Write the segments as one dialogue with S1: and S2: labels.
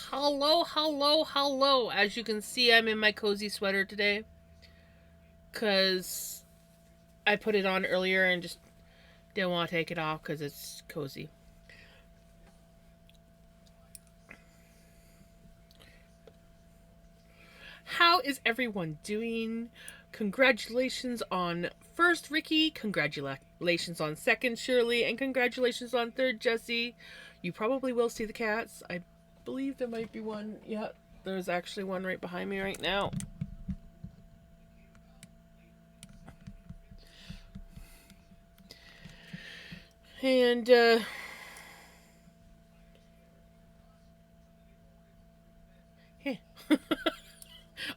S1: Hello, hello, hello. As you can see, I'm in my cozy sweater today because I put it on earlier and just didn't want to take it off because it's cozy. How is everyone doing? Congratulations on first, Ricky. Congratulations on second, Shirley. And congratulations on third, Jesse. You probably will see the cats. I believe there might be one. Yeah, there's actually one right behind me right now. And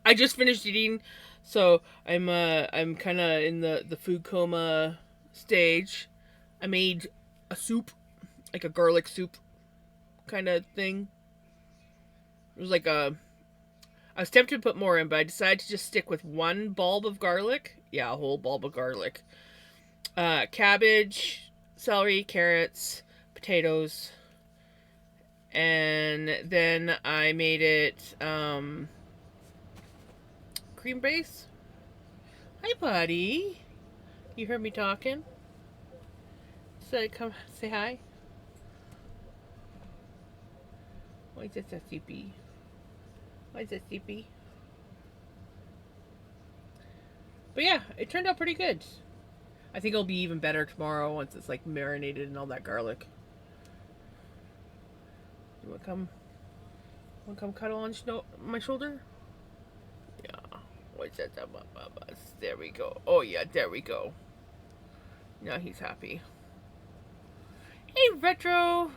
S1: I just finished eating, so I'm kind of in the food coma stage. I made a soup, like a garlic soup kind of thing. It was like a I was tempted to put more in, but I decided to just stick with one bulb of garlic. Yeah, a whole bulb of garlic. Cabbage, celery, carrots, potatoes, and then I made it cream base. Hi, buddy. You heard me talking. So come say hi. Why is that so sleepy? Why is that sleepy? But yeah, it turned out pretty good. I think it'll be even better tomorrow once it's like marinated in all that garlic. You wanna come cuddle on my shoulder? Yeah. What's that? There we go. Oh yeah, there we go. Now he's happy. Hey, Retro.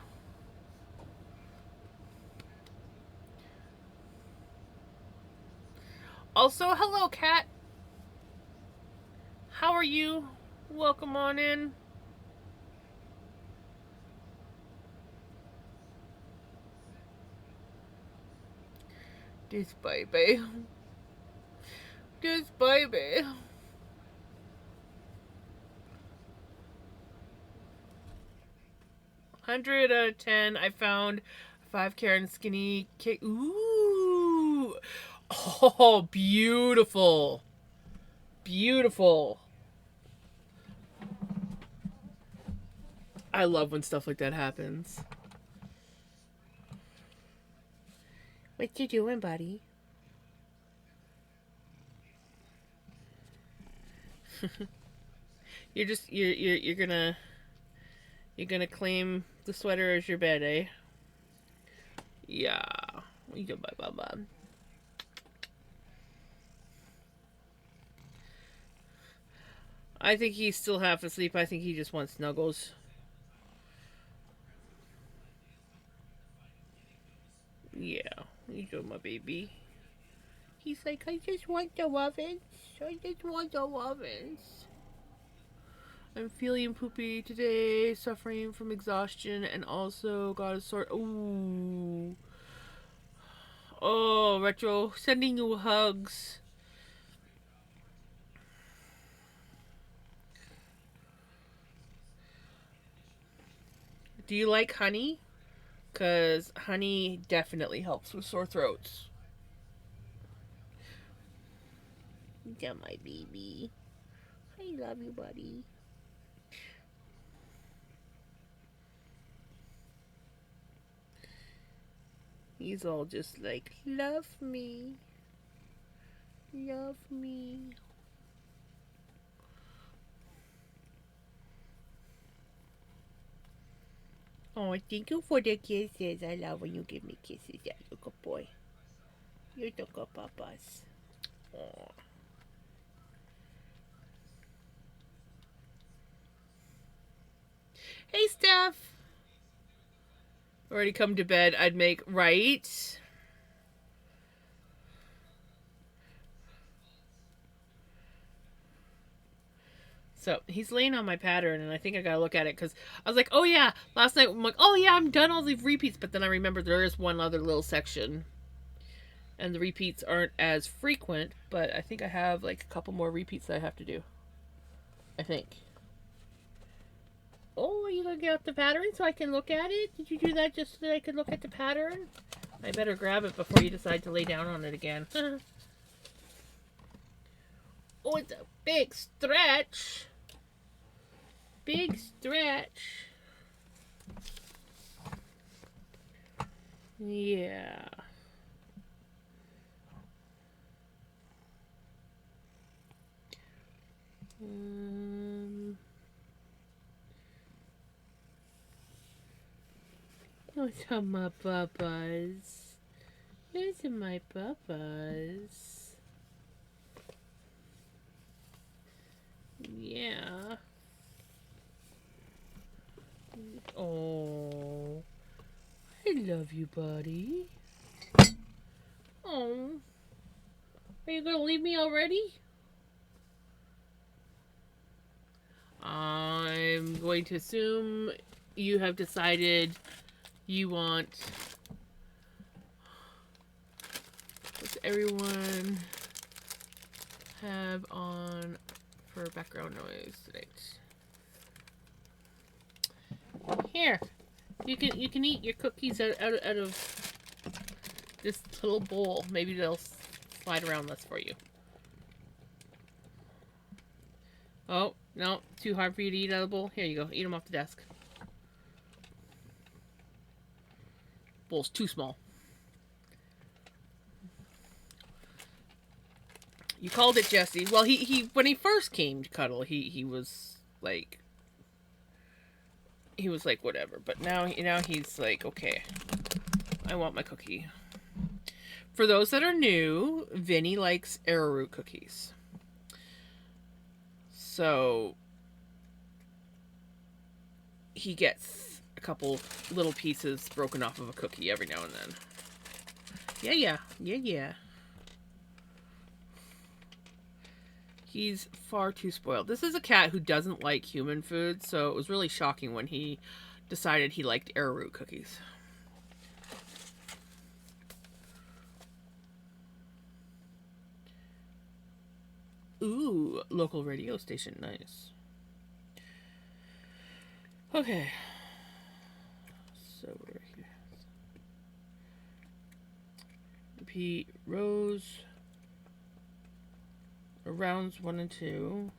S1: Also, hello, Cat. How are you? Welcome on in. This baby. This baby. 100 out of 10. I found 5 carat skinny cake. Ooh. Oh, beautiful. Beautiful. I love when stuff like that happens. What you doing, buddy? you're gonna claim the sweater as your bed, eh? Yeah. You bye bye bye. I think he's still half asleep. I think he just wants snuggles. Yeah. You go, my baby. He's like, I just want the muffins. I just want the muffins. I'm feeling poopy today, suffering from exhaustion, and also got a sort. Ooh. Oh, Retro, sending you hugs. Do you like honey? Because honey definitely helps with sore throats. Yeah, my baby. I love you, buddy. He's all just like, love me. Love me. Oh, thank you for the kisses. I love when you give me kisses. Yeah, you're a good boy. You're the good papas. Oh. Hey, Steph. Already come to bed. I'd make right. So he's laying on my pattern, and I think I gotta look at it because I was like, oh yeah, last night I'm like, oh yeah, I'm done all these repeats, but then I remember there is one other little section, and the repeats aren't as frequent, but I think I have like a couple more repeats that I have to do. I think. Oh, are you gonna get out the pattern so I can look at it? Did you do that just so that I could look at the pattern? I better grab it before you decide to lay down on it again. Oh, it's a big stretch. Big stretch. Yeah. Those are my bubbles. Those are my bubbles. Yeah. Oh. I love you, buddy. Oh. Are you gonna leave me already? I'm going to assume you have decided you want... What's everyone have on for background noise tonight? Here, you can eat your cookies out of this little bowl. Maybe they'll slide around less for you. Oh, no, too hard for you to eat out of the bowl. Here you go, eat them off the desk. Bowl's too small. You called it Jesse. Well, he when he first came to Cuddle, he was like whatever. But now he's like, okay, I want my cookie. For those that are new, Vinny likes arrowroot cookies. So he gets a couple little pieces broken off of a cookie every now and then. Yeah. He's far too spoiled. This is a cat who doesn't like human food, so it was really shocking when he decided he liked arrowroot cookies. Ooh, local radio station. Nice. Okay. So we're here. Repeat rows. Rounds 1 and 2.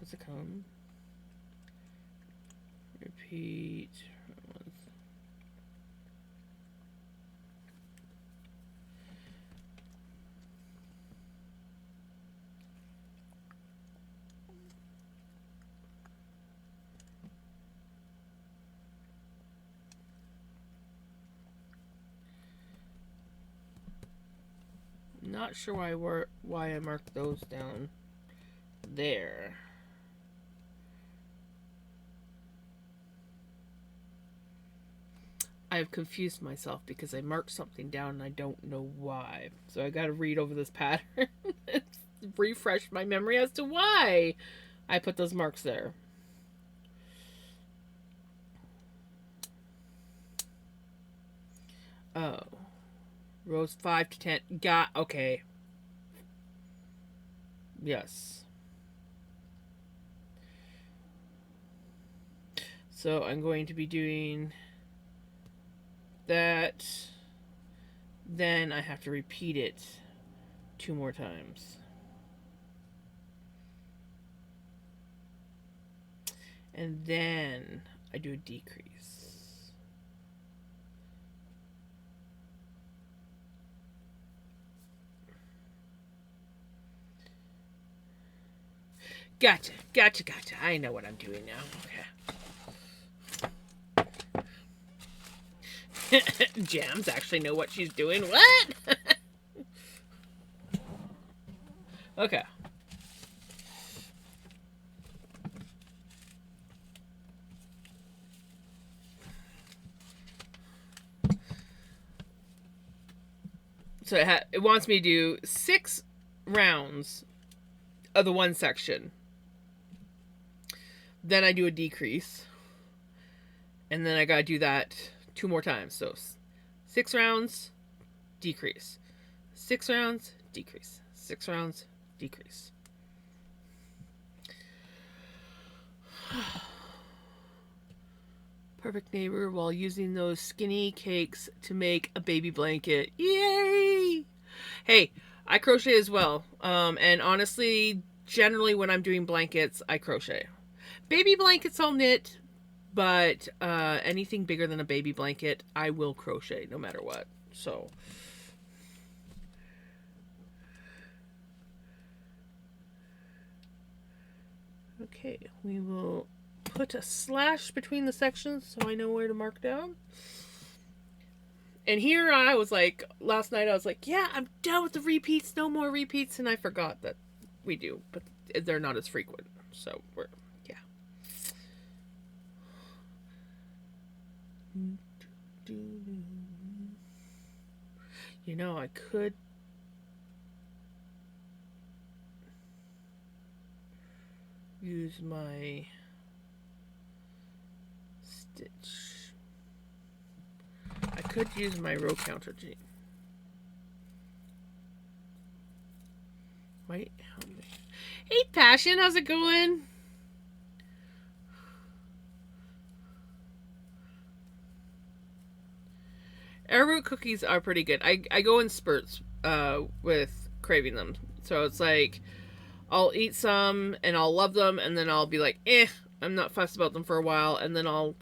S1: Does it come? Repeat. Not sure why I marked those down there. I've confused myself because I marked something down and I don't know why. So I gotta read over this pattern. Refresh my memory as to why I put those marks there. Oh. Rows 5 to 10. Okay. Yes. So I'm going to be doing that. Then I have to repeat it 2 more times. And then I do a decrease. Gotcha. I know what I'm doing now. Okay. Jams actually know what she's doing. What? Okay. So it wants me to do 6 rounds of the one section. Then I do a decrease. And then I gotta do that 2 more times. So 6 rounds, decrease. 6 rounds, decrease. 6 rounds, decrease. perfect neighbor while using those skinny cakes to make a baby blanket. Yay! Hey, I crochet as well. And honestly, generally when I'm doing blankets, I crochet. Baby blankets I'll knit, but anything bigger than a baby blanket, I will crochet no matter what. So, okay, we will put a slash between the sections so I know where to mark down. And here I was like, last night I was like, yeah, I'm done with the repeats, no more repeats, and I forgot that we do, but they're not as frequent. So we're, yeah. You know, I could use my stitch. I could use my row counter. Wait, hey Passion, how's it going? Arrowroot cookies are pretty good. I go in spurts with craving them. So it's like I'll eat some and I'll love them, and then I'll be like, I'm not fussed about them for a while, and then I'll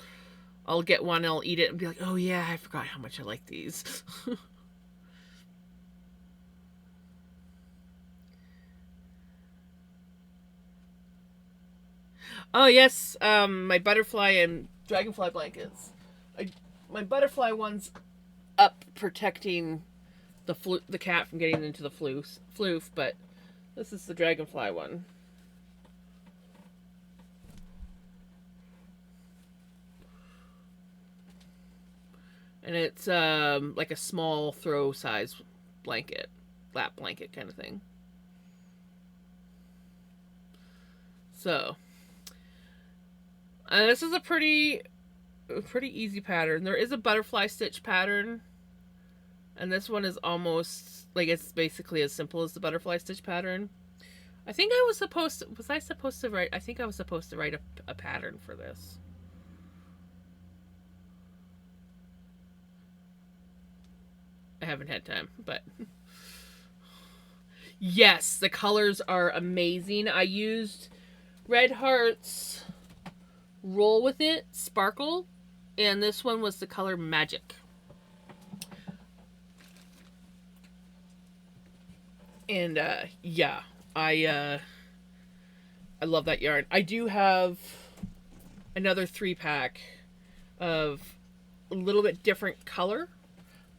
S1: get one and I'll eat it and be like, oh yeah, I forgot how much I like these. Oh yes, my butterfly and dragonfly blankets. My butterfly one's up protecting the cat from getting into the floof, but this is the dragonfly one. And it's like a small throw size blanket, lap blanket kind of thing. So, this is a pretty easy pattern. There is a butterfly stitch pattern, and this one is almost like it's basically as simple as the butterfly stitch pattern. I think I was supposed to write? I think I was supposed to write a pattern for this. I haven't had time, but yes, the colors are amazing. I used Red Heart's Roll With It Sparkle, and this one was the color Magic. And yeah, I love that yarn. I do have another 3-pack of a little bit different color,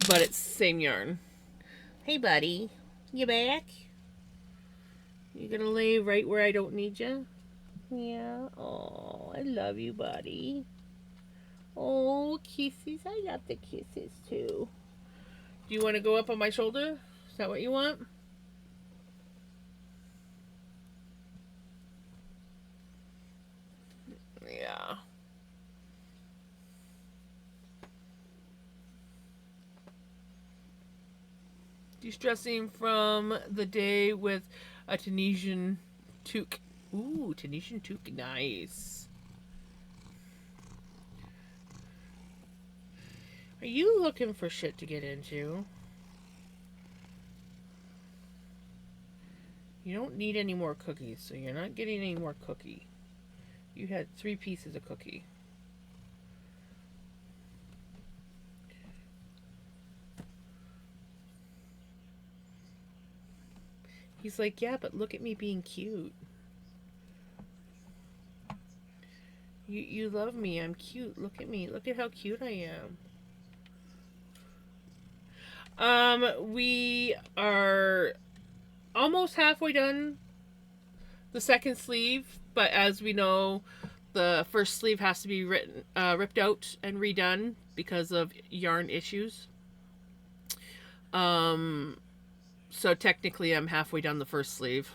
S1: but it's same yarn. Hey buddy, you back? You gonna lay right where I don't need you? Yeah. Oh, I love you, buddy. Oh, kisses. I got the kisses too. Do you want to go up on my shoulder? Is that what you want? Yeah. De-stressing from the day with a Tunisian toque. Ooh, Tunisian toque. Nice. Are you looking for shit to get into? You don't need any more cookies, so you're not getting any more cookie. You had 3 pieces of cookie. He's like, yeah, but look at me being cute. You love me. I'm cute. Look at me. Look at how cute I am. We are almost halfway done the second sleeve, but as we know, the first sleeve has to be ripped out and redone because of yarn issues. So technically I'm halfway done the first sleeve.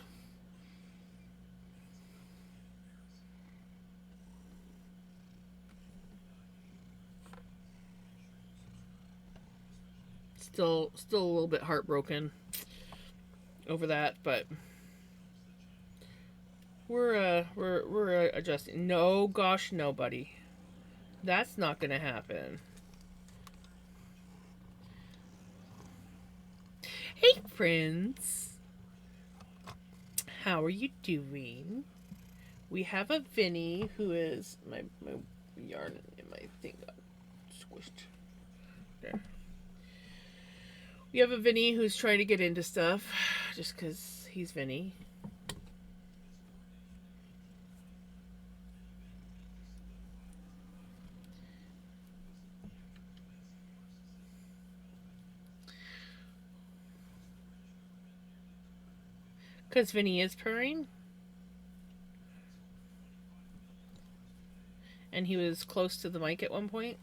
S1: Still a little bit heartbroken over that, but we're adjusting. No, gosh, no, buddy. That's not gonna happen. Hey, friends. How are you doing? We have a Vinny who is my yarn and my thing got squished. There. We have a Vinny who's trying to get into stuff just because he's Vinny. Because Vinny is purring. And he was close to the mic at one point.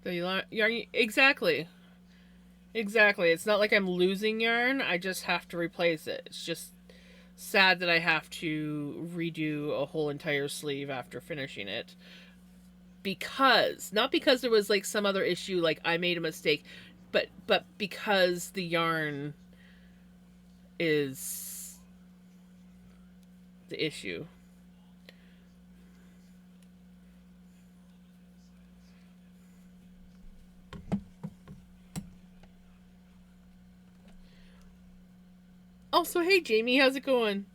S1: The yarn. Exactly. Exactly. It's not like I'm losing yarn. I just have to replace it. It's just sad that I have to redo a whole entire sleeve after finishing it. Because, not because there was like some other issue, like I made a mistake, but because the yarn is the issue. Also, hey Jamie, how's it going?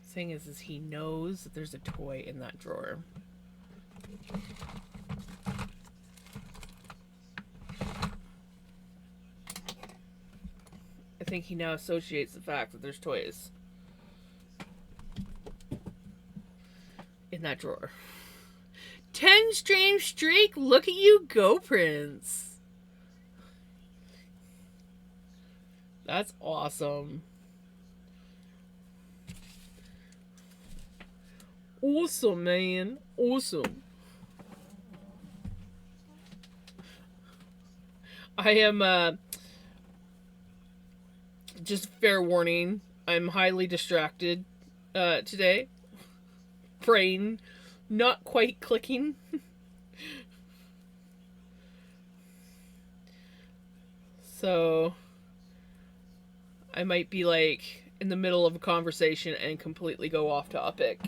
S1: Thing is he knows that there's a toy in that drawer. I think he now associates the fact that there's toys in that drawer. 10 strange streak. Look at you go, Prince. That's awesome. Awesome, man. Awesome. I am, just fair warning, I'm highly distracted today. Brain not quite clicking. So I might be like in the middle of a conversation and completely go off topic.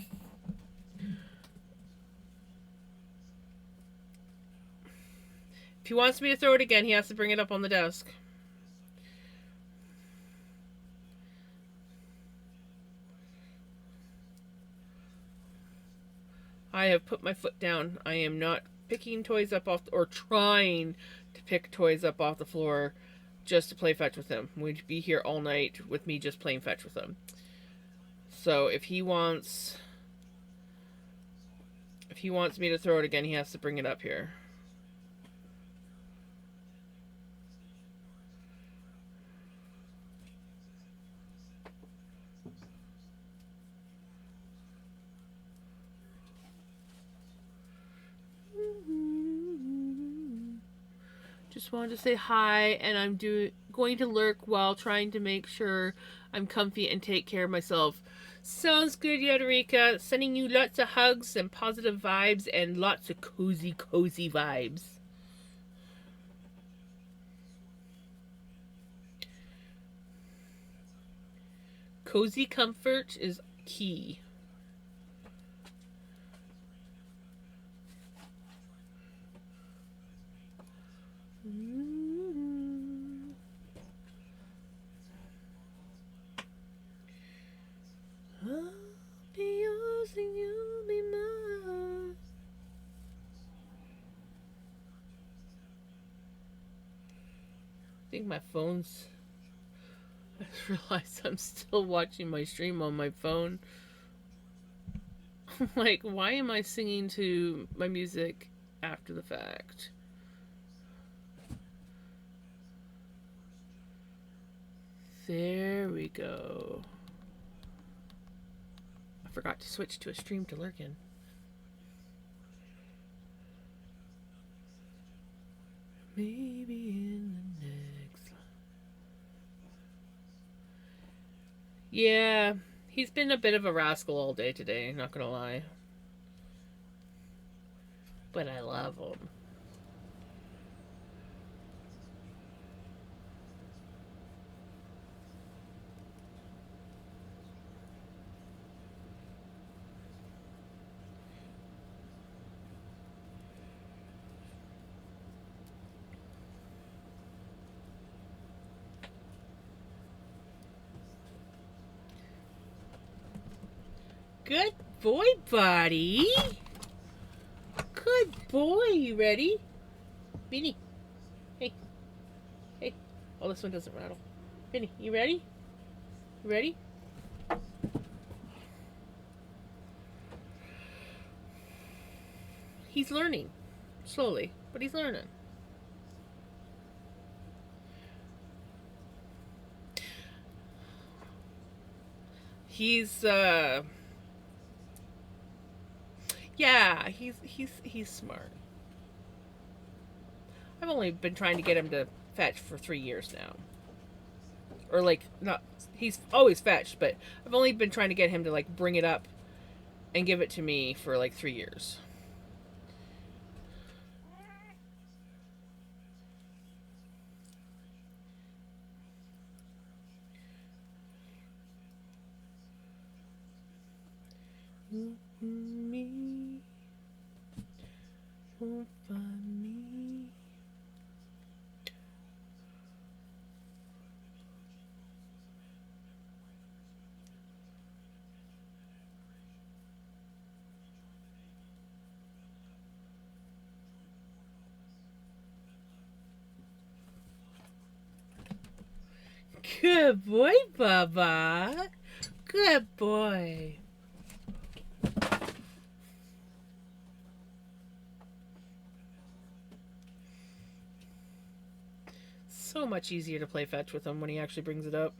S1: If he wants me to throw it again, he has to bring it up on the desk. I have put my foot down. I am not picking toys up off or trying to pick toys up off the floor just to play fetch with him. We'd be here all night with me just playing fetch with him. So if he wants me to throw it again, he has to bring it up here. Just wanted to say hi, and I'm going to lurk while trying to make sure I'm comfy and take care of myself. Sounds good, Yadrika. Sending you lots of hugs and positive vibes and lots of cozy vibes. Cozy comfort is key. I'll be yours and you'll be mine. I think my phone's... I just realized I'm still watching my stream on my phone. Like, why am I singing to my music after the fact? There we go. I forgot to switch to a stream to lurk in. Maybe in the next. Yeah, he's been a bit of a rascal all day today, not gonna lie. but I love them. Good boy, buddy. Good boy. You ready? Beanie. Hey. Hey. Oh, this one doesn't rattle. Beanie, you ready? You ready? He's learning. Slowly, but he's learning. He's yeah, he's smart. I've only been trying to get him to fetch for 3 years now. Or like not he's always fetched, but I've only been trying to get him to like bring it up and give it to me for like 3 years. Me won't find me. Good boy, Baba. Good boy. So much easier to play fetch with him when he actually brings it up.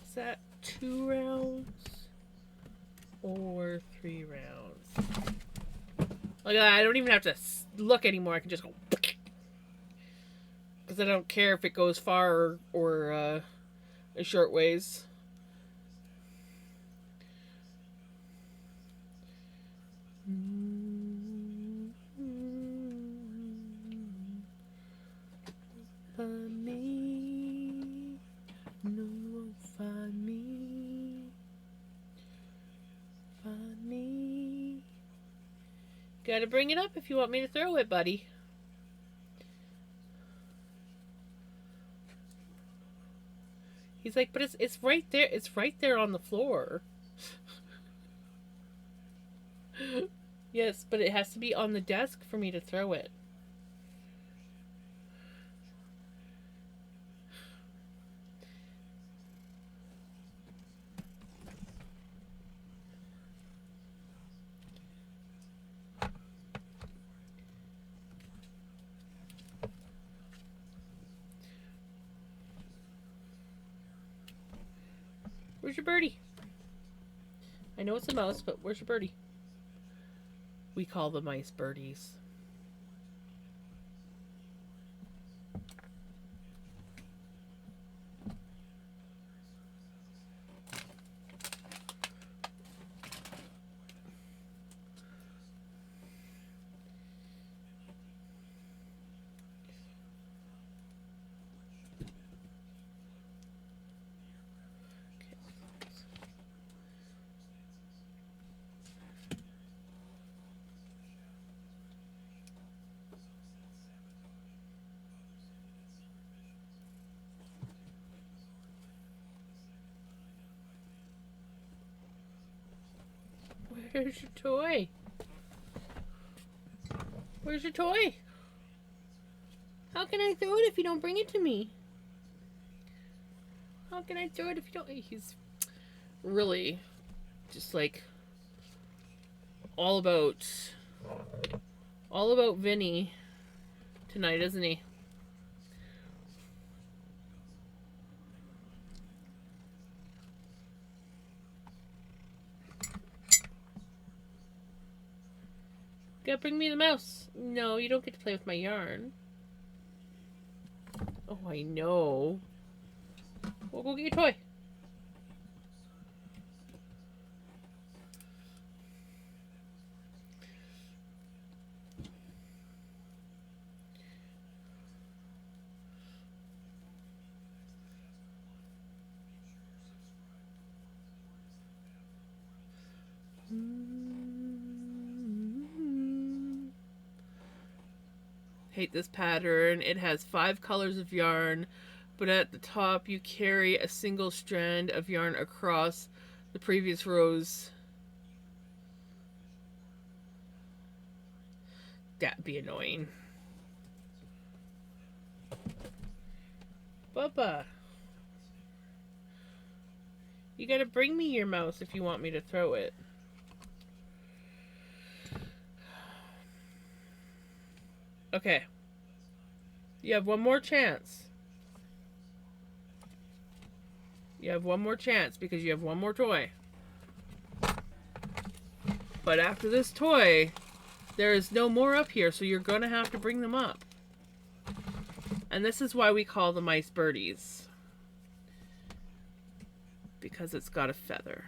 S1: Is that 2 rounds or 3 rounds? Like I don't even have to look anymore. I can just go because I don't care if it goes far or a short ways. Find me, no one find me, find me. Gotta bring it up if you want me to throw it, buddy. He's like, but it's right there. It's right there on the floor. Yes, but it has to be on the desk for me to throw it. Where's your birdie? I know it's a mouse, but where's your birdie? We call the mice birdies. Where's your toy? Where's your toy? How can I throw it if you don't bring it to me? How can I throw it if you don't? He's really just like all about Vinny tonight, isn't he? gotta bring me the mouse. No, you don't get to play with my yarn. Oh, I know. Well, go get your toy. Hate this pattern. It has 5 colors of yarn, but at the top you carry a single strand of yarn across the previous rows. That'd be annoying. Bubba, you gotta bring me your mouse if you want me to throw it. Okay. You have one more chance. You have one more chance because you have one more toy. But after this toy, there is no more up here, so you're going to have to bring them up. And this is why we call them ice birdies. Because it's got a feather.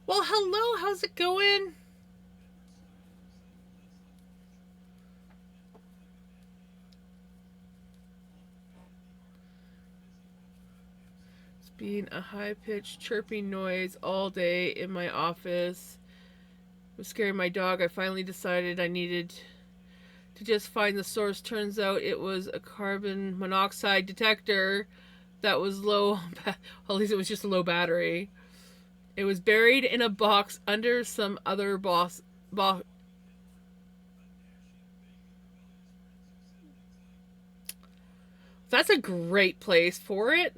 S1: Well, hello, how's it going? It's been a high-pitched chirping noise all day in my office. It was scaring my dog. I finally decided I needed to just find the source. Turns out it was a carbon monoxide detector that was low. At least it was just a low battery. It was buried in a box under some other box. That's a great place for it.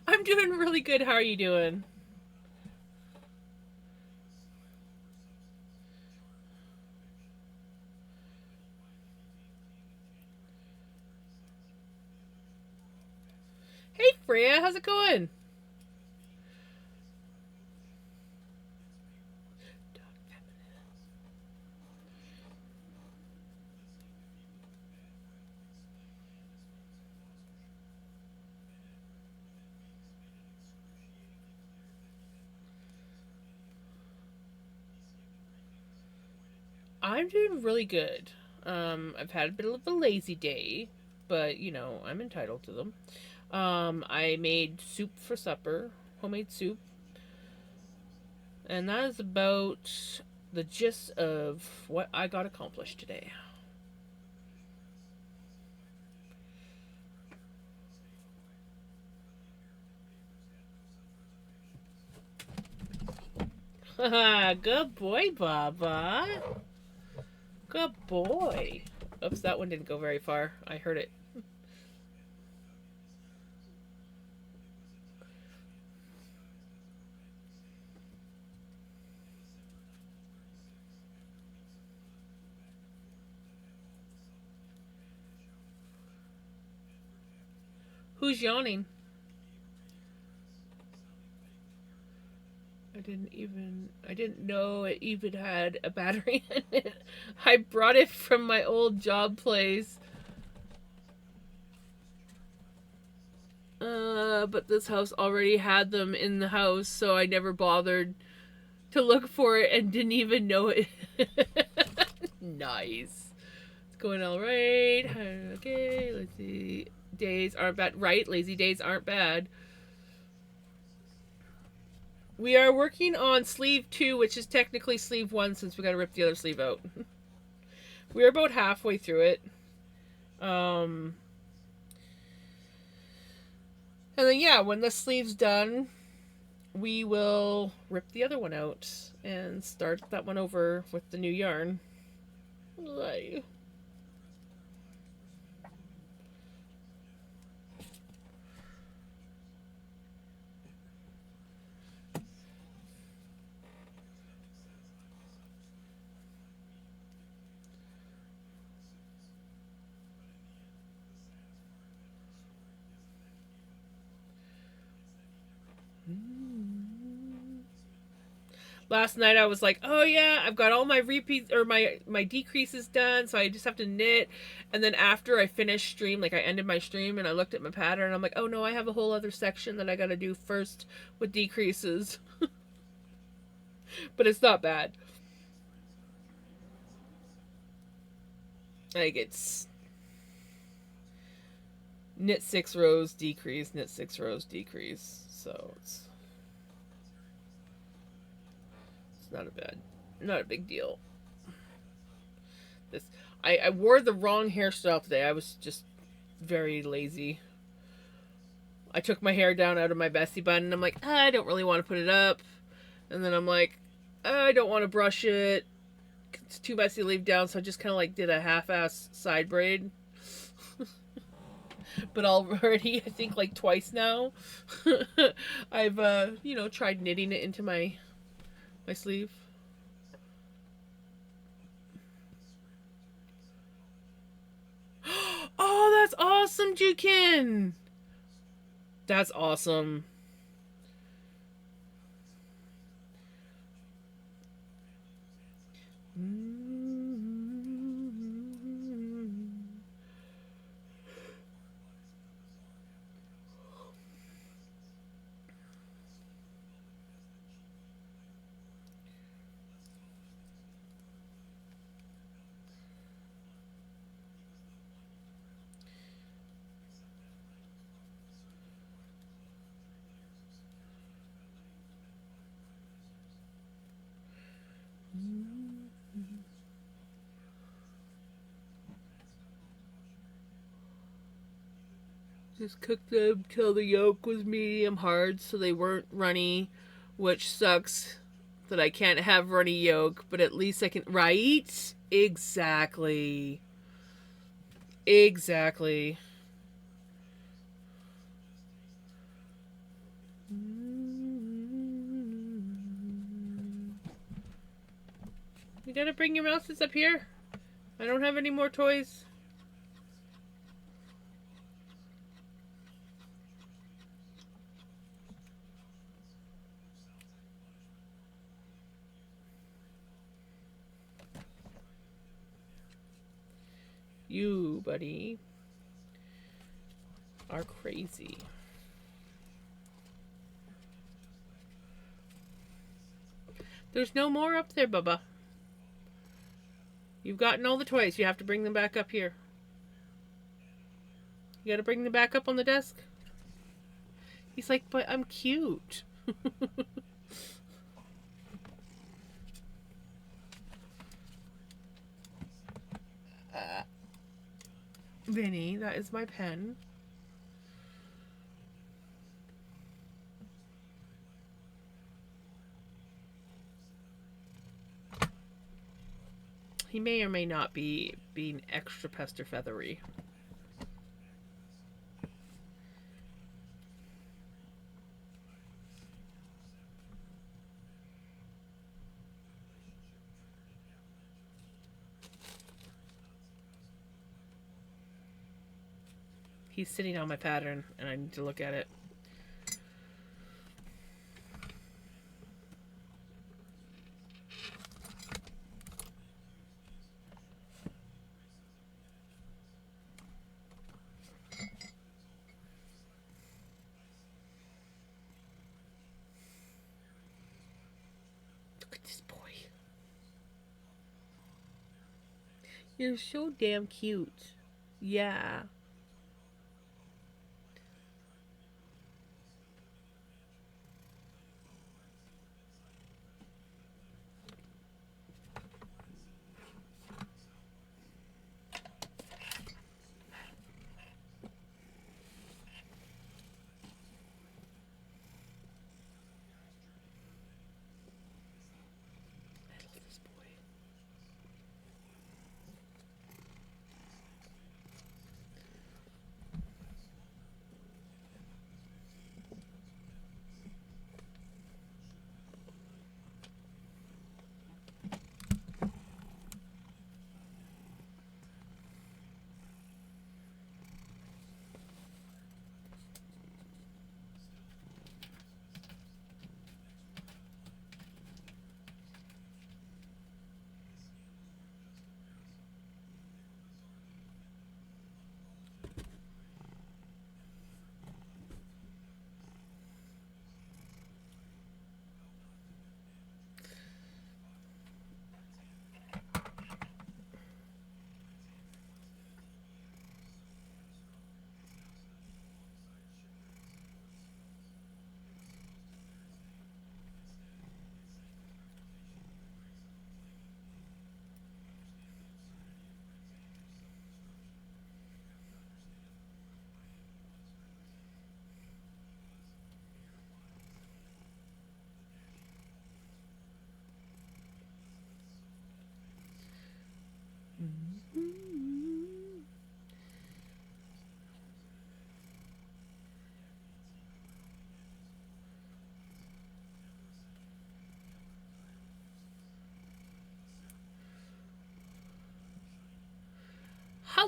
S1: I'm doing really good. How are you doing? Hey Freya, how's it going? I'm doing really good. I've had a bit of a lazy day, but you know, I'm entitled to them. I made soup for supper, homemade soup, and that is about the gist of what I got accomplished today. Good boy, Baba. Good boy. Oops, that one didn't go very far. I heard it. Who's yawning? I didn't know it even had a battery in it. I brought it from my old job place. But this house already had them in the house, so I never bothered to look for it and didn't even know it. Nice. It's going all right. Okay, let's see. Days aren't bad. Right, lazy days aren't bad. We are working on sleeve 2, which is technically sleeve 1 since we got to rip the other sleeve out. We're about halfway through it. And then, yeah, when the sleeve's done, we will rip the other one out and start that one over with the new yarn. Last night I was like, oh yeah, I've got all my repeats or my decreases done, so I just have to knit. And then after I finished stream, like I ended my stream and I looked at my pattern, and I'm like, oh no, I have a whole other section that I gotta do first with decreases. But it's not bad. Like it's knit 6 rows, decrease, knit 6 rows, decrease. So it's not a big deal. This I wore the wrong hairstyle today. I was just very lazy. I took my hair down out of my Bessie bun and I'm like, I don't really want to put it up. And then I'm like, I don't want to brush it. It's too messy to leave down, so I just kind of like did a half-ass side braid. But already, I think like twice now, I've tried knitting it into my sleeve. Oh, that's awesome, Jukin! That's awesome. Just cooked them till the yolk was medium hard so they weren't runny, which sucks that I can't have runny yolk, but at least I can. Right? Exactly. Exactly. You gotta bring your mouses up here. I don't have any more toys. You, buddy, are crazy. There's no more up there, Bubba. You've gotten all the toys. You have to bring them back up here. You gotta bring them back up on the desk. He's like, but I'm cute. Vinny, that is my pen. He may or may not be being extra pester feathery. He's sitting on my pattern, and I need to look at it. Look at this boy. You're so damn cute. Yeah.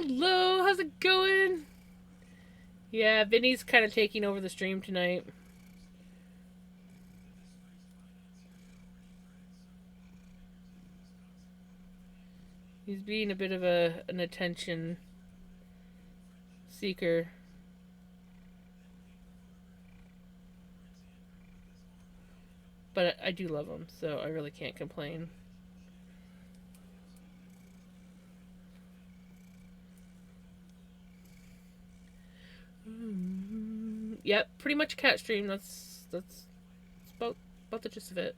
S1: Hello, how's it going? Yeah, Vinny's kind of taking over the stream tonight. He's being a bit of an attention seeker. But I do love him, so I really can't complain. Yep, pretty much cat stream. That's about the gist of it.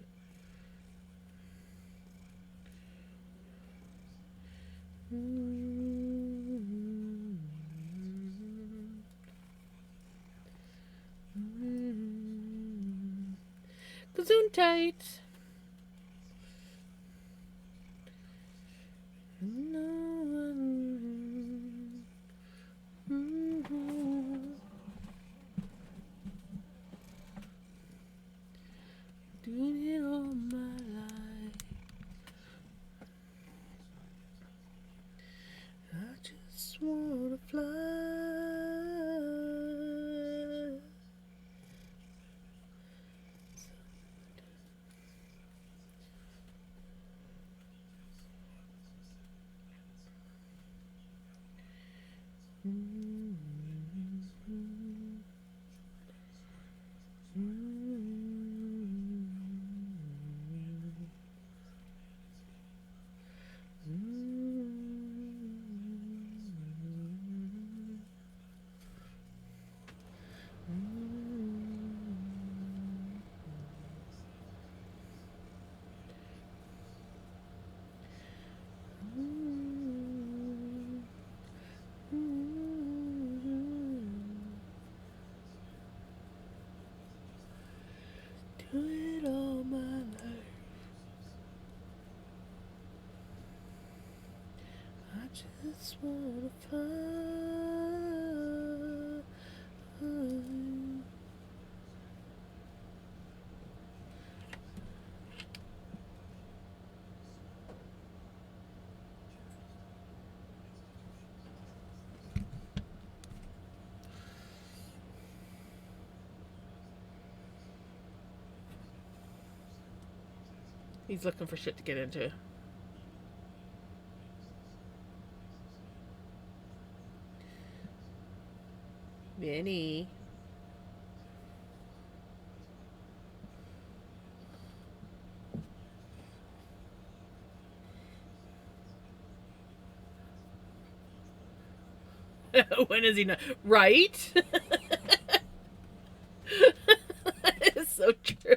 S1: Gesundheit. Doing it all my life. I just wanna fly. Do it all my life. I just wanna fly. He's looking for shit to get into. Vinny. When is he not? Right? It's so true.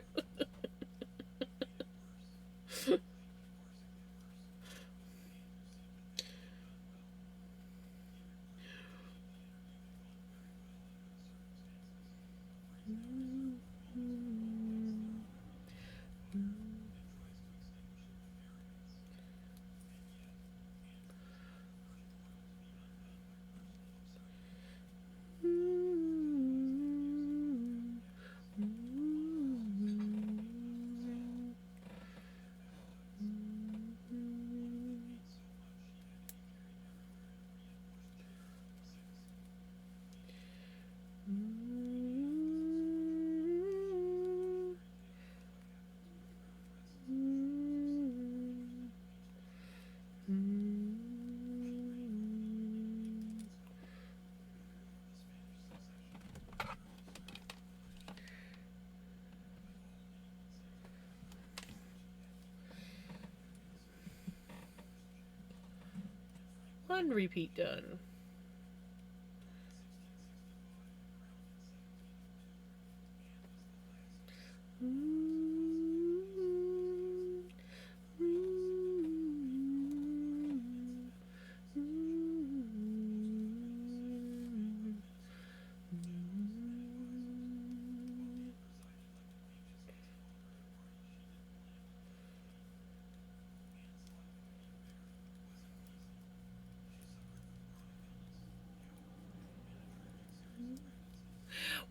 S1: One repeat done.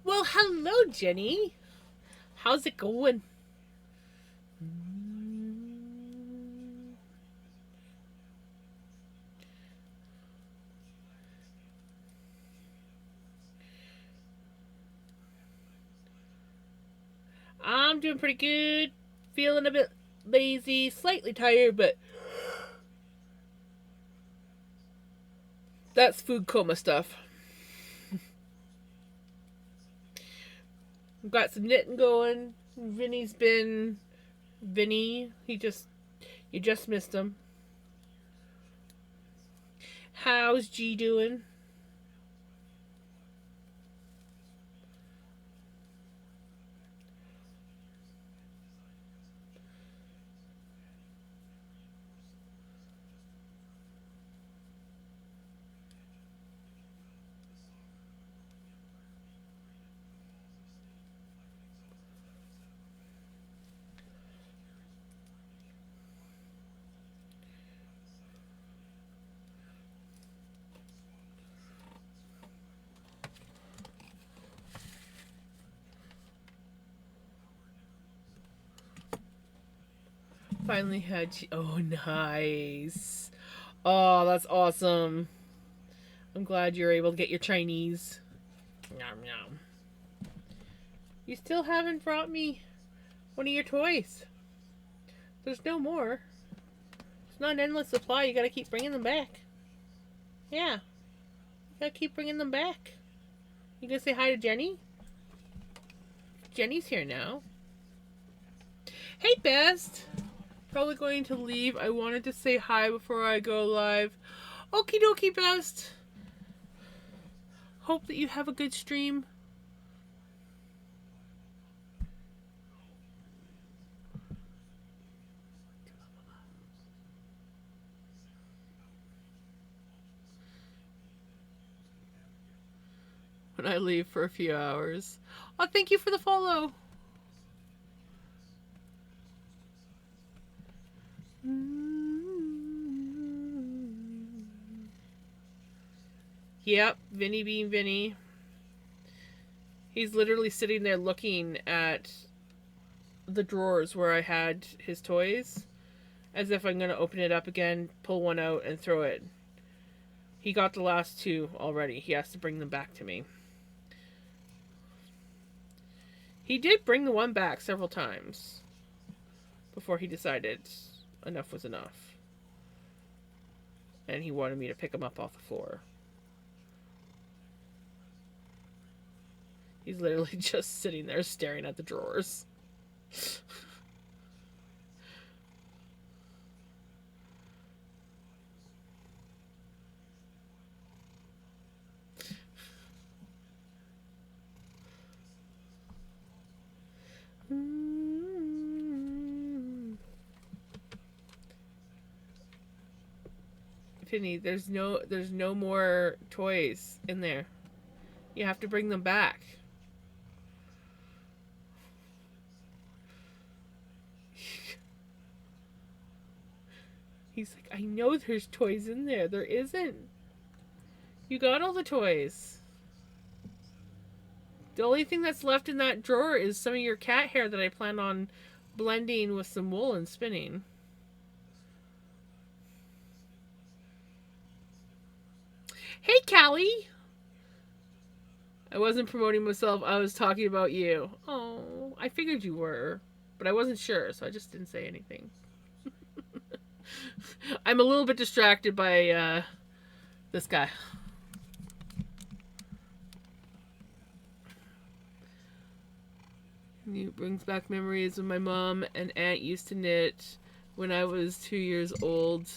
S1: Well, hello, Jenny. How's it going? I'm doing pretty good. Feeling a bit lazy, slightly tired, but that's food coma stuff. I've got some knitting going. Vinny's been Vinny. You just missed him. How's G doing? Finally had oh, nice. Oh, that's awesome. I'm glad you're able to get your Chinese. Yum yum. You still haven't brought me one of your toys. There's no more. It's not an endless supply. You gotta keep bringing them back. Yeah. You gotta keep bringing them back. You gonna say hi to Jenny? Jenny's here now. Hey, Best. Probably going to leave. I wanted to say hi before I go live. Okie dokie, Best. Hope that you have a good stream. When I leave for a few hours. Oh, thank you for the follow. Yep, Vinny being Vinny. He's literally sitting there looking at the drawers where I had his toys, as if I'm going to open it up again, pull one out, and throw it. He got the last two already. He has to bring them back to me. He did bring the one back several times before he decided enough was enough. And he wanted me to pick him up off the floor. He's literally just sitting there staring at the drawers. Vinny, there's no more toys in there. You have to bring them back. He's like, I know there's toys in there. There isn't. You got all the toys. The only thing that's left in that drawer is some of your cat hair that I plan on blending with some wool and spinning. Hey, Callie! I wasn't promoting myself. I was talking about you. Oh, I figured you were. But I wasn't sure, so I just didn't say anything. I'm a little bit distracted by this guy. It brings back memories of my mom and aunt used to knit when I was 2 years old.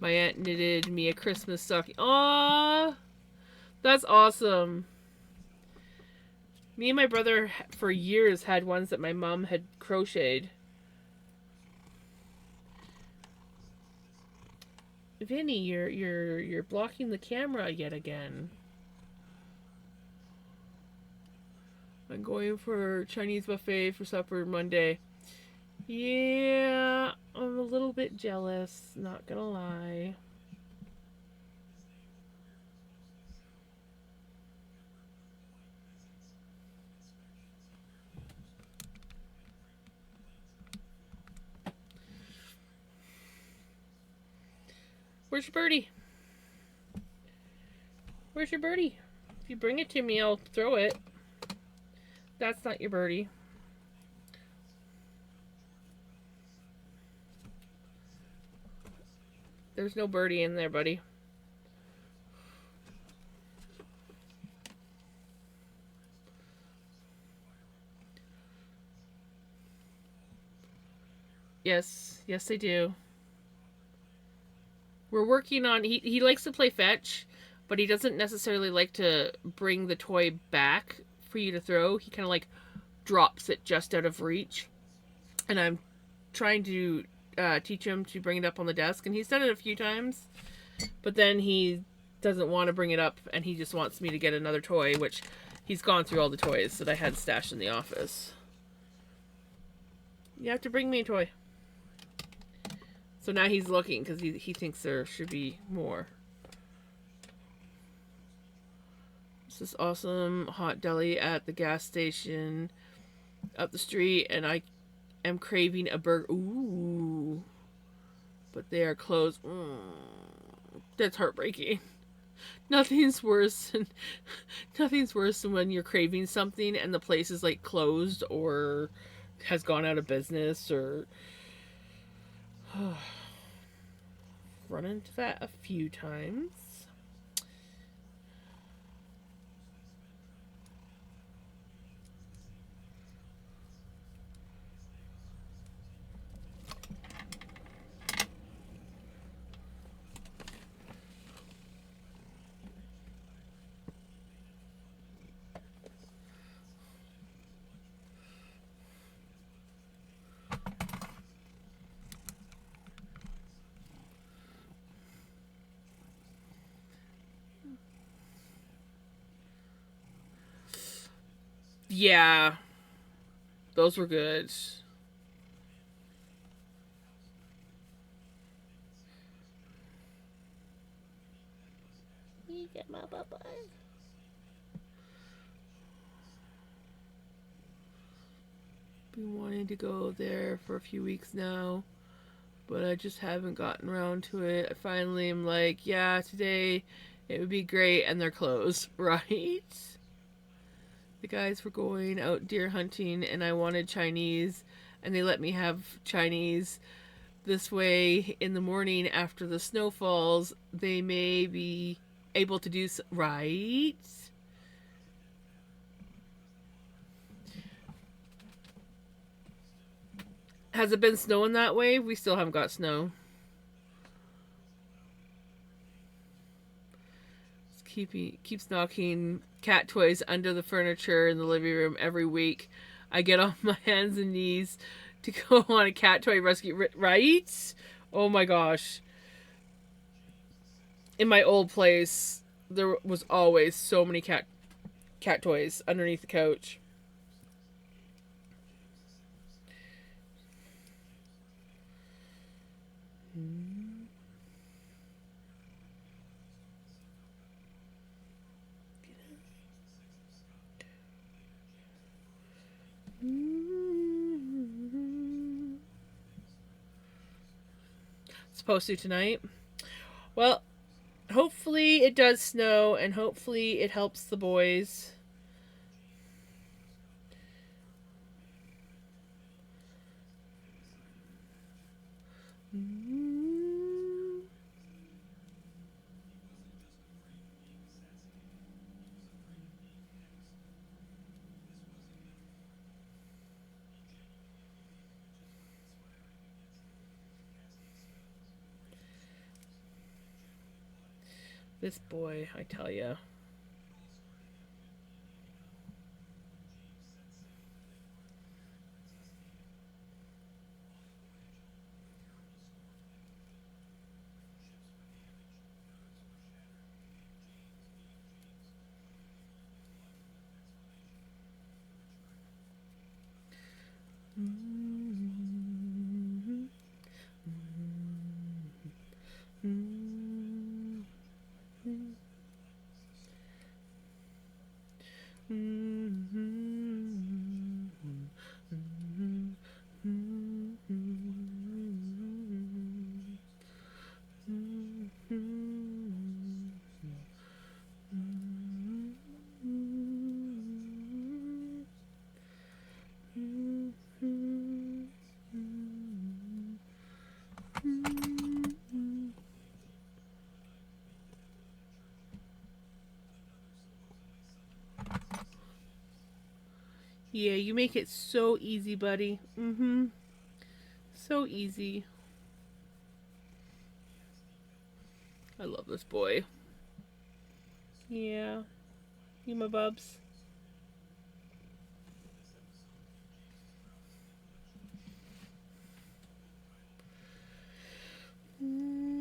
S1: My aunt knitted me a Christmas stocking. Aww! That's awesome. Me and my brother for years had ones that my mom had crocheted. Vinny, you're blocking the camera yet again. I'm going for Chinese buffet for supper Monday. Yeah, I'm a little bit jealous, not gonna lie. Where's your birdie? Where's your birdie? If you bring it to me, I'll throw it. That's not your birdie. There's no birdie in there, buddy. Yes, yes, they do. We're working on. He likes to play fetch, but he doesn't necessarily like to bring the toy back for you to throw. He kind of like drops it just out of reach, and I'm trying to teach him to bring it up on the desk, and he's done it a few times, but then he doesn't want to bring it up, and he just wants me to get another toy, which he's gone through all the toys that I had stashed in the office. You have to bring me a toy. So now he's looking because he thinks there should be more. This is awesome hot deli at the gas station up the street, and I am craving a burger. Ooh. But they are closed. That's heartbreaking. Nothing's worse than when you're craving something and the place is like closed or has gone out of business or run into that a few times. Yeah, those were good. You get my bye. Been wanting to go there for a few weeks now, but I just haven't gotten around to it. I finally am like, yeah, today it would be great, and they're closed, right? The guys were going out deer hunting, and I wanted Chinese, and they let me have Chinese. This way, in the morning after the snow falls, they may be able to do right. Has it been snowing that way? We still haven't got snow. Keeps knocking cat toys under the furniture in the living room every week. I get on my hands and knees to go on a cat toy rescue. Right? Oh my gosh. In my old place, there was always so many cat toys underneath the couch. Supposed to tonight. Well, hopefully it does snow, and hopefully it helps the boys. This boy, I tell you. Yeah, you make it so easy, buddy. Mm-hmm. So easy. I love this boy. Yeah. You my bubs. Mm-hmm.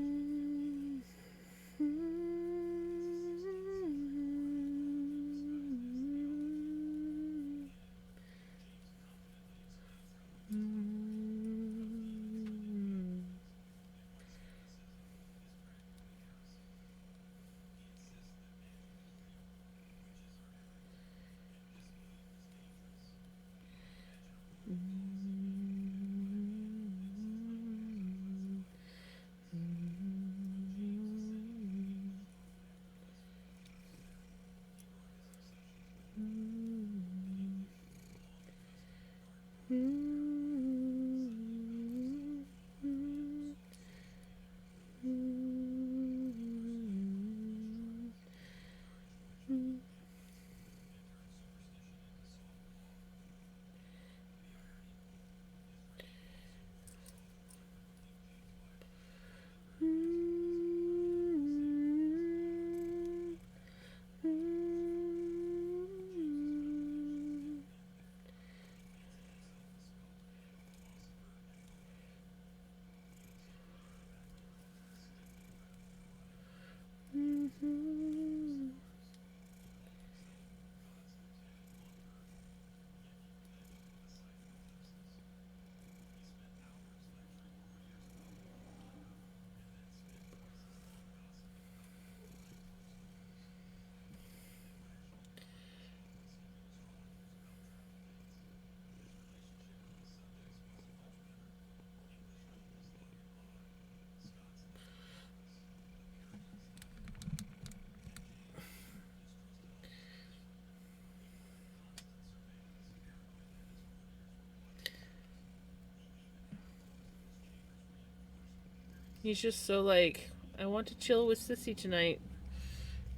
S1: He's just so like, I want to chill with Sissy tonight.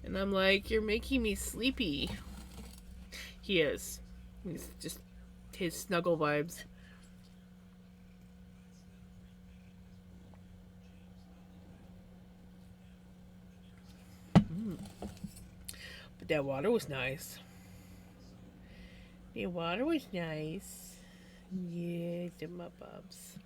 S1: And I'm like, you're making me sleepy. He is. He's just his snuggle vibes. But that water was nice. The water was nice. Yeah, they're my bubs.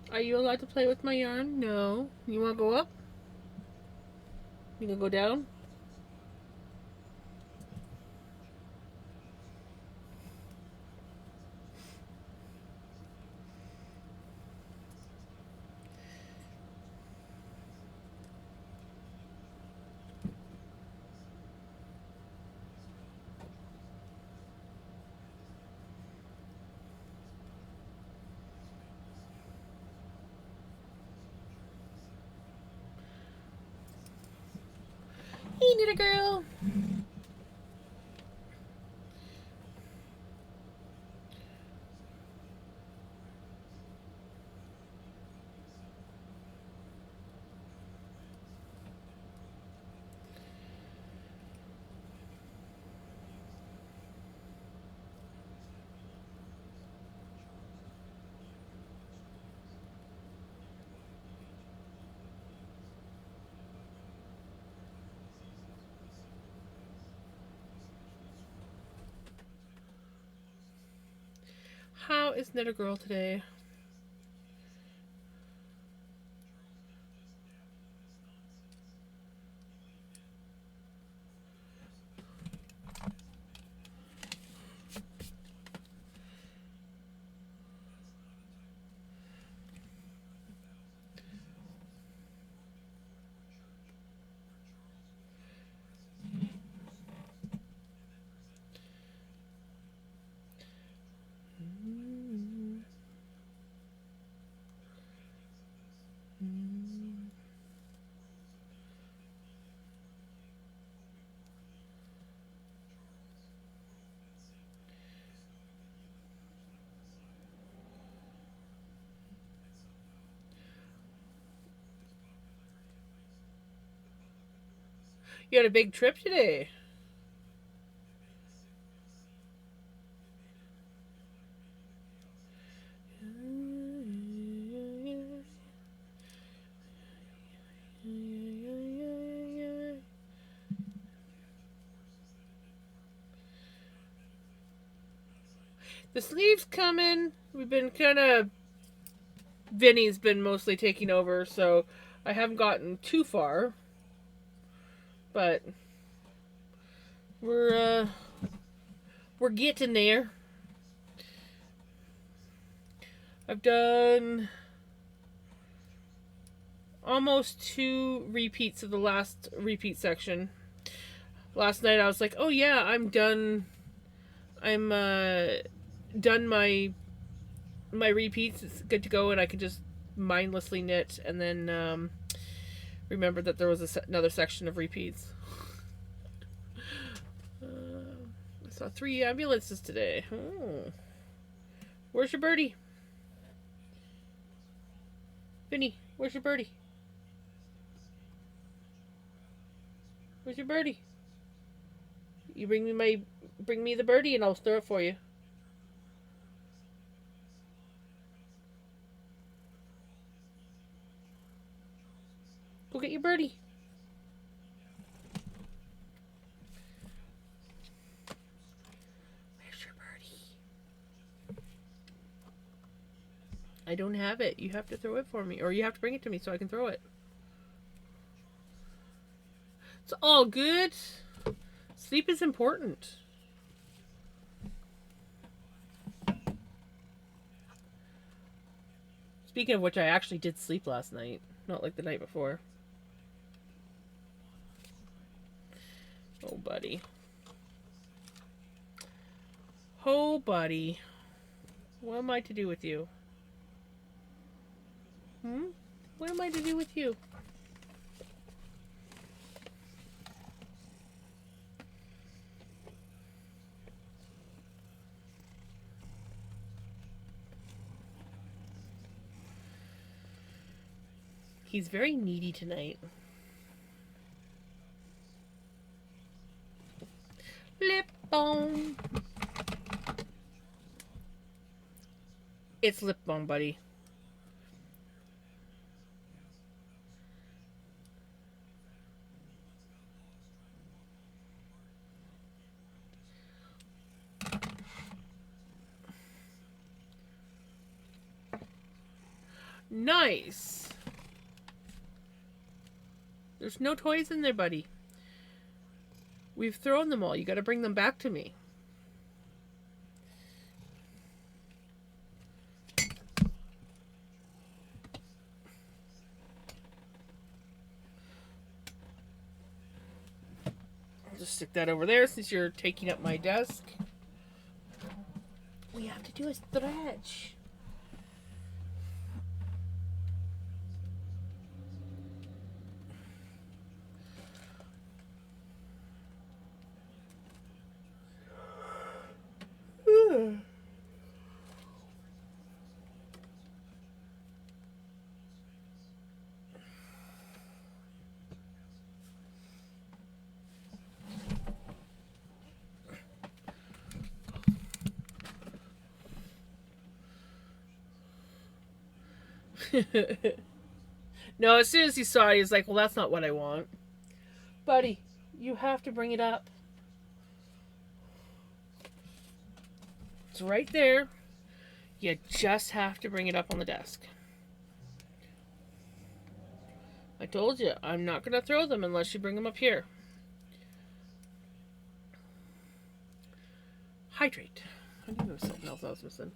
S1: Are you allowed to play with my yarn? No. You want to go up? You gonna go down? Hey, little girl. is Knit a Girl today? You had a big trip today. The sleeve's coming. We've been kind of... Vinny's been mostly taking over, so I haven't gotten too far. But we're getting there. I've done almost 2 repeats of the last repeat section. Last night I was like, oh yeah, I'm done. I'm done my repeats. It's good to go, and I can just mindlessly knit. And then remember that there was another section of repeats. I saw 3 ambulances today. Oh. Where's your birdie? Vinny, where's your birdie? Where's your birdie? You bring me the birdie and I'll throw it for you. Go get your birdie. Where's your birdie? I don't have it. You have to throw it for me, or you have to bring it to me so I can throw it. It's all good. Sleep is important. Speaking of which, I actually did sleep last night. Not like the night before. Oh, buddy. Oh, buddy. What am I to do with you? What am I to do with you? He's very needy tonight. Lip balm. It's lip balm, buddy. Nice. There's no toys in there, buddy. We've thrown them all. You gotta bring them back to me. I'll just stick that over there since you're taking up my desk. We have to do a stretch. No, as soon as he saw it, he's like, well, that's not what I want. Buddy, you have to bring it up. It's right there. You just have to bring it up on the desk. I told you, I'm not going to throw them unless you bring them up here. Hydrate. I knew there was something else I was missing.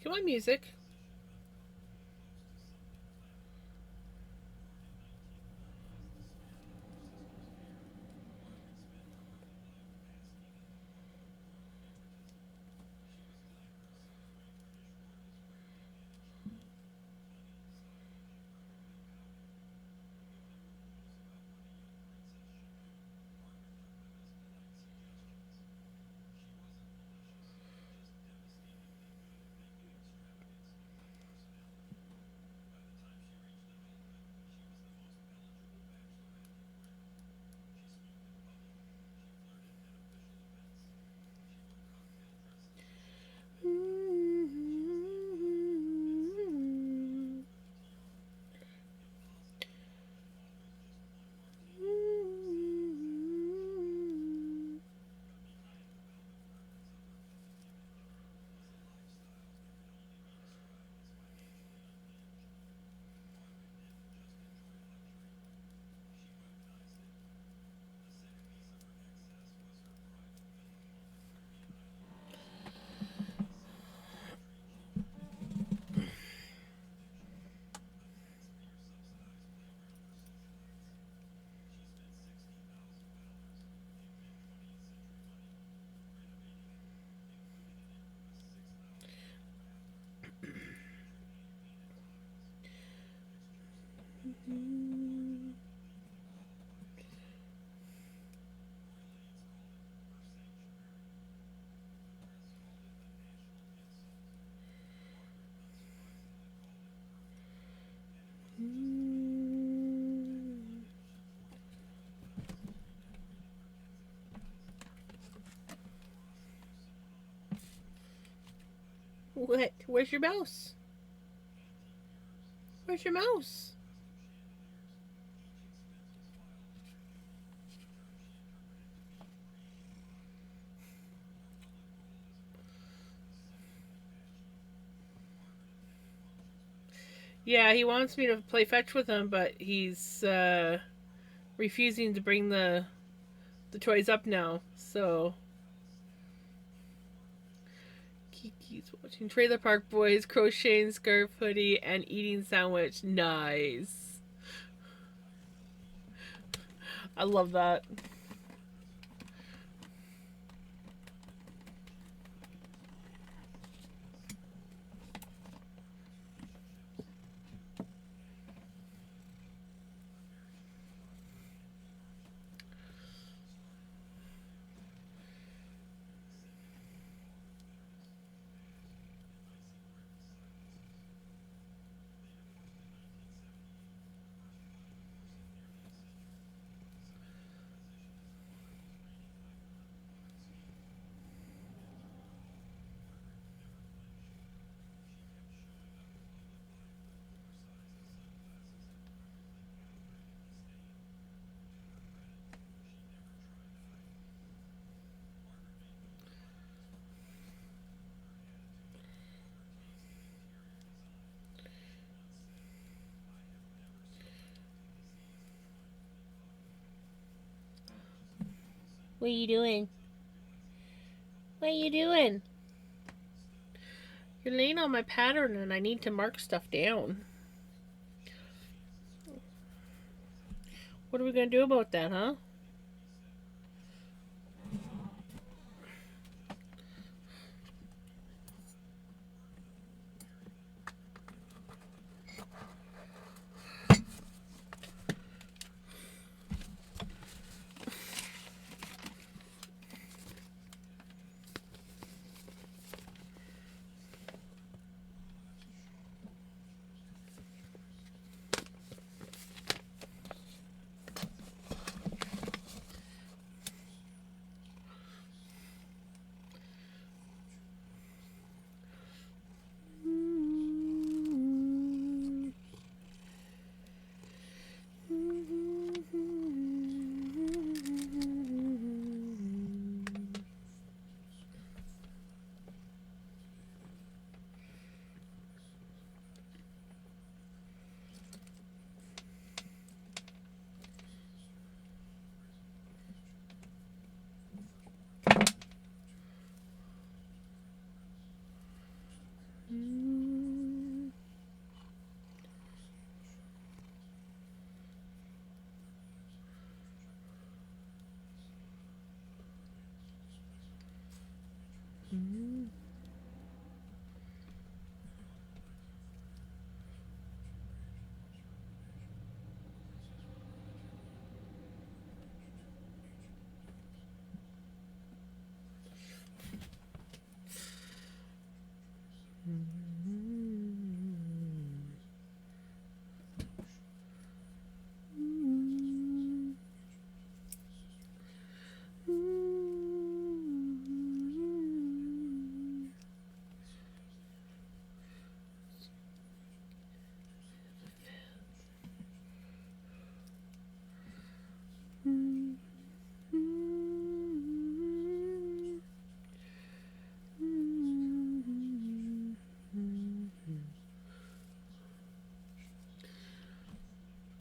S1: Come on, music. What? Where's your mouse? Where's your mouse? Yeah, he wants me to play fetch with him, but he's refusing to bring the toys up now. So Kiki's watching Trailer Park Boys, crocheting scarf hoodie, and eating sandwich. Nice. I love that. What are you doing? What are you doing? You're laying on my pattern and I need to mark stuff down. What are we going to do about that, huh?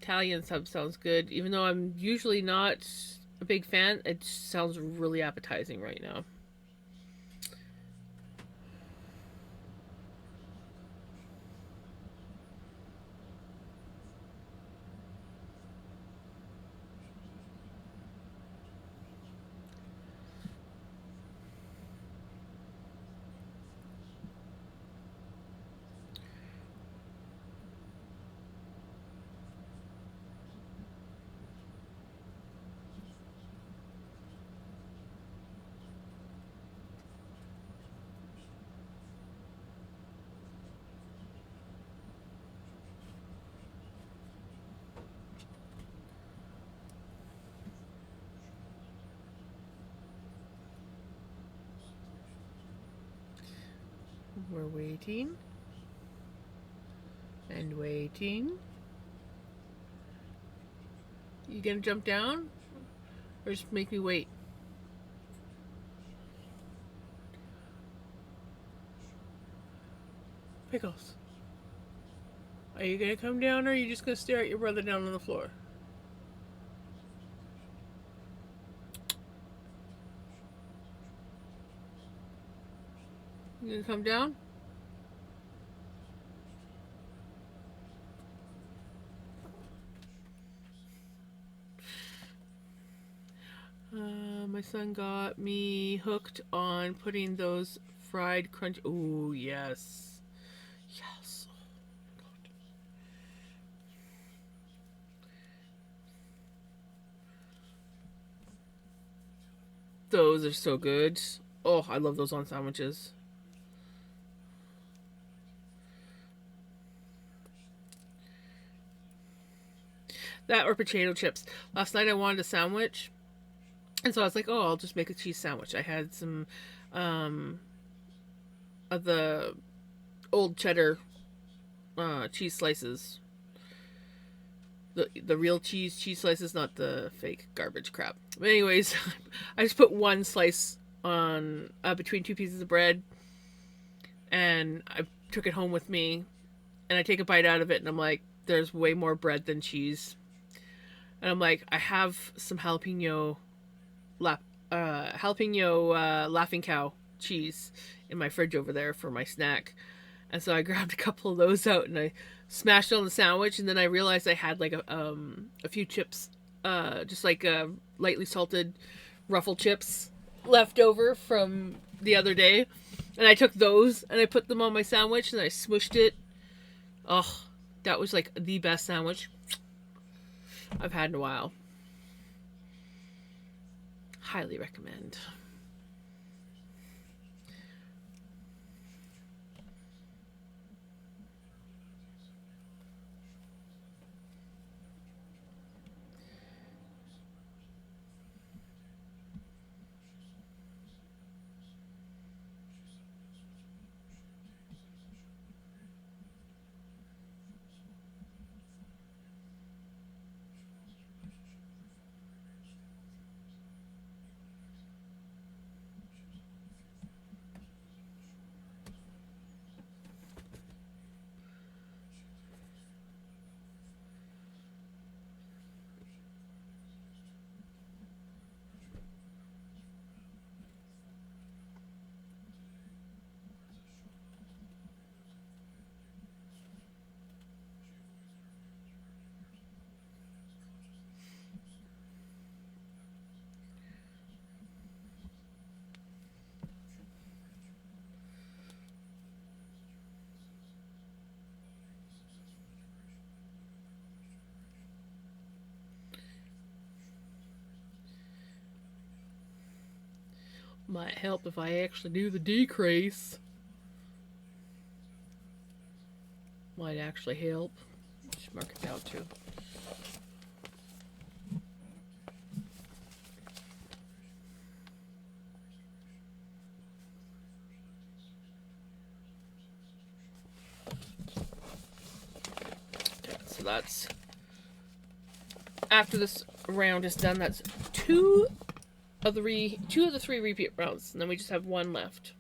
S1: Italian sub sounds good. Even though I'm usually not a big fan, it sounds really appetizing right now. We're waiting. And waiting. You gonna jump down? Or just make me wait? Pickles. Are you gonna come down or are you just gonna stare at your brother down on the floor? You gonna come down? My son got me hooked on putting those fried crunch. Oh, yes. Yes. Those are so good. Oh, I love those on sandwiches. That or potato chips. Last night I wanted a sandwich. And so I was like, oh, I'll just make a cheese sandwich. I had some of the old cheddar cheese slices. The real cheese slices, not the fake garbage crap. But anyways, I just put one slice on between two pieces of bread, and I took it home with me, and I take a bite out of it, and I'm like, there's way more bread than cheese, and I'm like, I have some Laughing Cow cheese in my fridge over there for my snack. And so I grabbed a couple of those out and I smashed it on the sandwich. And then I realized I had like a few chips, just like lightly salted ruffle chips left over from the other day. And I took those and I put them on my sandwich and I smushed it. Oh, that was like the best sandwich I've had in a while. Highly recommend. Might help if I actually do the decrease. Might actually help. Just mark it down too. Okay, so that's after this round is done. That's two of the three repeat rounds, and then we just have one left.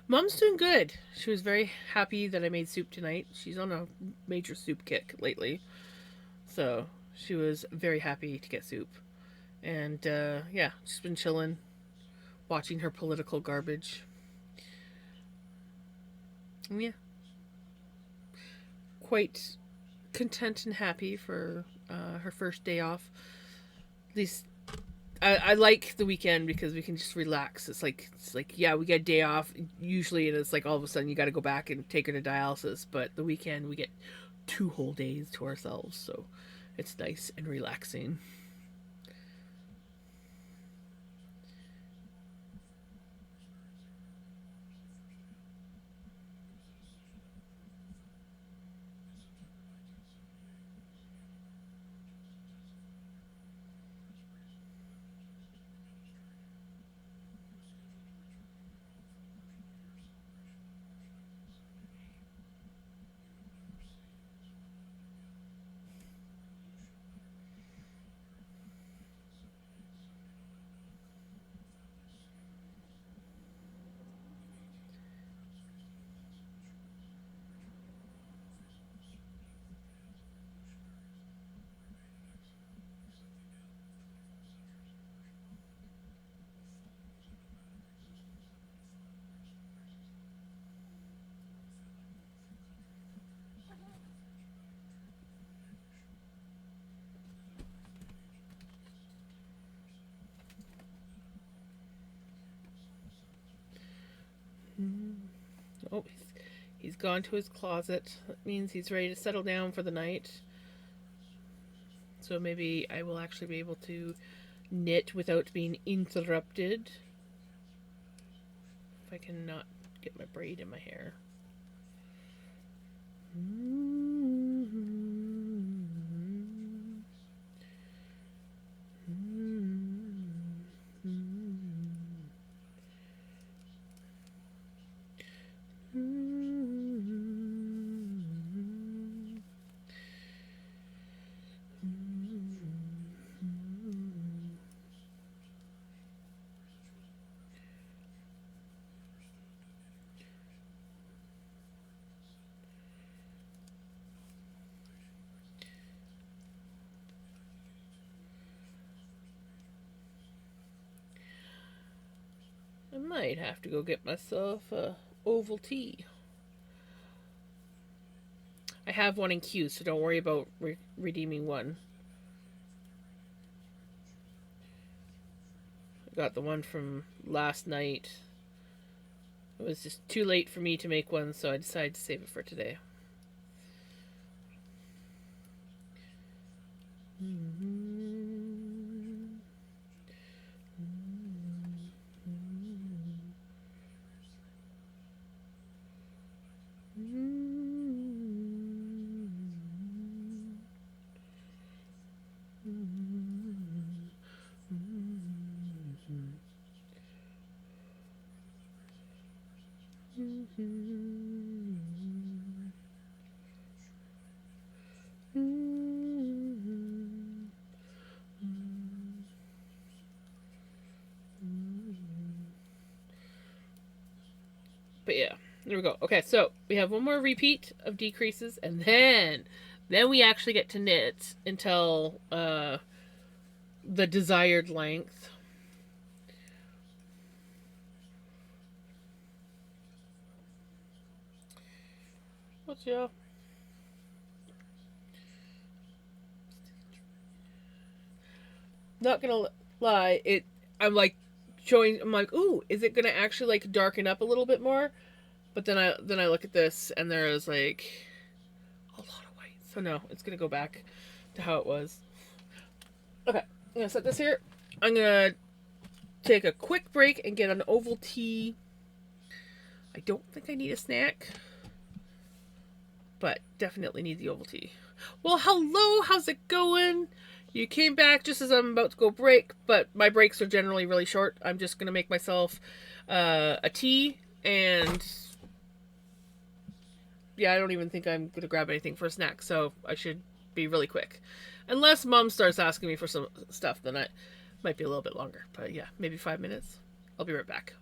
S1: Mom's doing good. She was very happy that I made soup tonight. She's on a major soup kick lately. So she was very happy to get soup. And yeah, she's been chilling, watching her political garbage. And yeah, quite content and happy for her first day off. At least I like the weekend because we can just relax. It's like yeah, we get a day off usually, and it's like all of a sudden you got to go back and take her to dialysis. But the weekend we get 2 whole days to ourselves, so it's nice and relaxing. Oh, he's gone to his closet. That means he's ready to settle down for the night. So maybe I will actually be able to knit without being interrupted. If I cannot get my braid in my hair. I might have to go get myself a Ovaltine. I have one in queue, so don't worry about redeeming one. I got the one from last night. It was just too late for me to make one, so I decided to save it for today. But yeah, there we go. Okay, so we have one more repeat of decreases, and then we actually get to knit until the desired length. But yeah, not gonna lie, it. I'm like showing. I'm like, ooh, is it gonna actually like darken up a little bit more? But then I look at this, and there is like a lot of white. So no, it's gonna go back to how it was. Okay, I'm gonna set this here. I'm gonna take a quick break and get an Ovaltine. I don't think I need a snack, but definitely need the Ovaltine. Well, hello, how's it going? You came back just as I'm about to go break, but my breaks are generally really short. I'm just gonna make myself a tea, and yeah, I don't even think I'm gonna grab anything for a snack, so I should be really quick. Unless Mom starts asking me for some stuff, then I might be a little bit longer. But yeah, maybe 5 minutes. I'll be right back.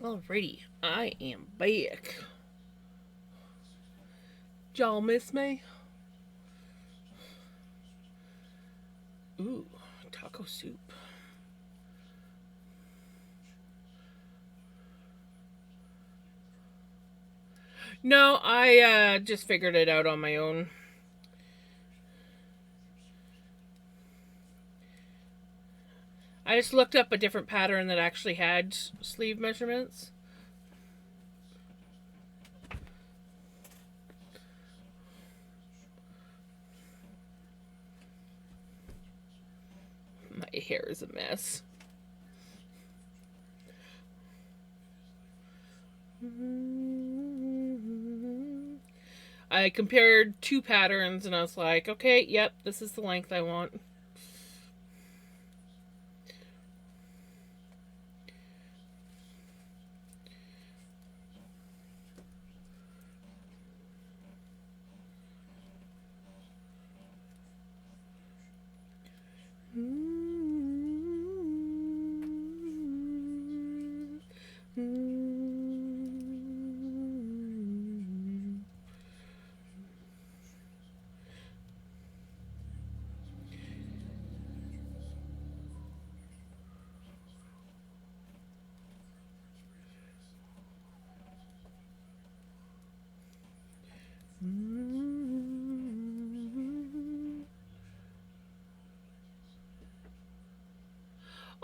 S1: Alrighty, I am back. Y'all miss me? Ooh, taco soup. No, I just figured it out on my own. I just looked up a different pattern that actually had sleeve measurements. My hair is a mess. I compared two patterns and I was like, okay, yep, this is the length I want.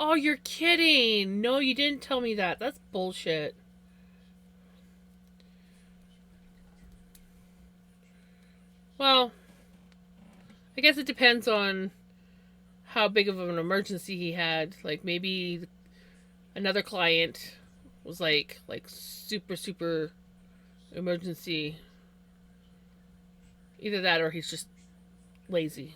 S1: Oh, you're kidding. No, you didn't tell me that. That's bullshit. Well, I guess it depends on how big of an emergency he had. Like maybe another client was like super emergency. Either that or he's just lazy.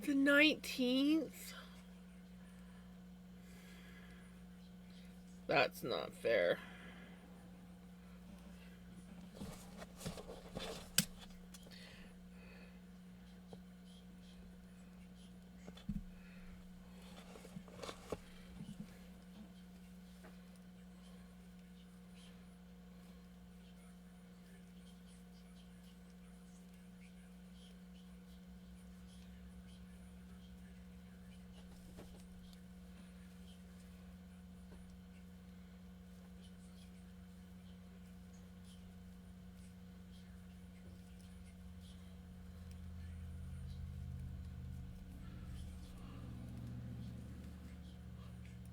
S1: The 19th? That's not fair.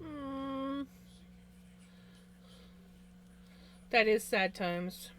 S1: Mm, that is sad times.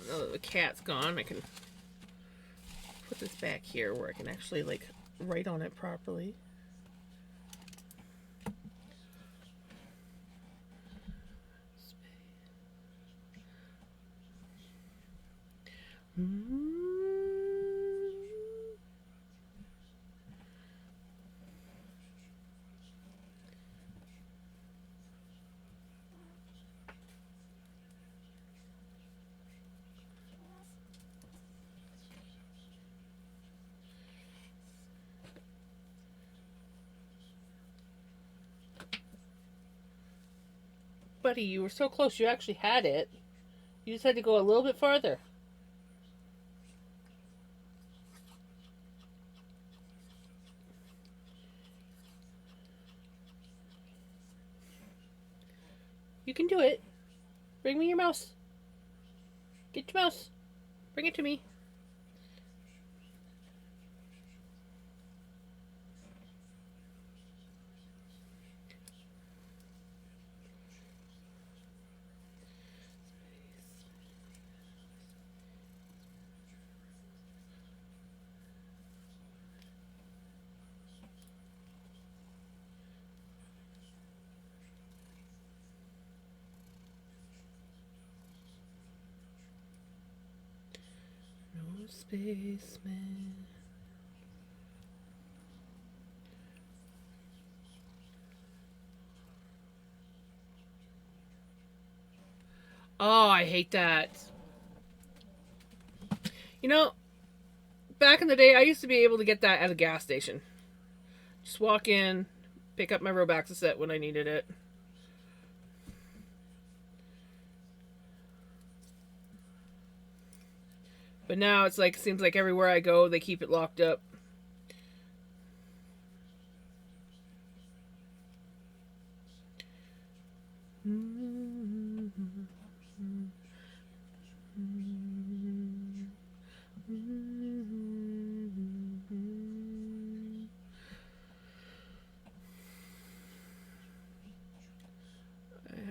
S1: Now that the cat's gone, I can put this back here where I can actually like write on it properly. Buddy, you were so close. You actually had it. You just had to go a little bit farther. You can do it. Bring me your mouse. Get your mouse. Bring it to me. No spaceman. Oh, I hate that. You know, back in the day, I used to be able to get that at a gas station. Just walk in, pick up my Robaxa set when I needed it. But now it's like, seems like everywhere I go, they keep it locked up. I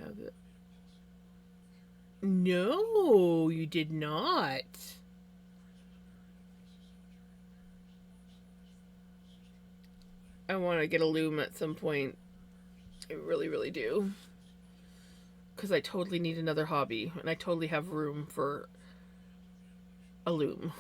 S1: have it. No, you did not. I want to get a loom at some point. I really, really do. Because I totally need another hobby, and I totally have room for a loom.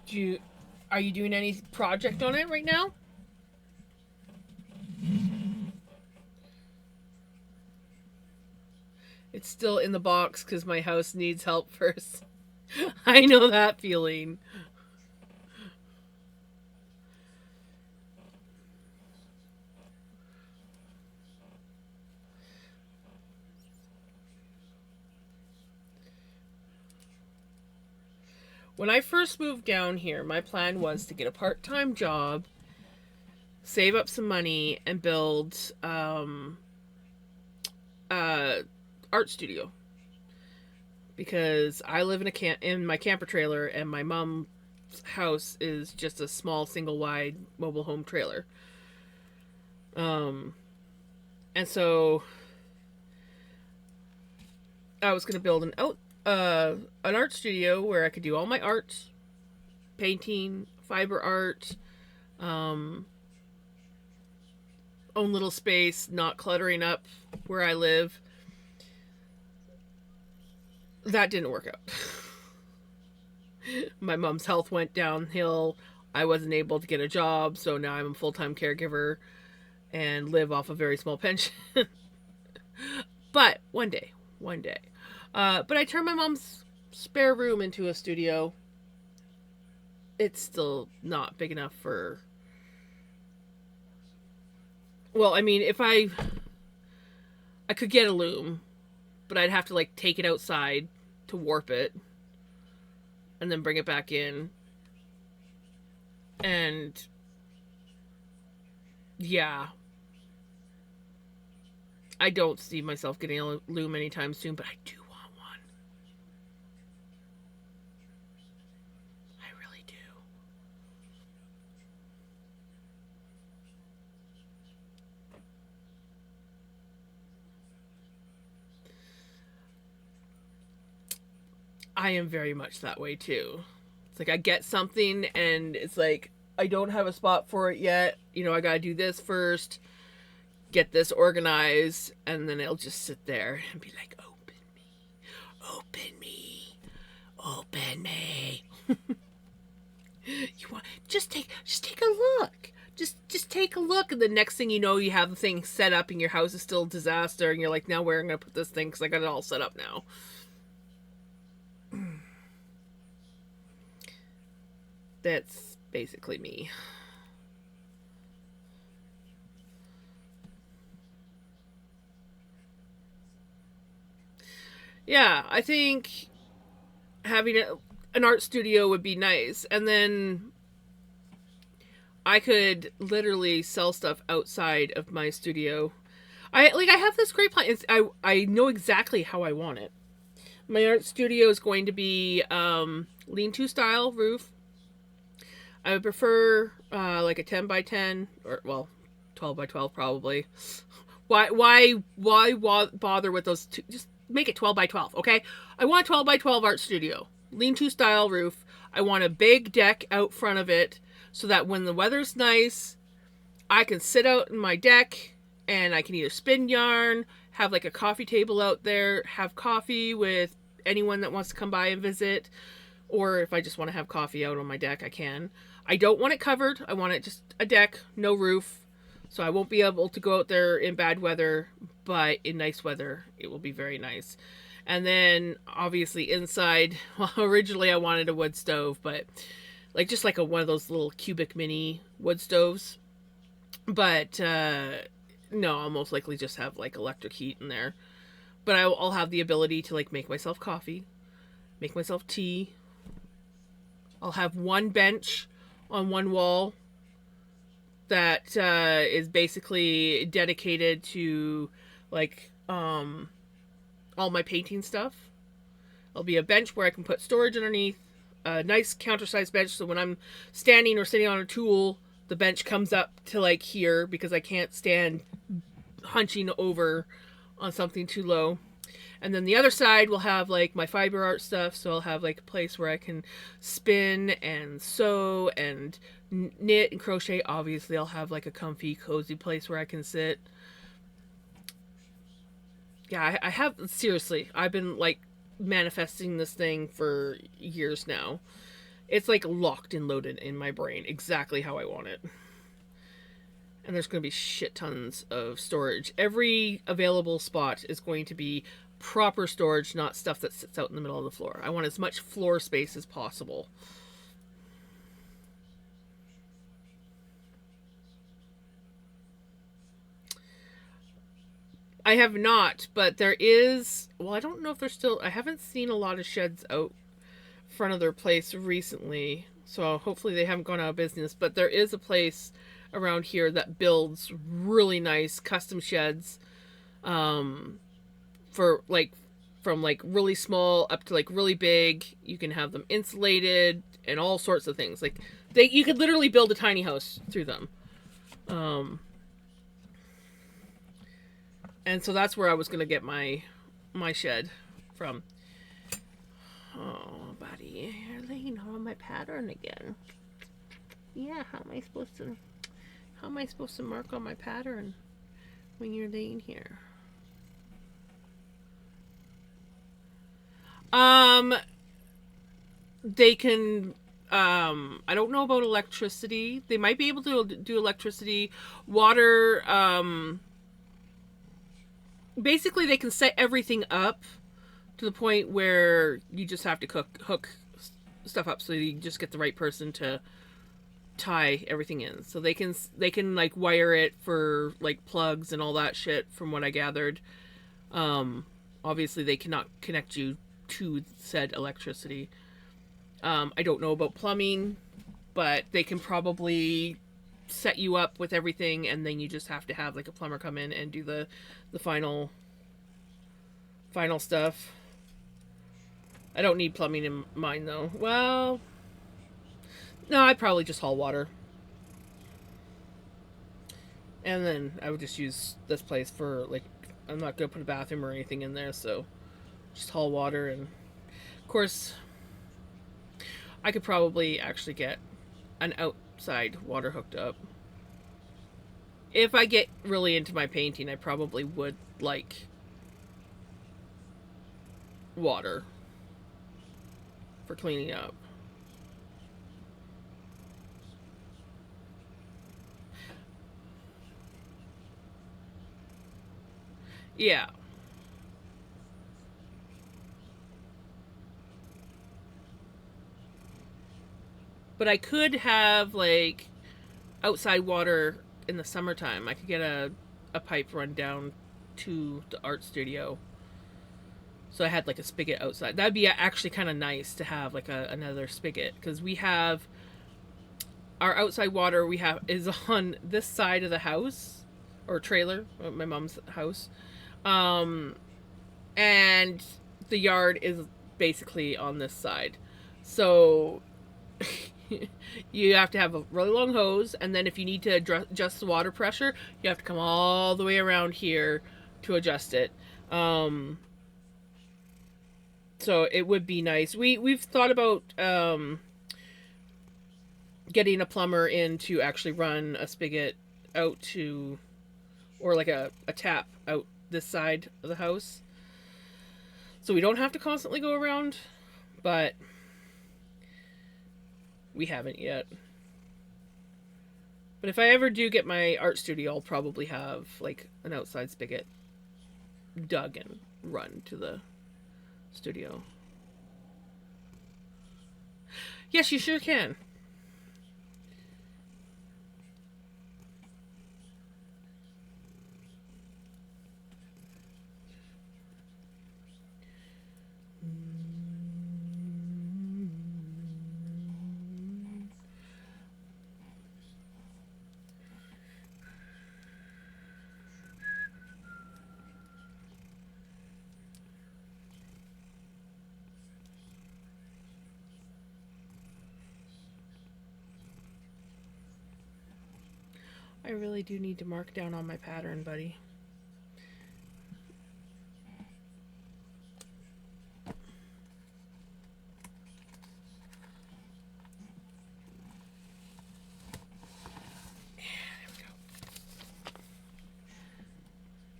S1: Do you, are you doing any project on it right now? It's still in the box because my house needs help first. I know that feeling. When I first moved down here, my plan was to get a part-time job, save up some money, and build uh, art studio. Because I live in my camper trailer, and my mom's house is just a small single wide mobile home trailer. Um, and so I was gonna build an art studio where I could do all my art, painting, fiber art, um, own little space, not cluttering up where I live. That didn't work out. My mom's health went downhill. I wasn't able to get a job, so now I'm a full time caregiver and live off a very small pension. But one day. But I turned my mom's spare room into a studio. It's still not big enough for. Well, I mean, if I could get a loom, but I'd have to like take it outside to warp it and then bring it back in. And yeah, I don't see myself getting a loom anytime soon, but I do want one. I really do. I am very much that way too. It's like I get something and it's like I don't have a spot for it yet. You know, I gotta do this first, get this organized, and then it'll just sit there and be like, open me, open me, open me. You want just take a look. Just take a look, and the next thing you know, you have the thing set up, and your house is still a disaster, and you're like, now where am I gonna put this thing? Because I got it all set up now. That's basically me. Yeah, I think having an art studio would be nice, and then I could literally sell stuff outside of my studio. I have this great plan. I know exactly how I want it. My art studio is going to be lean-to style roof. I would prefer like a 10 by 10, or well, 12 by 12 probably. Why bother with those two? Just make it 12 by 12, okay? I want a 12 by 12 art studio. Lean-to style roof. I want a big deck out front of it so that when the weather's nice, I can sit out in my deck and I can either spin yarn, have like a coffee table out there, have coffee with anyone that wants to come by and visit, or if I just want to have coffee out on my deck, I can. I don't want it covered. I want it just a deck, no roof. So I won't be able to go out there in bad weather, but in nice weather, it will be very nice. And then obviously inside, well, originally I wanted a wood stove, but like just like one of those little cubic mini wood stoves. But no, I'll most likely just have like electric heat in there. But I'll have the ability to like make myself coffee, make myself tea. I'll have one bench on one wall that is basically dedicated to like all my painting stuff. There'll be a bench where I can put storage underneath, a nice counter-sized bench, so when I'm standing or sitting on a tool, the bench comes up to like here because I can't stand hunching over on something too low. And then the other side will have like my fiber art stuff, so I'll have like a place where I can spin and sew and knit and crochet. Obviously, I'll have like a comfy, cozy place where I can sit. Yeah, I have, seriously, I've been like manifesting this thing for years now. It's like locked and loaded in my brain exactly how I want it. And there's going to be shit tons of storage. Every available spot is going to be proper storage, not stuff that sits out in the middle of the floor. I want as much floor space as possible. I have not, but there is, well, I don't know if there's still, I haven't seen a lot of sheds out front of their place recently, so hopefully they haven't gone out of business, but there is a place around here that builds really nice custom sheds for like from like really small up to like really big. You can have them insulated and all sorts of things. Like you could literally build a tiny house through them. And so that's where I was gonna get my shed from. Oh, buddy, you're laying on my pattern again. Yeah, how am I supposed to mark on my pattern when you're laying here? They can. I don't know about electricity. They might be able to do electricity, water. Basically, they can set everything up to the point where you just have to hook stuff up, so you just get the right person to tie everything in. So they can like wire it for like plugs and all that shit. From what I gathered, obviously they cannot connect you to said electricity. I don't know about plumbing, but they can probably set you up with everything, and then you just have to have like a plumber come in and do the final stuff. I don't need plumbing in mine though. Well, no, I'd probably just haul water. And then I would just use this place for like, I'm not gonna put a bathroom or anything in there, so just haul water. And of course I could probably actually get an outside water hooked up. If I get really into my painting, I probably would like water for cleaning up. Yeah. But I could have like outside water in the summertime. I could get a pipe run down to the art studio. So I had like a spigot outside. That'd be actually kind of nice to have like another spigot because we have our outside water we have is on this side of the house or trailer, my mom's house. Um and the yard is basically on this side. So you have to have a really long hose, and then if you need to adjust the water pressure, you have to come all the way around here to adjust it. Um, so it would be nice. We've thought about getting a plumber in to actually run a spigot out to, or like a tap out this side of the house, so we don't have to constantly go around. But we haven't yet. But if I ever do get my art studio, I'll probably have like an outside spigot dug and run to the studio. Yes, you sure can. I really do need to mark down on my pattern, buddy. There we go.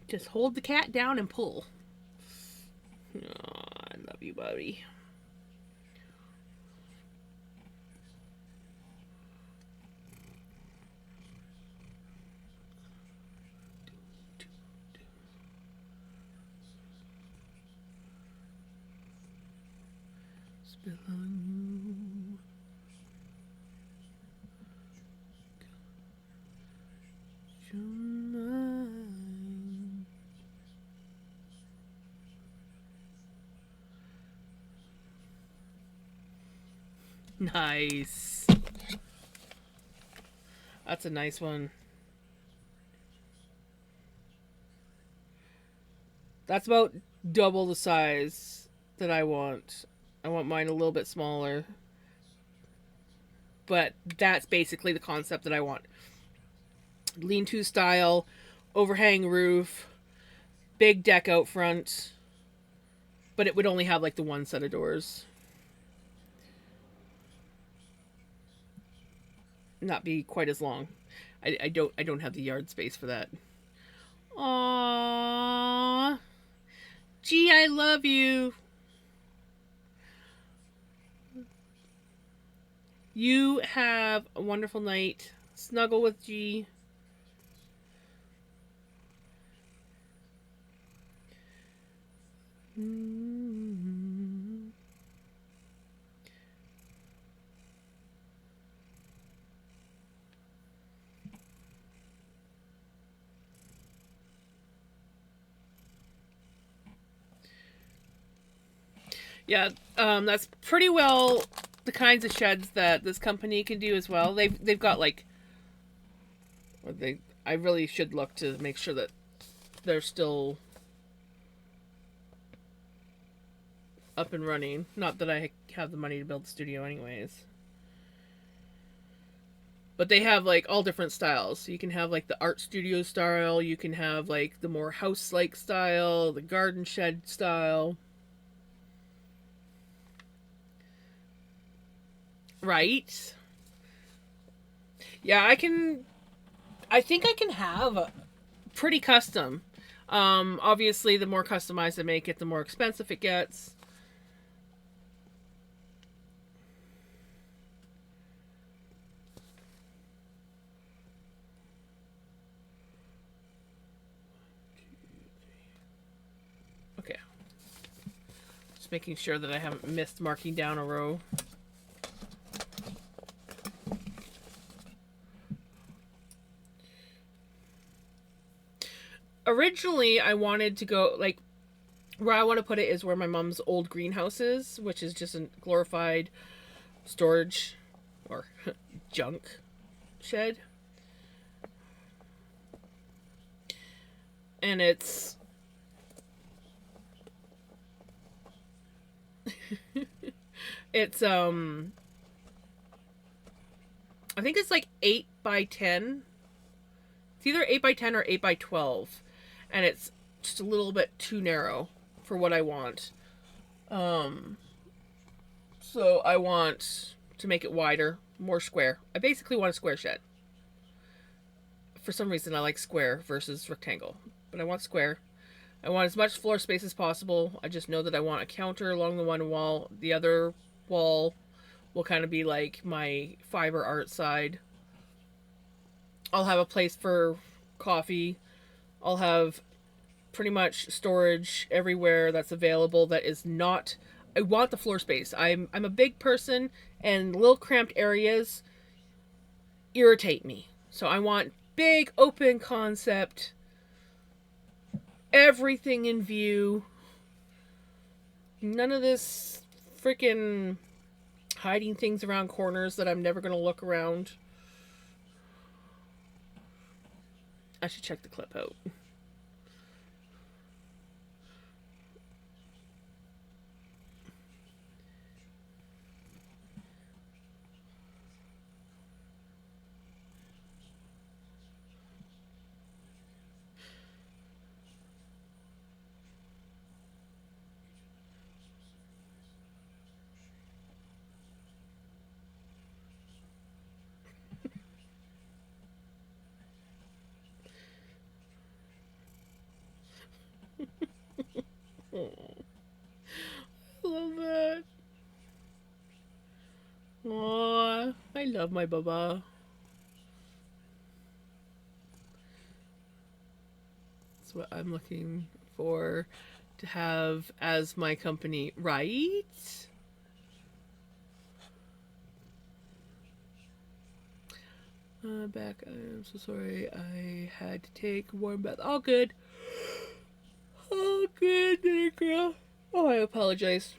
S1: Just hold the cat down and pull. Oh, I love you, buddy. Spill on you. Mine. Nice. That's a nice one. That's about double the size that I want. I want mine a little bit smaller. But that's basically the concept that I want. Lean to style, overhang roof, big deck out front, but it would only have like the one set of doors. Not be quite as long. I don't have the yard space for that. Aww. Gee, I love you. You have a wonderful night. Snuggle with G. Yeah, that's pretty well the kinds of sheds that this company can do as well. They've got like, or they. I really should look to make sure that they're still up and running. Not that I have the money to build the studio, anyways. But they have like all different styles. So you can have like the art studio style. You can have like the more house-like style, the garden shed style. Right? Yeah, I can. I think I can have a pretty custom. Obviously, the more customized I make it, the more expensive it gets. Okay. Just making sure that I haven't missed marking down a row. Originally, I wanted to go, like, where I want to put it is where my mom's old greenhouse is, which is just a glorified storage or junk shed. And it's it's I think it's like 8 by 10. It's either 8 by 10 or 8 by 12, and it's just a little bit too narrow for what I want. So I want to make it wider, more square. I basically want a square shed. For some reason, I like square versus rectangle, but I want square. I want as much floor space as possible. I just know that I want a counter along the one wall. The other wall will kind of be like my fiber art side. I'll have a place for coffee. I'll have pretty much storage everywhere that's available that is not. I want the floor space. I'm a big person, and little cramped areas irritate me. So I want big open concept, everything in view. None of this freaking hiding things around corners that I'm never going to look around. I should check the clip out. I love that. Aww, I love my Baba. That's what I'm looking for to have as my company, right? Back. I'm so sorry. I had to take a warm bath. All good. All good, little girl. Oh, I apologize.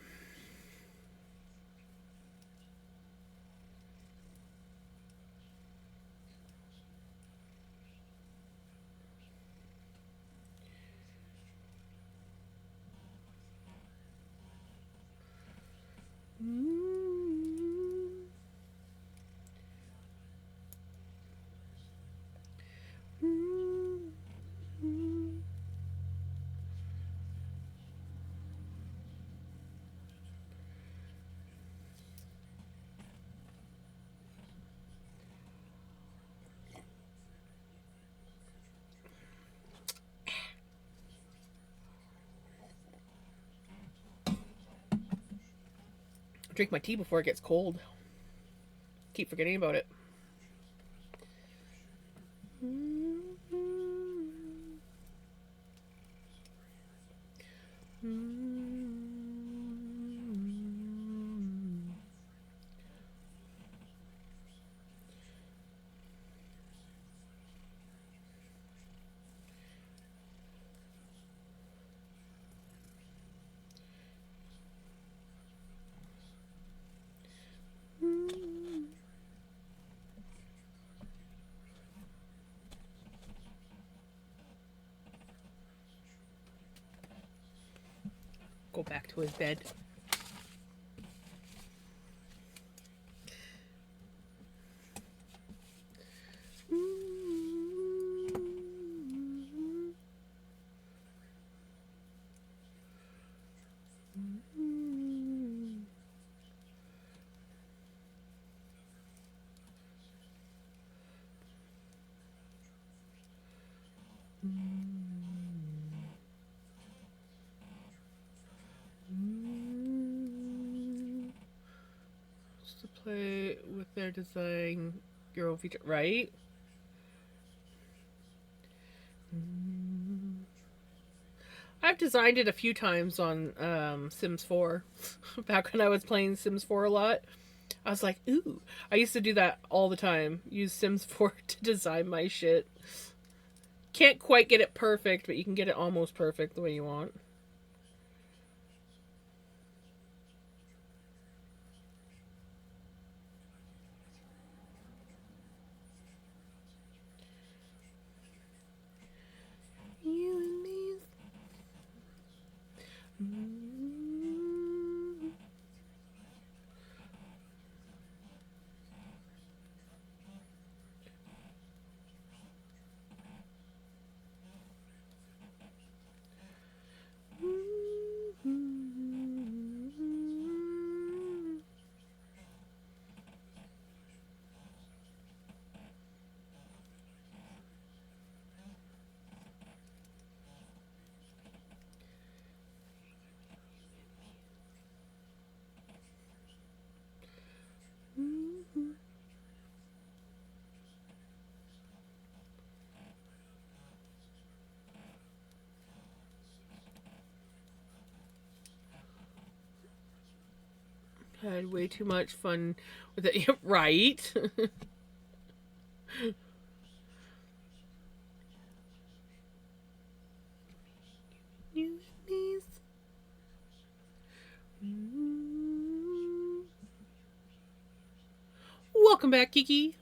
S1: Drink my tea before it gets cold. Keep forgetting about it. Go back to his bed. Just to play with their design, your own feature, right? I've designed it a few times on Sims 4. Back when I was playing Sims 4 a lot. I was like, ooh. I used to do that all the time. Use Sims 4 to design my shit. Can't quite get it perfect, but you can get it almost perfect the way you want. You and me. Had way too much fun with it. Right? You and me. Welcome back, Kiki.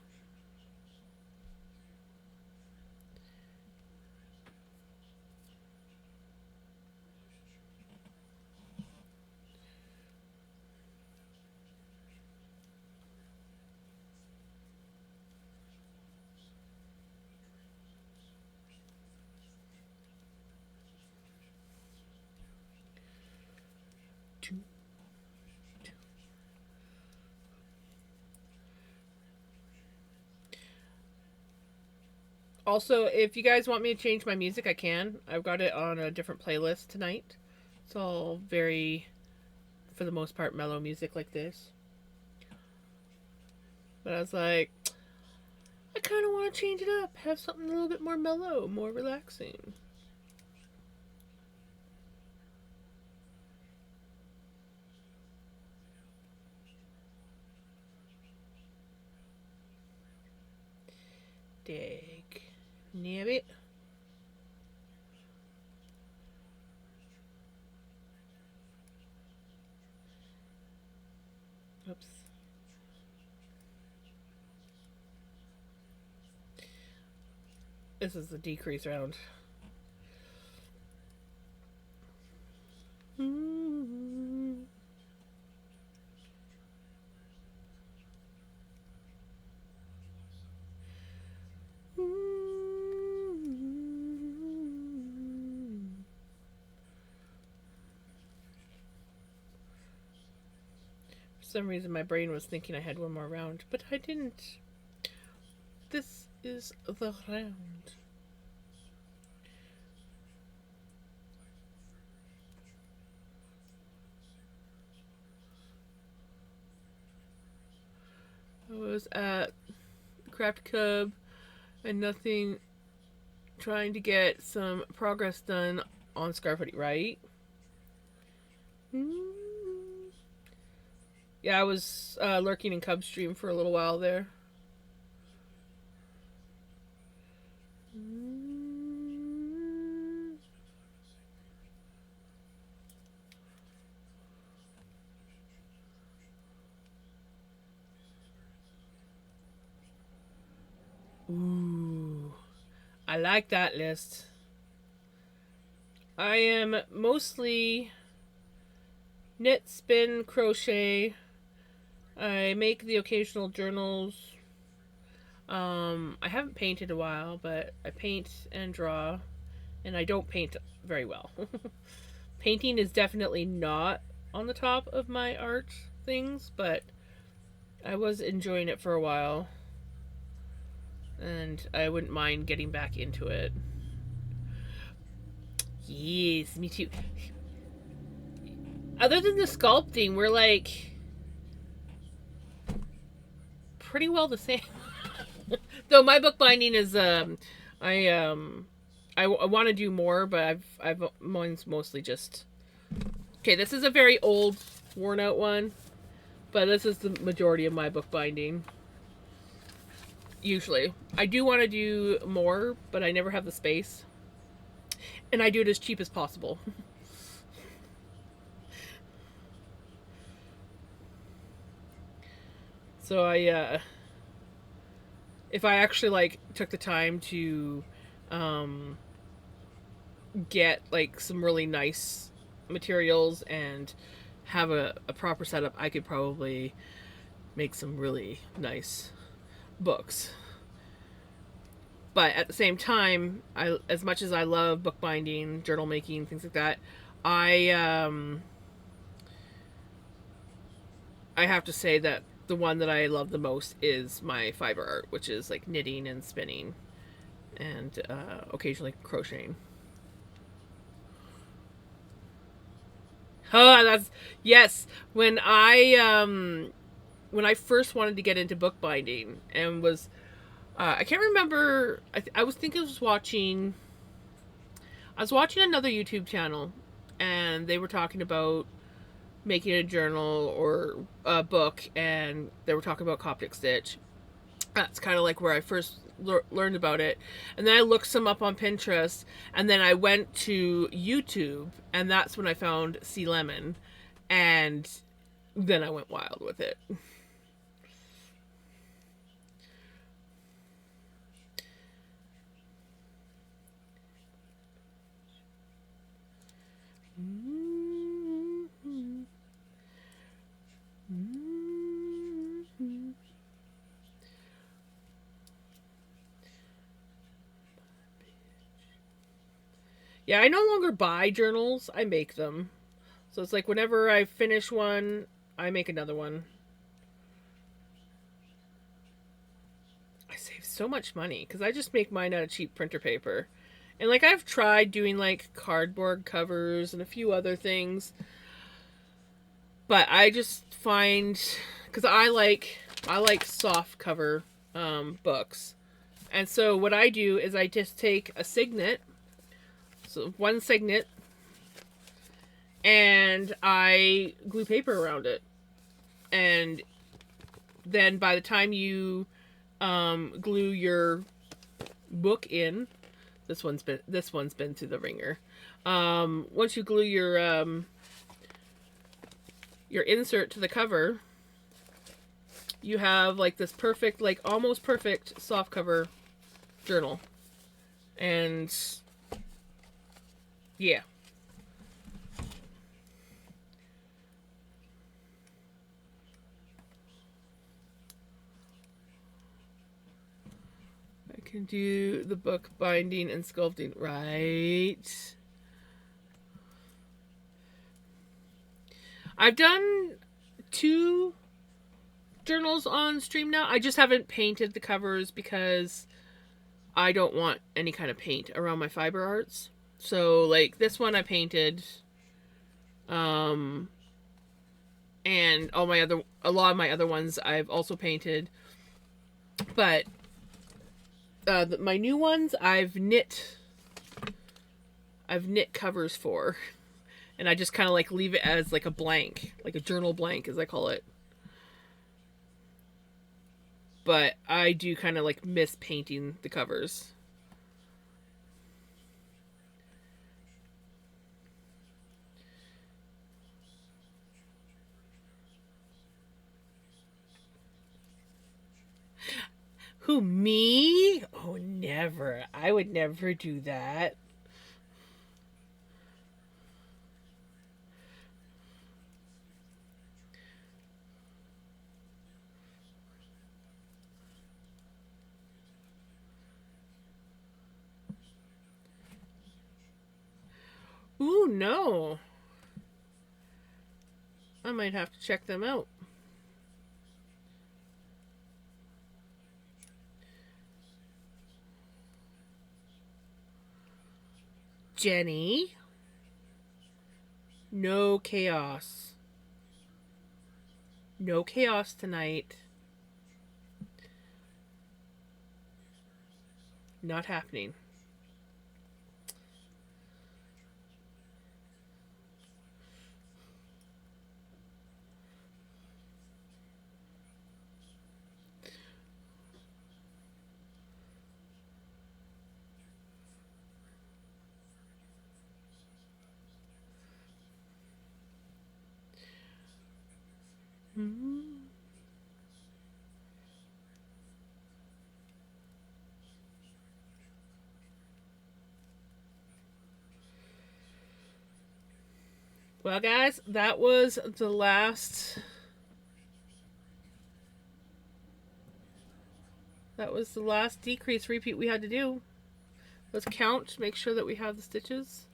S1: Also, if you guys want me to change my music, I can. I've got it on a different playlist tonight. It's all very, for the most part, mellow music like this. But I was like, I kind of want to change it up, have something a little bit more mellow, more relaxing. Dig. Nabbit. Oops. This is the decrease round. For some reason, my brain was thinking I had one more round, but I didn't. This is the round. I was at Craft Cub and nothing, trying to get some progress done on Scarfooty, right? Yeah, I was lurking in Cub Stream for a little while there. Ooh, I like that list. I am mostly knit, spin, crochet. I make the occasional journals. I haven't painted a while, but I paint and draw, and I don't paint very well. Painting is definitely not on the top of my art things, but I was enjoying it for a while, and I wouldn't mind getting back into it. Yes, me too. Other than the sculpting, we're like pretty well the same. Though my bookbinding is I I want to do more, but mine's mostly just okay. This is a very old, worn out one, but this is the majority of my bookbinding. Usually, I do want to do more, but I never have the space, and I do it as cheap as possible. So if I actually like took the time to um, get like some really nice materials and have a proper setup, I could probably make some really nice books. But at the same time, I as much as I love bookbinding, journal making, things like that, I I have to say that the one that I love the most is my fiber art, which is like knitting and spinning and occasionally crocheting. Oh, that's yes. When I first wanted to get into bookbinding and was I can't remember. I was thinking I was watching another YouTube channel, and they were talking about making a journal or a book, and they were talking about Coptic Stitch. That's kind of like where I first learned about it. And then I looked some up on Pinterest, and then I went to YouTube, and that's when I found Sea Lemon, and then I went wild with it. Yeah, I no longer buy journals, I make them. So it's like whenever I finish one, I make another one. I save so much money because I just make mine out of cheap printer paper. And like I've tried doing like cardboard covers and a few other things, but I just find because I like soft cover books, and so what I do is I just take a signet, so one signet, and I glue paper around it, and then by the time you glue your book in, this one's been through the ringer. Once you glue your insert to the cover, you have like this perfect, like almost perfect soft cover journal. And yeah. I can do the book binding and sculpting right. I've done two journals on stream now. I just haven't painted the covers because I don't want any kind of paint around my fiber arts. So like this one I painted, um, and a lot of my other ones I've also painted, but my new ones I've knit covers for, and I just kind of like leave it as like a blank, like a journal blank as I call it. But I do kind of like miss painting the covers. Who, me? Oh, never. I would never do that. Ooh, no. I might have to check them out. Jenny, no chaos. No chaos tonight. Not happening. Well, guys, that was the last. That was the last decrease repeat we had to do. Let's count, make sure that we have the stitches.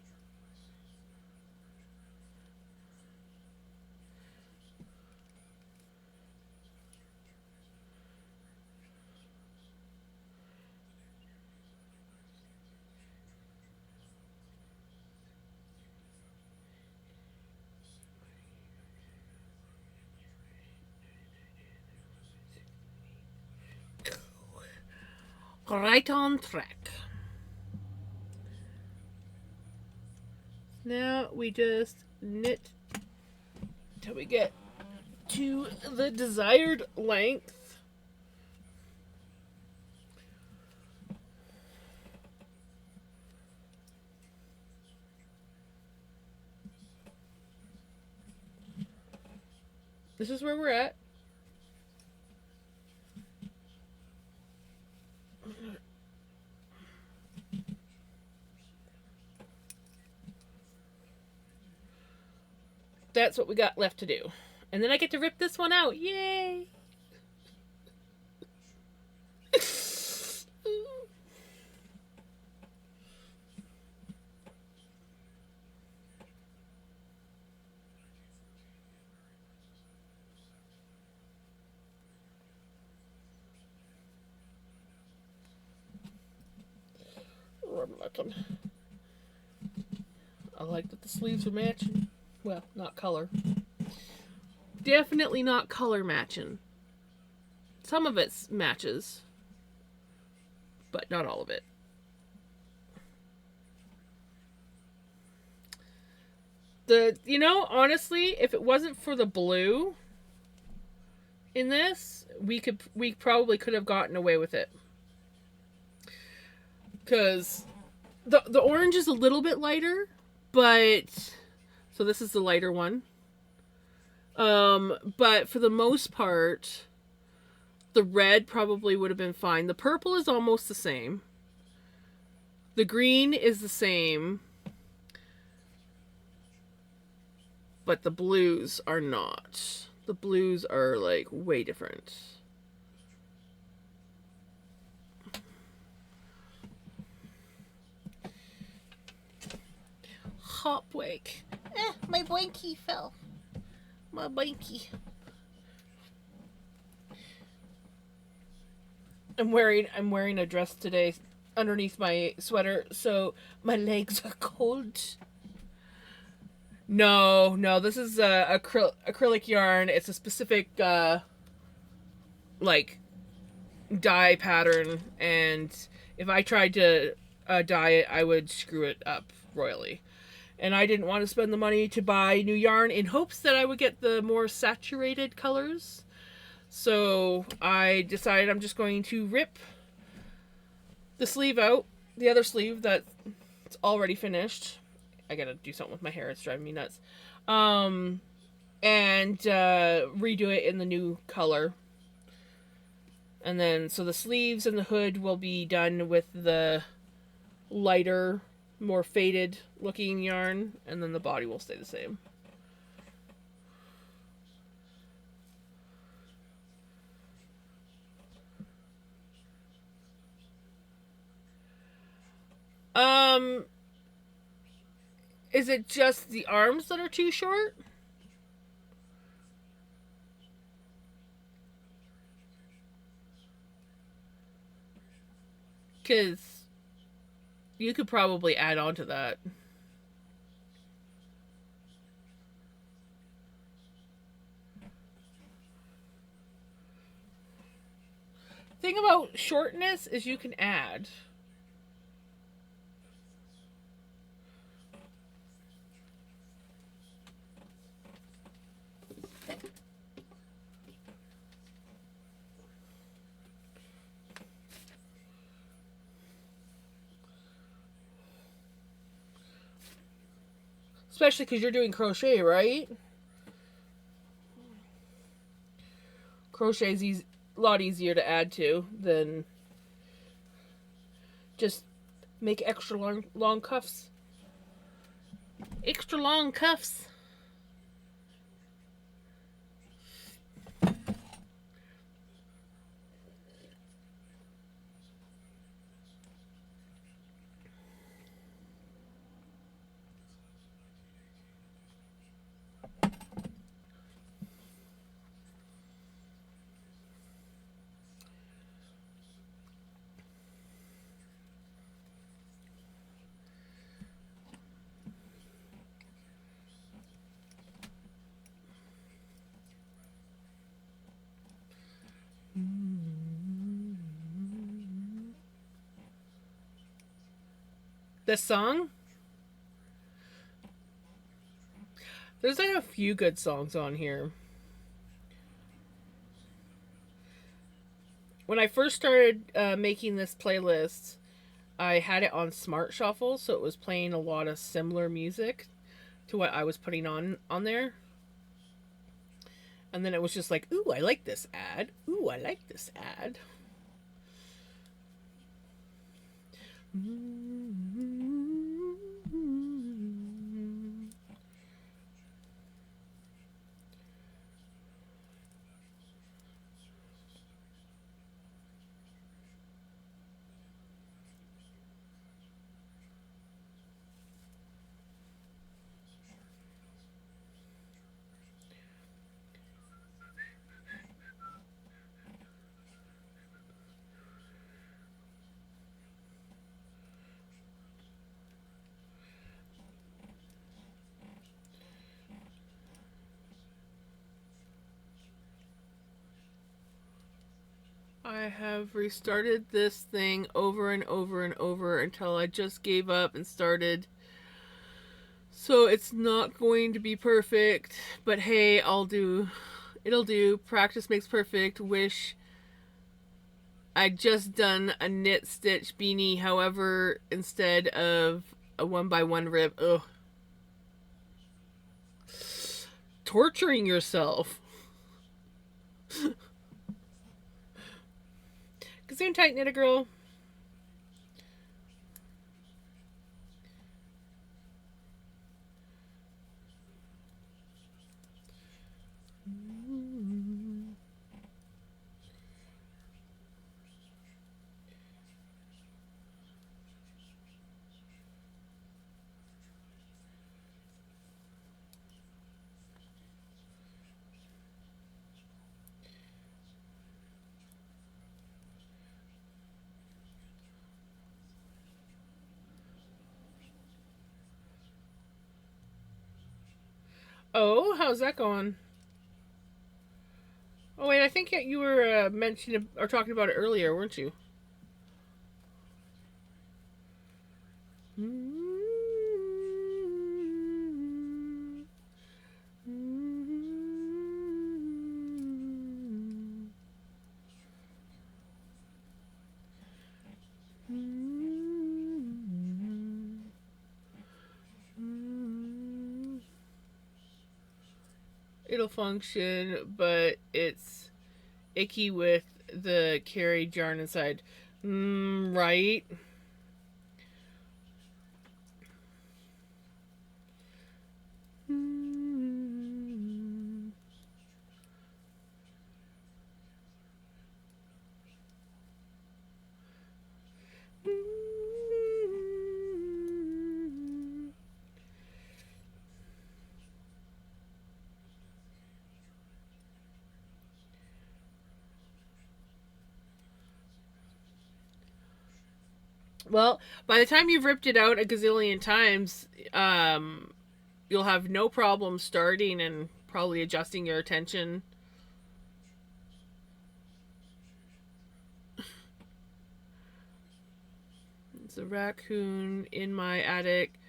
S1: Right on track. Now we just knit till we get to the desired length. This is where we're at. That's what we got left to do. And then I get to rip this one out. Yay! I like that the sleeves are matching. Well, not color. Definitely not color matching. Some of it matches, but not all of it. Honestly, if it wasn't for the blue in this, we probably could have gotten away with it. Because the orange is a little bit lighter, but so this is the lighter one. But for the most part, the red probably would have been fine. The purple is almost the same. The green is the same. But the blues are not. The blues are like way different. Hop wake. My blankie fell. My blankie. I'm wearing a dress today underneath my sweater, so my legs are cold. No, this is acrylic yarn. It's a specific like dye pattern, and if I tried to dye it, I would screw it up royally. And I didn't want to spend the money to buy new yarn in hopes that I would get the more saturated colors. So I decided I'm just going to rip the sleeve out, the other sleeve that's already finished. I gotta do something with my hair, it's driving me nuts. And redo it in the new color. And then, so the sleeves and the hood will be done with the lighter, more faded looking yarn, and then the body will stay the same. Is it just the arms that are too short? Because you could probably add on to that. Thing about shortness is you can add. Especially because you're doing crochet, right? Crochet's a lot easier to add to than just make extra long cuffs. Extra long cuffs. This song, there's like a few good songs on here. When I first started making this playlist, I had it on Smart Shuffle, so it was playing a lot of similar music to what I was putting on there. And then it was just like, ooh, I like this ad. Ooh, I like this ad. I have restarted this thing over and over and over until I just gave up and started. So it's not going to be perfect, but hey, I'll do. It'll do. Practice makes perfect. Wish I'd just done a knit stitch beanie, however, instead of a 1x1 rib. Ugh. Torturing yourself. Gazoon tight, knit a girl. Oh, how's that going? Oh wait, I think you were mentioning or talking about it earlier, weren't you? It'll function, but it's icky with the carried yarn inside. Right? Well, by the time you've ripped it out a gazillion times, you'll have no problem starting and probably adjusting your attention. It's a raccoon in my attic,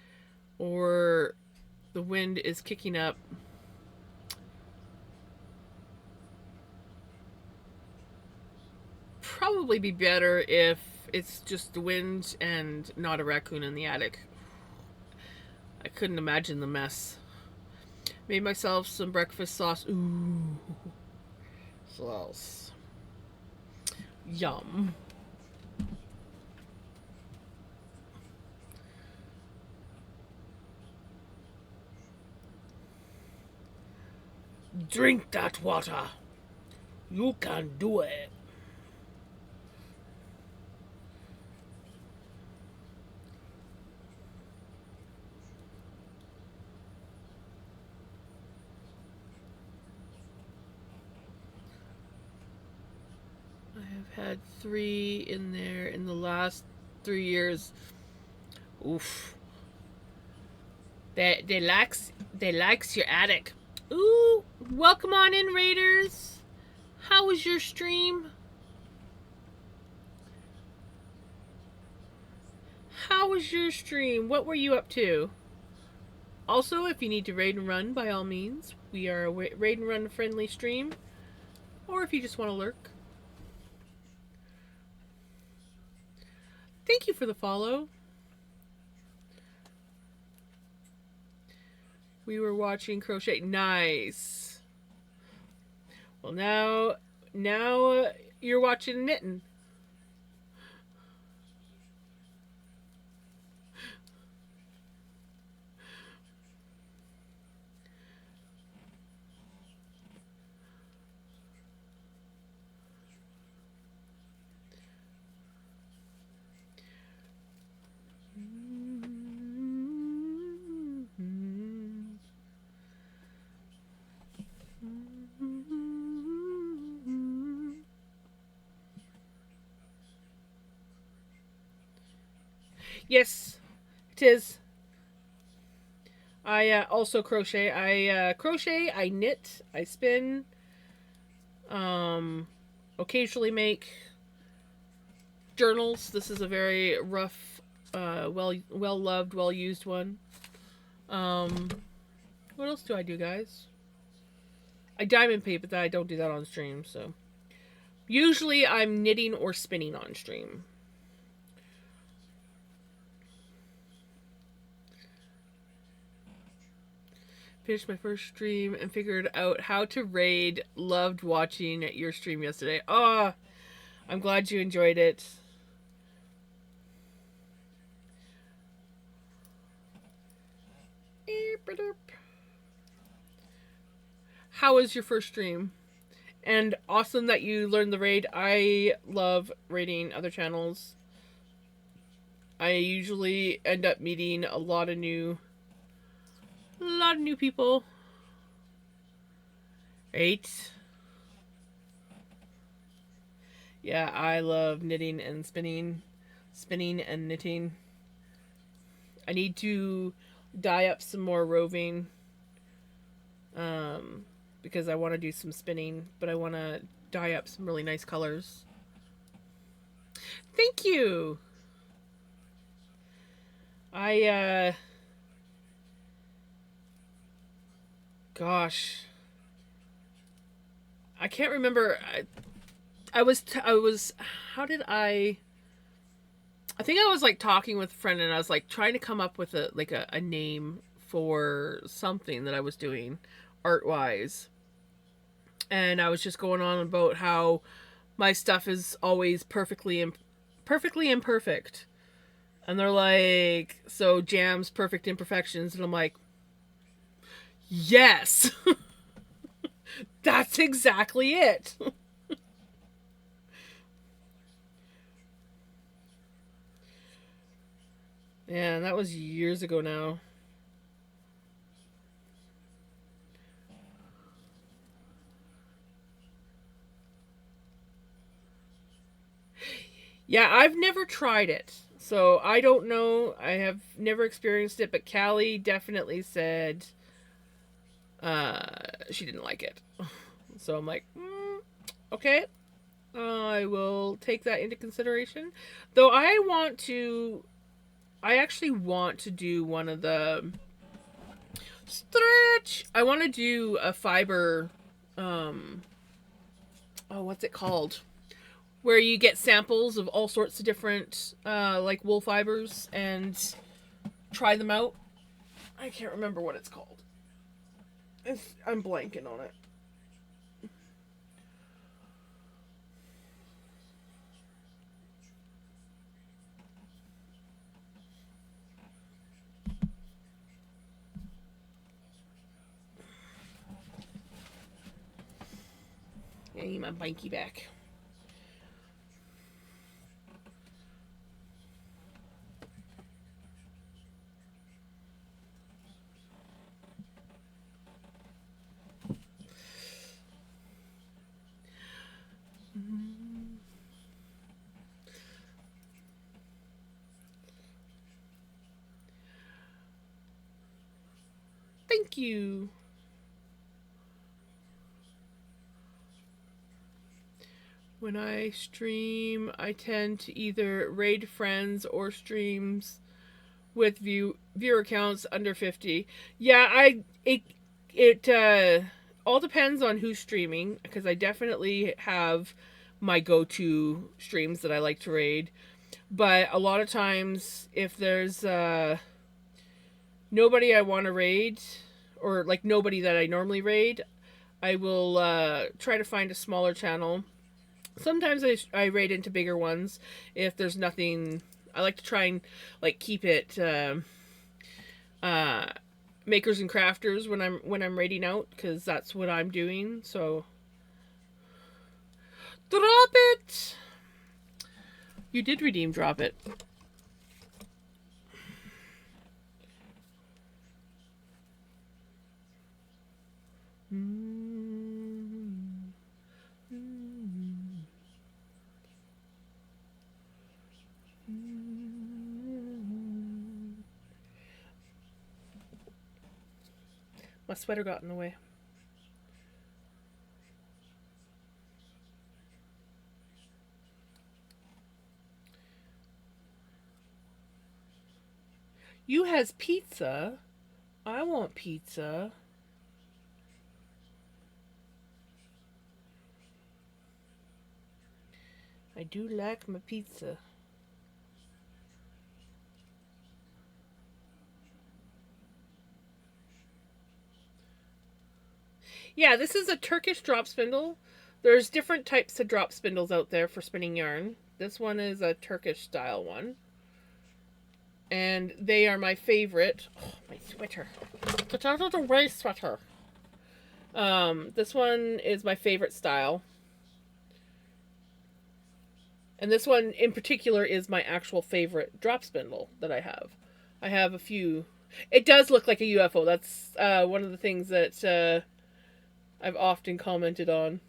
S1: or the wind is kicking up. Probably be better if it's just the wind and not a raccoon in the attic. I couldn't imagine the mess. Made myself some breakfast sauce. Ooh. Sauce. Yum. Drink that water. You can do it. I have had 3 in there in the last 3 years. Oof. They likes your attic. Ooh, welcome on in, Raiders. How was your stream? how was your stream? What were you up to? Also, if you need to raid and run, by all means, we are a raid and run friendly stream. Or if you just want to lurk. Thank you for the follow. We were watching crochet. Nice. Well, now you're watching knitting. Yes, it is. I also crochet. I crochet, I knit, I spin. Occasionally make journals. This is a very rough, well loved, well used one. What else do I do, guys? I diamond paint, but I don't do that on stream. So usually I'm knitting or spinning on stream. Finished my first stream and figured out how to raid. Loved watching your stream yesterday. Oh, I'm glad you enjoyed it. How was your first stream? And awesome that you learned the raid. I love raiding other channels. I usually end up meeting a lot of new people. 8. Yeah, I love knitting and spinning and knitting. I need to dye up some more roving. Because I want to do some spinning, but I want to dye up some really nice colors. Thank you. Gosh, I can't remember. I was how did I think I was like talking with a friend, and I was like trying to come up with a name for something that I was doing art wise. And I was just going on about how my stuff is always perfectly imperfect. And they're like, so Jam's perfect imperfections. And I'm like, yes! That's exactly it! Yeah, that was years ago now. Yeah, I've never tried it. So I don't know. I have never experienced it, but Callie definitely said she didn't like it. So I'm like, okay. I will take that into consideration. Though I actually want to do one of the stretch. I want to do a fiber, what's it called? Where you get samples of all sorts of different, like wool fibers and try them out. I can't remember what it's called. I'm blanking on it. I need my binky back. Thank you. When I stream, I tend to either raid friends or streams with viewer counts under 50. Yeah, it all depends on who's streaming, because I definitely have my go-to streams that I like to raid. But a lot of times, if there's nobody I want to raid, or like nobody that I normally raid, I will try to find a smaller channel. Sometimes I raid into bigger ones if there's nothing. I like to try and like keep it makers and crafters when I'm raiding out, because that's what I'm doing. So drop it. You did redeem drop it. My sweater got in the way. You has pizza. I want pizza. I do like my pizza. Yeah, this is a Turkish drop spindle. There's different types of drop spindles out there for spinning yarn. This one is a Turkish style one. And they are my favorite. Oh, my sweater. Get out of the way, sweater. This one is my favorite style. And this one in particular is my actual favorite drop spindle that I have. I have a few. It does look like a UFO. That's one of the things that I've often commented on.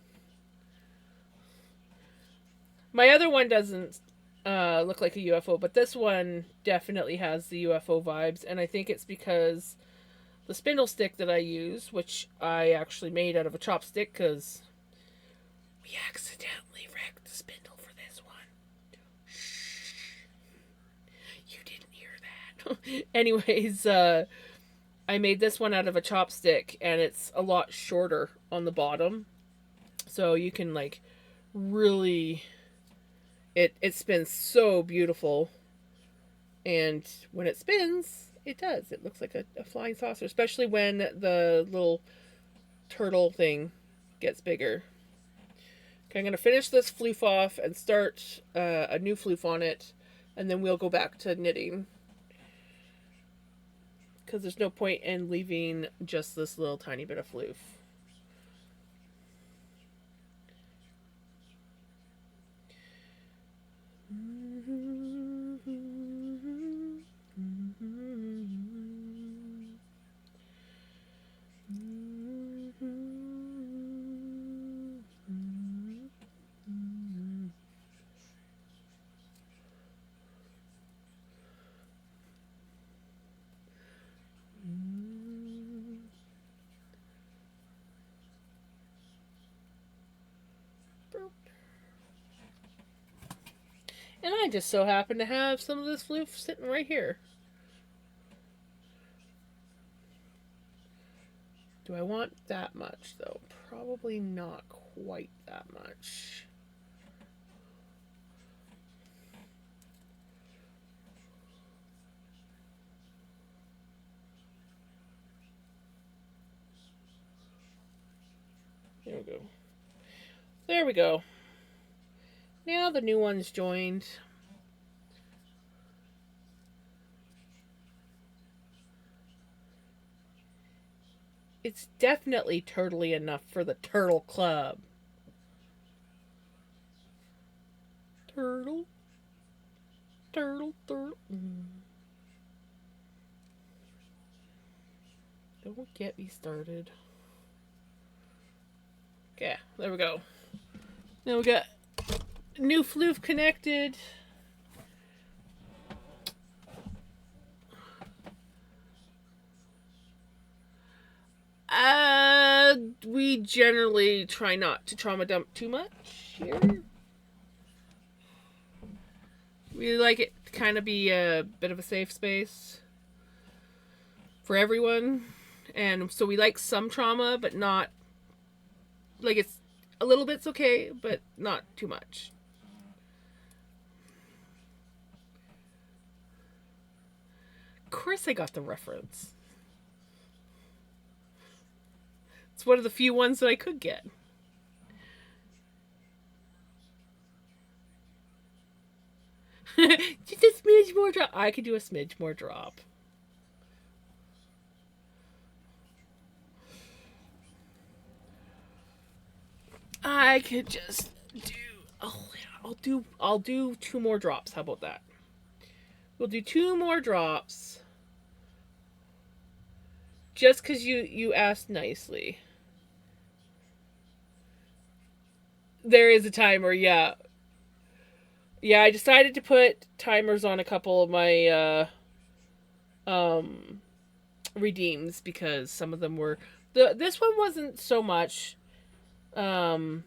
S1: My other one doesn't look like a UFO, but this one definitely has the UFO vibes, and I think it's because the spindle stick that I use, which I actually made out of a chopstick, because we accidentally wrecked the spindle for this one. Shh. You didn't hear that. Anyways, I made this one out of a chopstick, and it's a lot shorter on the bottom, so you can like really it spins so beautiful, and when it spins it does, it looks like a flying saucer, especially when the little turtle thing gets bigger. Okay, I'm going to finish this floof off and start a new floof on it, and then we'll go back to knitting, because there's no point in leaving just this little tiny bit of floof. And I just so happen to have some of this floof sitting right here. Do I want that much, though? Probably not quite that much. There we go. There we go. Now the new one's joined. It's definitely turtly enough for the Turtle Club. Turtle. Turtle, turtle. Don't get me started. Okay, there we go. Now we got new floof connected. We generally try not to trauma dump too much here. We like it to kind of be a bit of a safe space for everyone. And so we like some trauma, but not like it's a little bit's okay, but not too much. Of course, I got the reference. It's one of the few ones that I could get. Just a smidge more drop. I could do a smidge more drop. I could just do. Oh, I'll do 2 more drops. How about that? We'll do 2 more drops. Just because you asked nicely. There is a timer, yeah. Yeah, I decided to put timers on a couple of my um redeems because some of them were this one wasn't so much um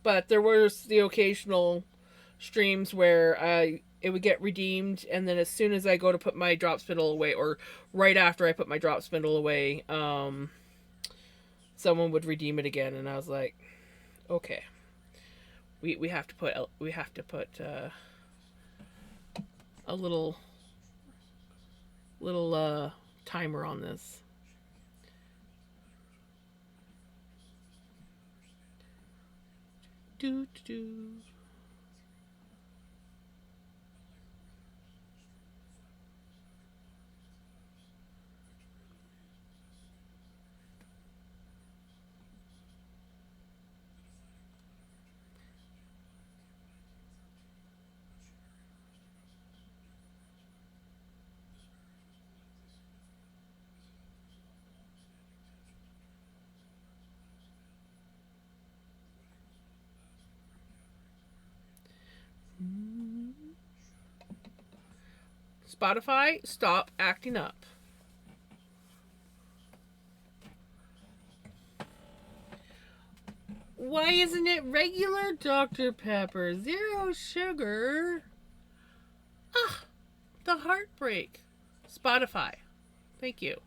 S1: but there was the occasional streams where it would get redeemed, and then as soon as I go to put my drop spindle away, or right after I put my drop spindle away, someone would redeem it again, and I was like, okay, we have to put a little timer on this. Do do do. Spotify, stop acting up. Why isn't it regular Dr. Pepper? Zero sugar. Ah, the heartbreak. Spotify. Thank you.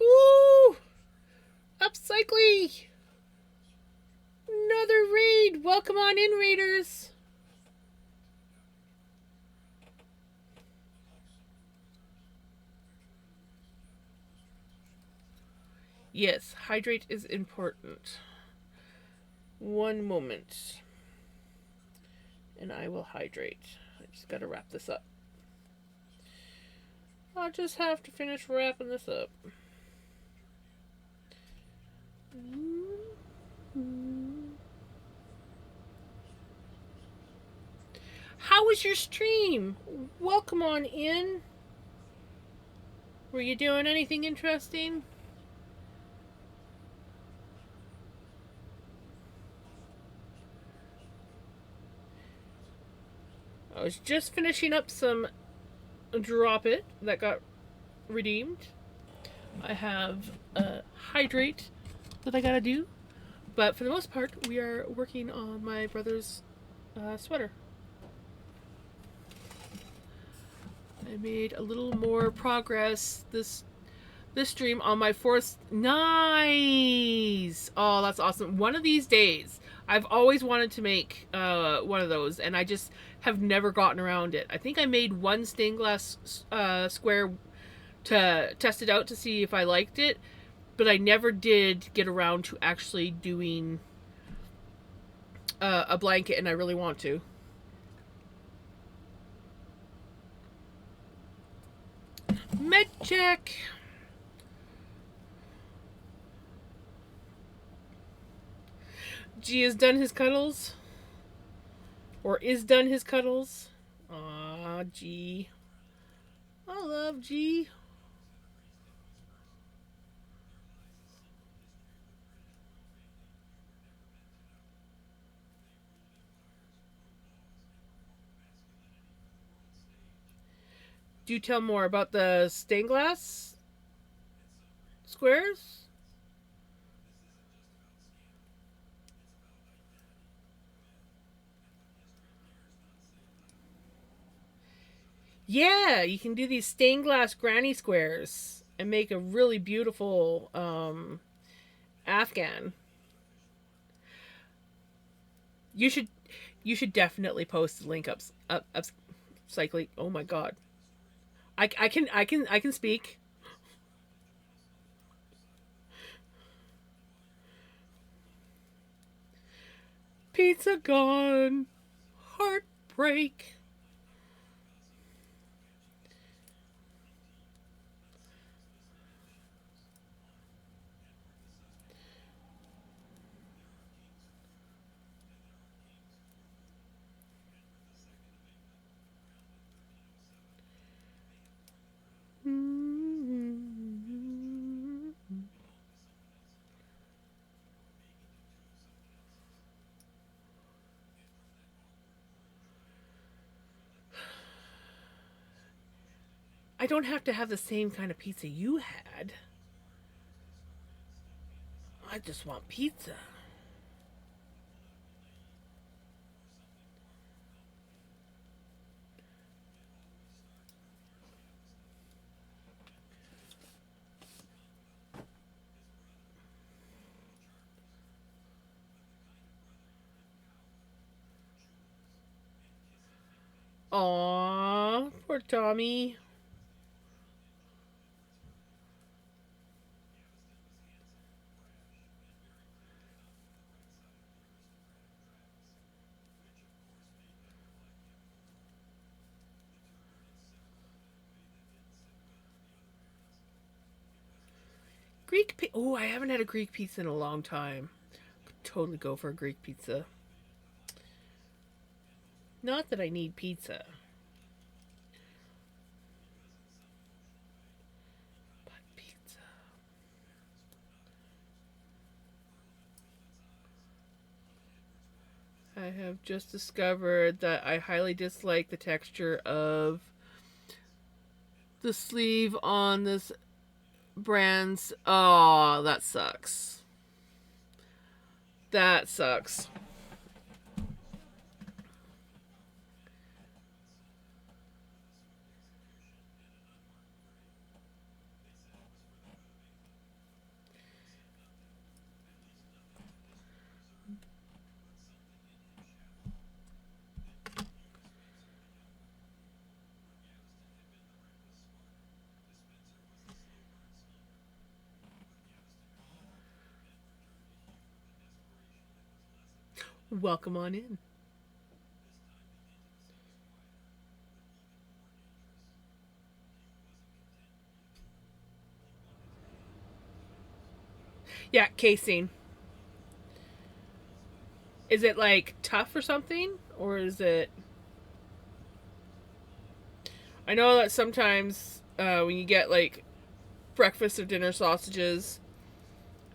S1: Ooh! Upcycly! Another raid! Welcome on in, raiders! Yes, hydrate is important. One moment. And I will hydrate. I just gotta wrap this up. I'll just have to finish wrapping this up. How was your stream? Welcome on in. Were you doing anything interesting? I was just finishing up some Drop It that got redeemed. I have a Hydrate that I gotta do. But for the most part, we are working on my brother's sweater. I made a little more progress this stream on my fourth. Nice! Oh, that's awesome. One of these days, I've always wanted to make one of those, and I just have never gotten around it. I think I made one stained glass square to test it out to see if I liked it, but I never did get around to actually doing a blanket, and I really want to. Med check. G has done his cuddles. Or is done his cuddles. Aw, G. I love G. Do tell more about the stained glass squares. Yeah, you can do these stained glass granny squares and make a really beautiful Afghan. You should you should definitely post the link up cycling. Oh my god. I can speak. Pizza gone. Heartbreak. I don't have to have the same kind of pizza you had. I just want pizza. Aww, poor Tommy. Oh, I haven't had a Greek pizza in a long time. Could totally go for a Greek pizza. Not that I need pizza, but pizza. I have just discovered that I highly dislike the texture of the sleeve on this brand's. Oh, that sucks. That sucks. Welcome on in. Yeah, casein. Is it like tough or something? Or is it. I know that sometimes when you get like breakfast or dinner sausages,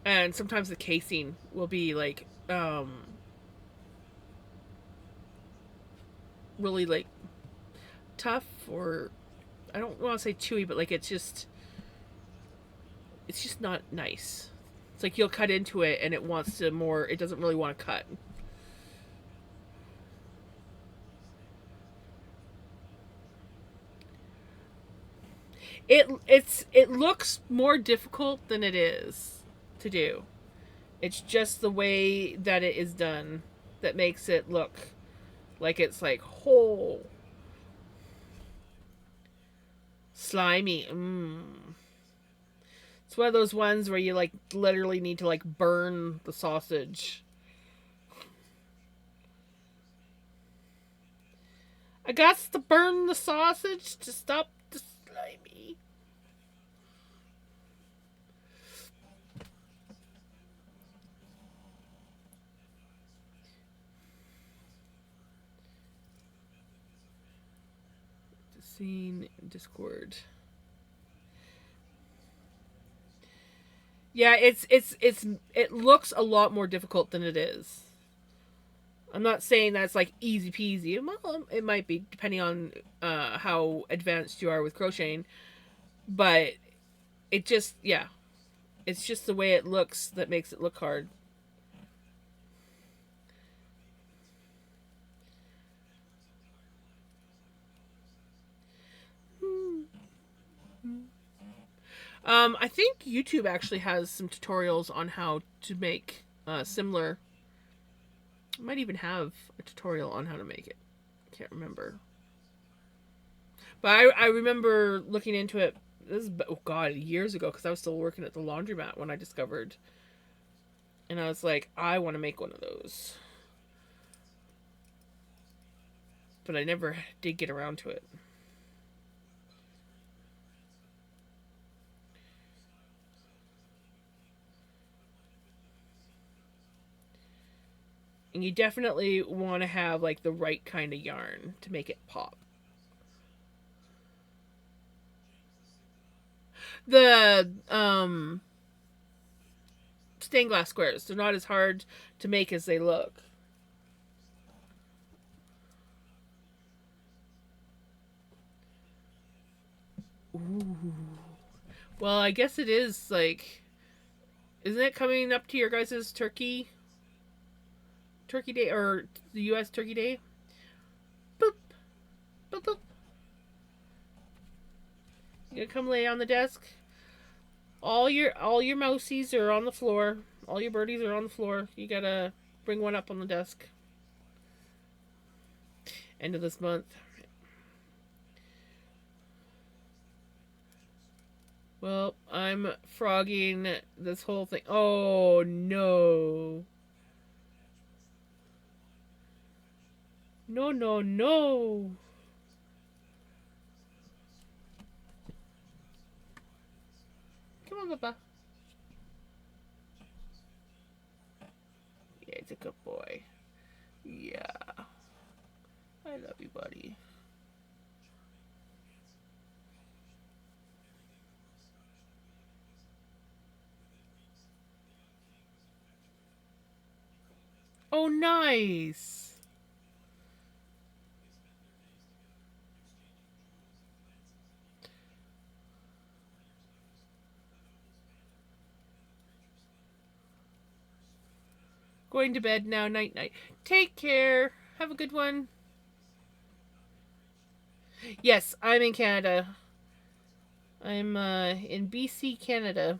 S1: and sometimes the casing will be like really like tough, or I don't want to say chewy, but like it's just not nice. It's like you'll cut into it and it wants to more. It doesn't really want to cut. It looks more difficult than it is to do. It's just the way that it is done that makes it look like it's like whole slimy. It's one of those ones where you like literally need to like burn the sausage. I got to burn the sausage to stop the slimy. Scene Discord. Yeah, it looks a lot more difficult than it is. I'm not saying that's like easy peasy. Well, it might be depending on how advanced you are with crocheting, but it just yeah, it's just the way it looks that makes it look hard. I think YouTube actually has some tutorials on how to make similar. I might even have a tutorial on how to make it. Can't remember. But I remember looking into it. This is, oh god, years ago because I was still working at the laundromat when I discovered, and I was like, I want to make one of those, but I never did get around to it. And you definitely want to have like the right kind of yarn to make it pop. The stained glass squares, they're not as hard to make as they look. Ooh. Well, I guess it is like, isn't it coming up to your guys' turkey day or the U.S. Turkey Day? Boop, boop, boop. You gonna come lay on the desk? All your mousies are on the floor. All your birdies are on the floor. You gotta bring one up on the desk. End of this month. Well, I'm frogging this whole thing. Oh no. No, no, no. Come on, Papa. Yeah, it's a good boy. Yeah. I love you, buddy. Oh, nice. Going to bed now. Night, night. Take care. Have a good one. Yes, I'm in Canada. I'm in BC, Canada.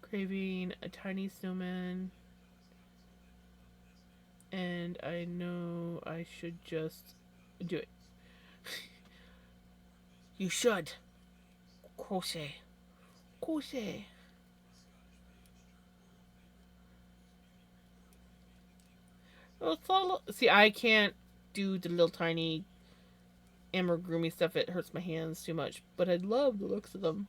S1: Craving a tiny snowman. And I know I should just do it. You should. Crochet. Crochet. See, I can't do the little tiny amigurumi stuff. It hurts my hands too much. But I love the looks of them.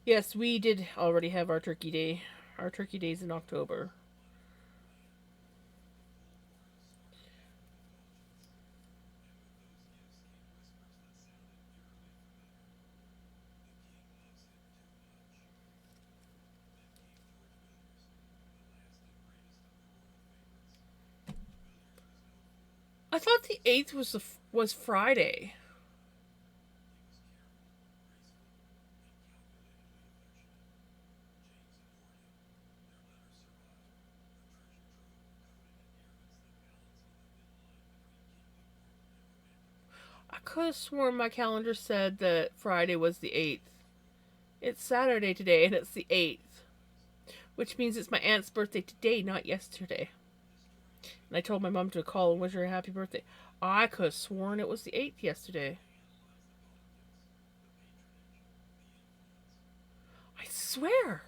S1: Yes, we did already have our turkey day. Our turkey day's in October. I thought the 8th was Friday. I could have sworn my calendar said that Friday was the 8th. It's Saturday today and it's the 8th, which means it's my aunt's birthday today, not yesterday. And I told my mom to call and wish her a happy birthday. I could have sworn it was the 8th yesterday. I swear.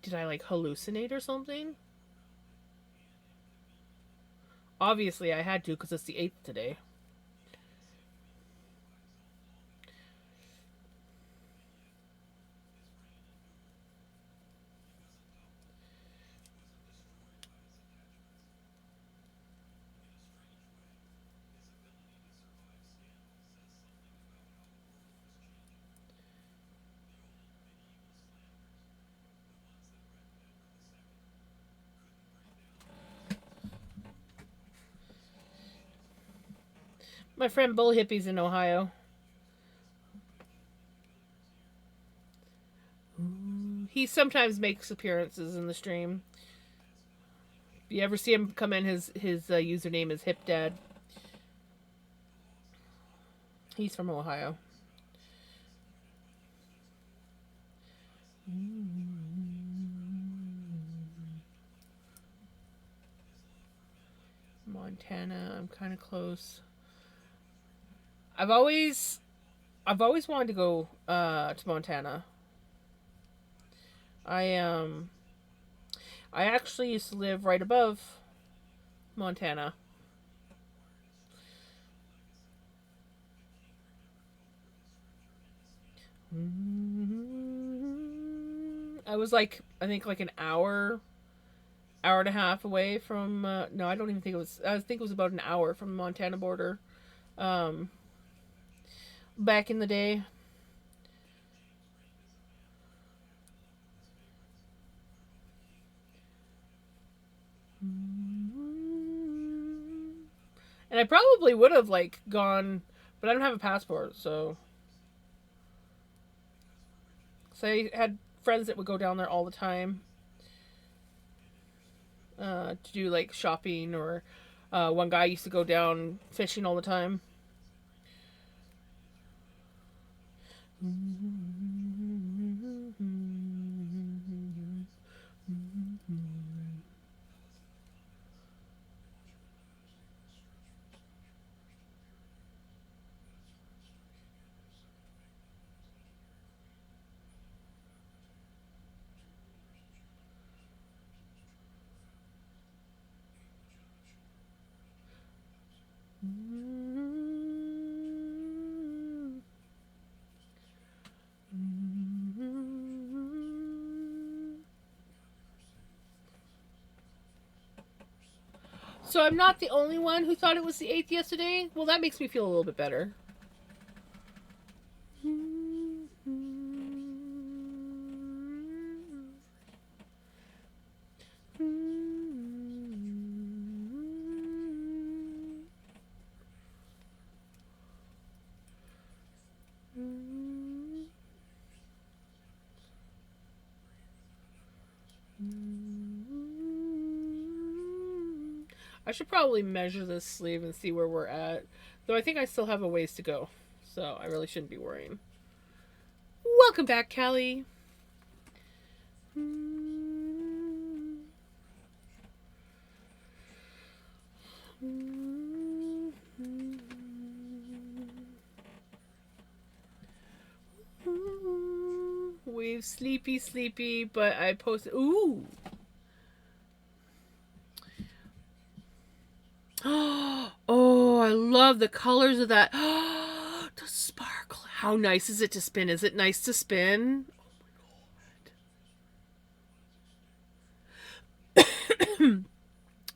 S1: Did I like hallucinate or something? Obviously, I had to because it's the 8th today. My friend Bull Hippie's in Ohio. He sometimes makes appearances in the stream. If you ever see him come in, his username is HipDad. He's from Ohio. Montana, I'm kind of close. I've always wanted to go to Montana. I actually used to live right above Montana. I was like, I think like an hour and a half away from. No, I don't even think it was. I think it was about an hour from the Montana border. Um, Back in the day. And I probably would have like gone, but I don't have a passport, so. So I had friends that would go down there all the time to do like shopping, or one guy used to go down fishing all the time. So I'm not the only one who thought it was the 8th yesterday? Well, that makes me feel a little bit better. I should probably measure this sleeve and see where we're at. Though I think I still have a ways to go. So I really shouldn't be worrying. Welcome back, Callie. We've sleepy, but I posted. Ooh. Oh, I love the colors of that. The sparkle. How nice is it to spin? Is it nice to spin?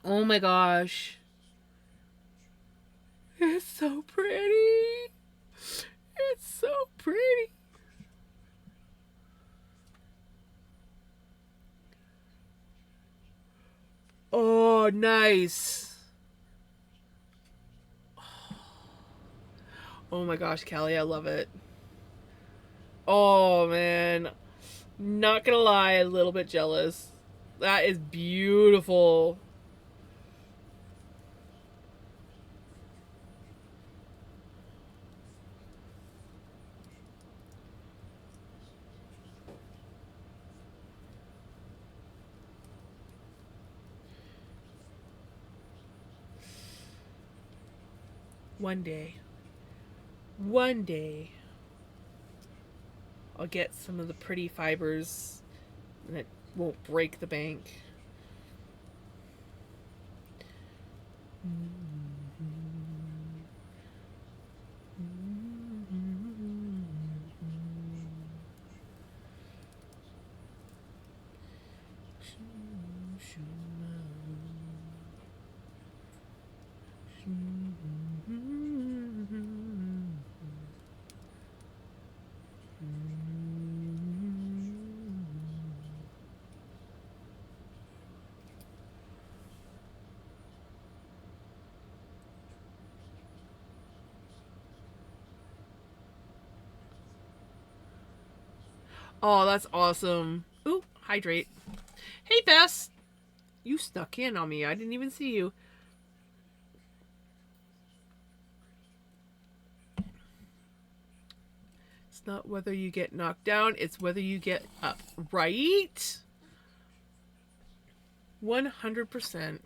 S1: Oh my gosh. It's so pretty. It's so pretty. Oh, nice. Oh my gosh, Callie, I love it. Oh man. Not gonna lie, a little bit jealous. That is beautiful. One day. One day. I'll get some of the pretty fibers and it won't break the bank. Oh, that's awesome. Ooh, hydrate. Hey, Bess. You snuck in on me. I didn't even see you. It's not whether you get knocked down, it's whether you get up. Right? 100%.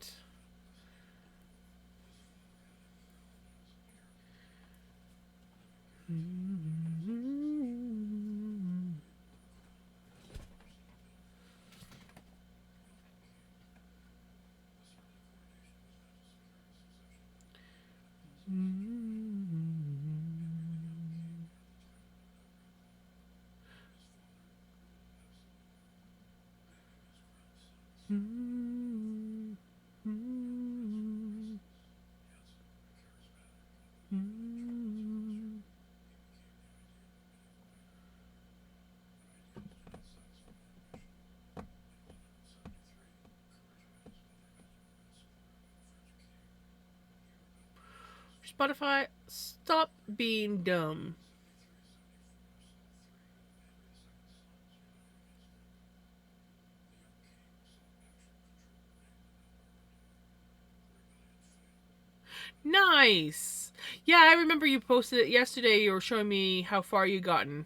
S1: Spotify, stop being dumb. Nice. Yeah, I remember you posted it yesterday. You were showing me how far you gotten.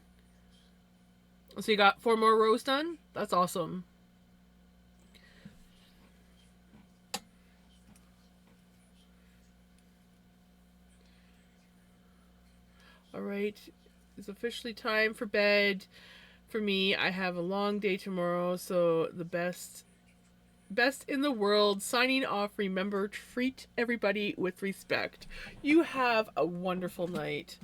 S1: So you got 4 more rows done? That's awesome. All right. It's officially time for bed. For me, I have a long day tomorrow, so the best in the world signing off. Remember, treat everybody with respect. You have a wonderful night.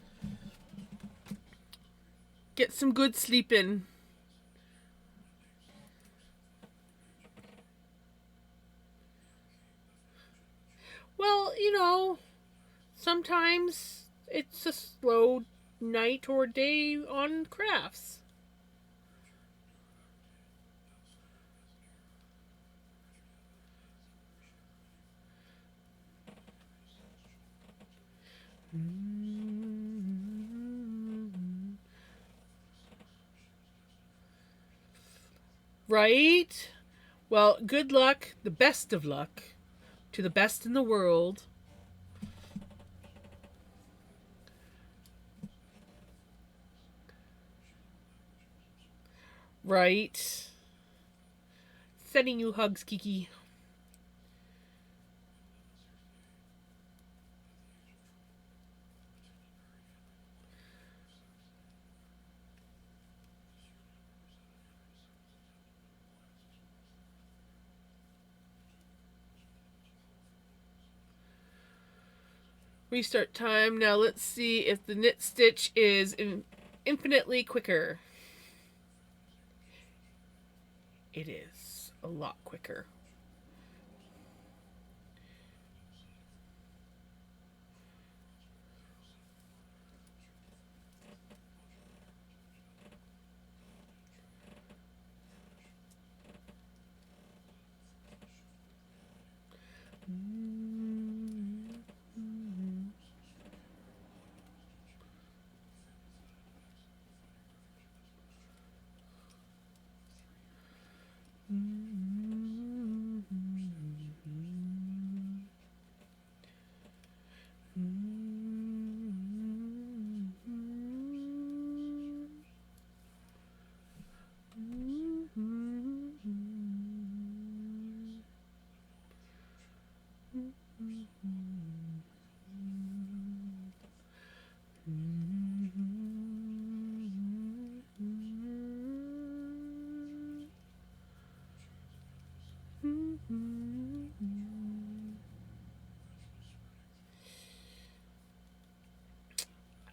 S1: Get some good sleep in. Well, sometimes it's a slow night or day on crafts. Right? Well, good luck, the best of luck, to the best in the world. Right? Sending you hugs, Kiki. Restart time. Now let's see if the knit stitch is infinitely quicker. It is a lot quicker.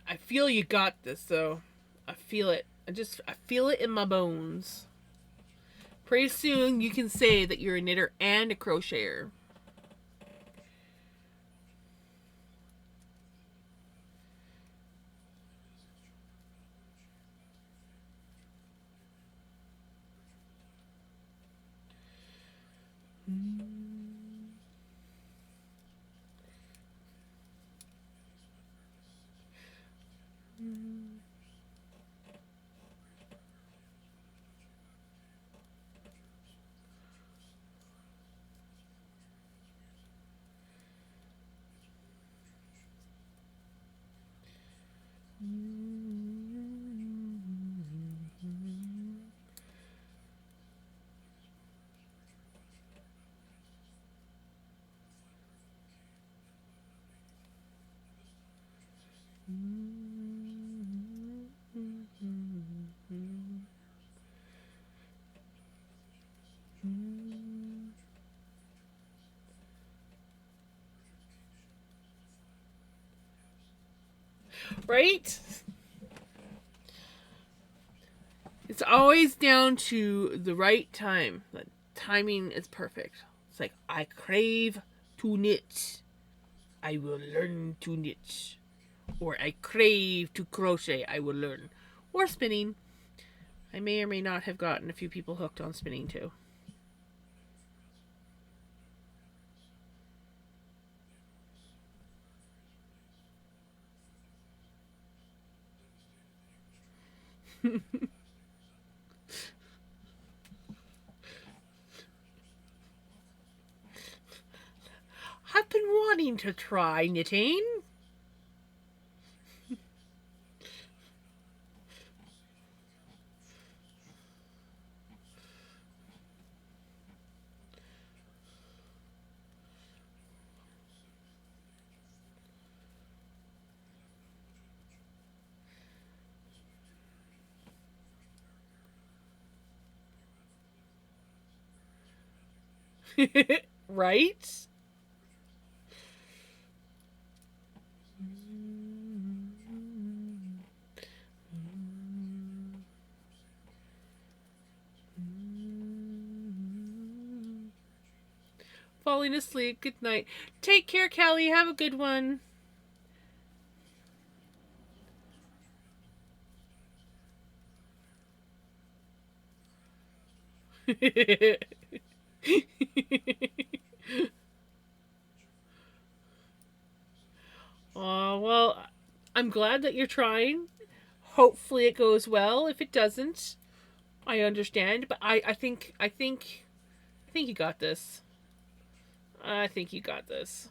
S1: I feel you got this, though. I feel it. I feel it in my bones. Pretty soon you can say that you're a knitter and a crocheter. Right? It's always down to the right time. The timing is perfect. It's like, I crave to knit. I will learn to knit. Or I crave to crochet. I will learn. Or spinning. I may or may not have gotten a few people hooked on spinning too. I've been wanting to try knitting. Right? Falling asleep. Good night. Take care, Callie. Have a good one. Oh, well, I'm glad that you're trying. Hopefully it goes well. If it doesn't, I understand, but I think you got this. I think you got this.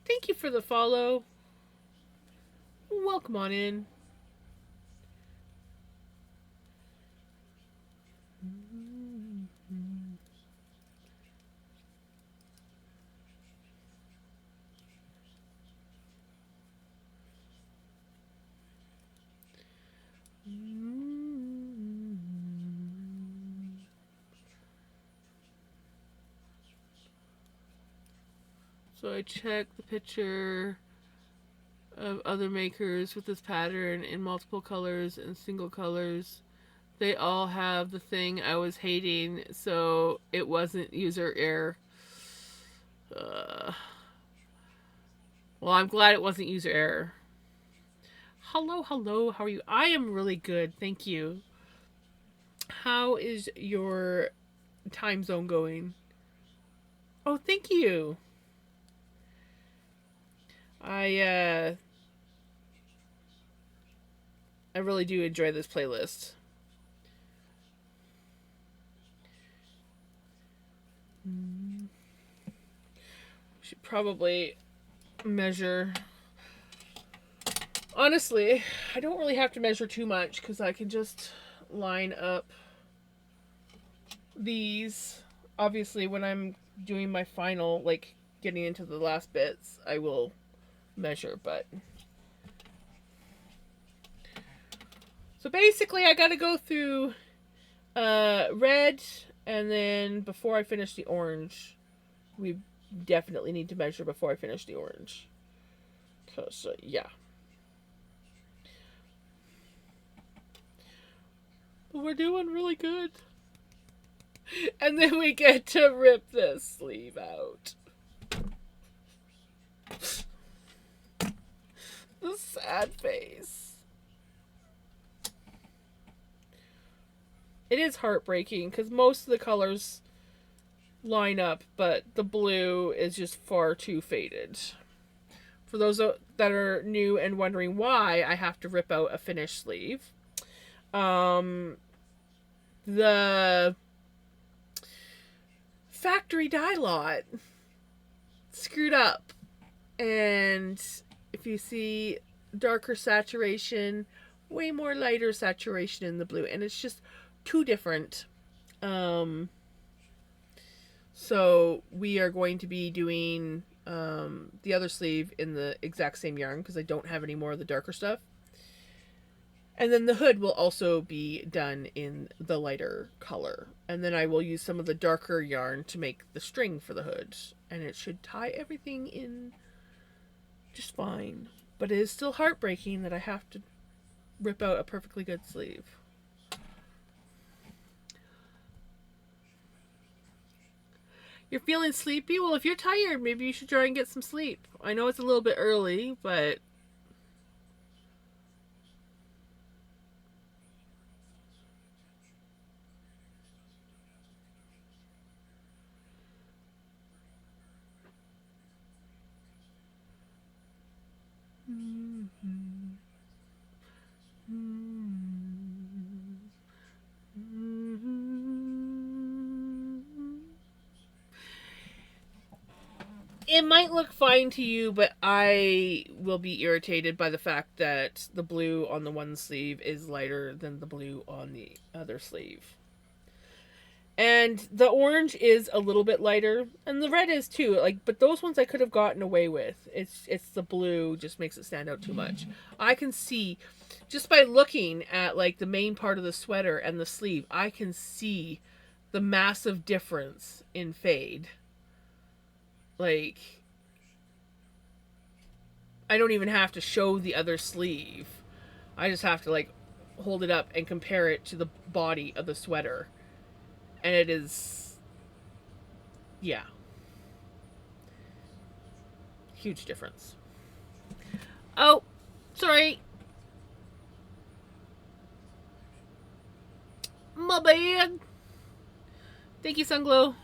S1: Thank you for the follow. Welcome on in. So I checked the picture of other makers with this pattern in multiple colors and single colors. They all have the thing I was hating, so it wasn't user error. Uh, well, I'm glad it wasn't user error. Hello, hello, how are you? I am really good, thank you. How is your time zone going? Oh, thank you. I I really do enjoy this playlist. Should probably measure. Honestly, I don't really have to measure too much because I can just line up these. Obviously, when I'm doing my final, like getting into the last bits, I will measure, but. So basically, I gotta go through red, and then before I finish the orange, we definitely need to measure before I finish the orange. Because, yeah. But we're doing really good. And then we get to rip this sleeve out. The sad face. It is heartbreaking because most of the colors line up, but the blue is just far too faded. For those that are new and wondering why I have to rip out a finished sleeve, the factory dye lot screwed up, and if you see darker saturation, way more lighter saturation in the blue, and it's just too different. So we are going to be doing the other sleeve in the exact same yarn because I don't have any more of the darker stuff. And then the hood will also be done in the lighter color. And then I will use some of the darker yarn to make the string for the hood. And it should tie everything in just fine. But it is still heartbreaking that I have to rip out a perfectly good sleeve. You're feeling sleepy? Well, if you're tired, maybe you should try and get some sleep. I know it's a little bit early, but it might look fine to you, but I will be irritated by the fact that the blue on the one sleeve is lighter than the blue on the other sleeve. And the orange is a little bit lighter, and the red is too. Like, but those ones I could have gotten away with. It's the blue just makes it stand out too much. I can see just by looking at like the main part of the sweater and the sleeve, I can see the massive difference in fade. Like, I don't even have to show the other sleeve. I just have to like hold it up and compare it to the body of the sweater. And it is, yeah, huge difference. Oh, sorry. My bad. Thank you, Sunglow.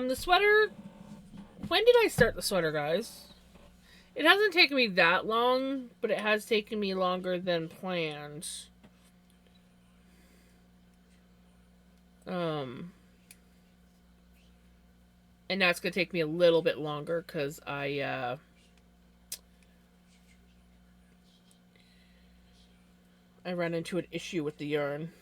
S1: The sweater. When did I start the sweater, guys? It hasn't taken me that long, but it has taken me longer than planned. Um, and that's gonna take me a little bit longer because I ran into an issue with the yarn.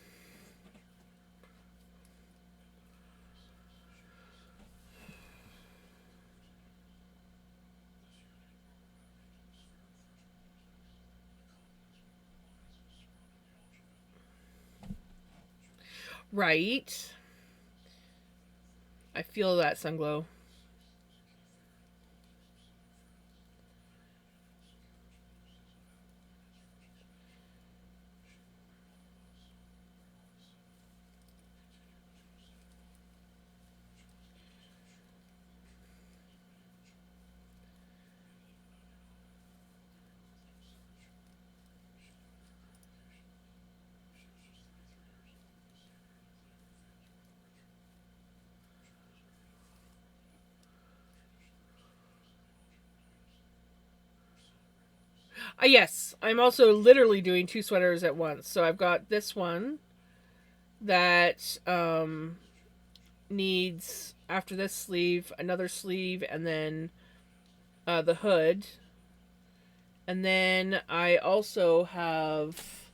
S1: Right. I feel that, Sunglow. Yes, I'm also literally doing two sweaters at once. So I've got this one that needs, after this sleeve, another sleeve, and then the hood. And then I also have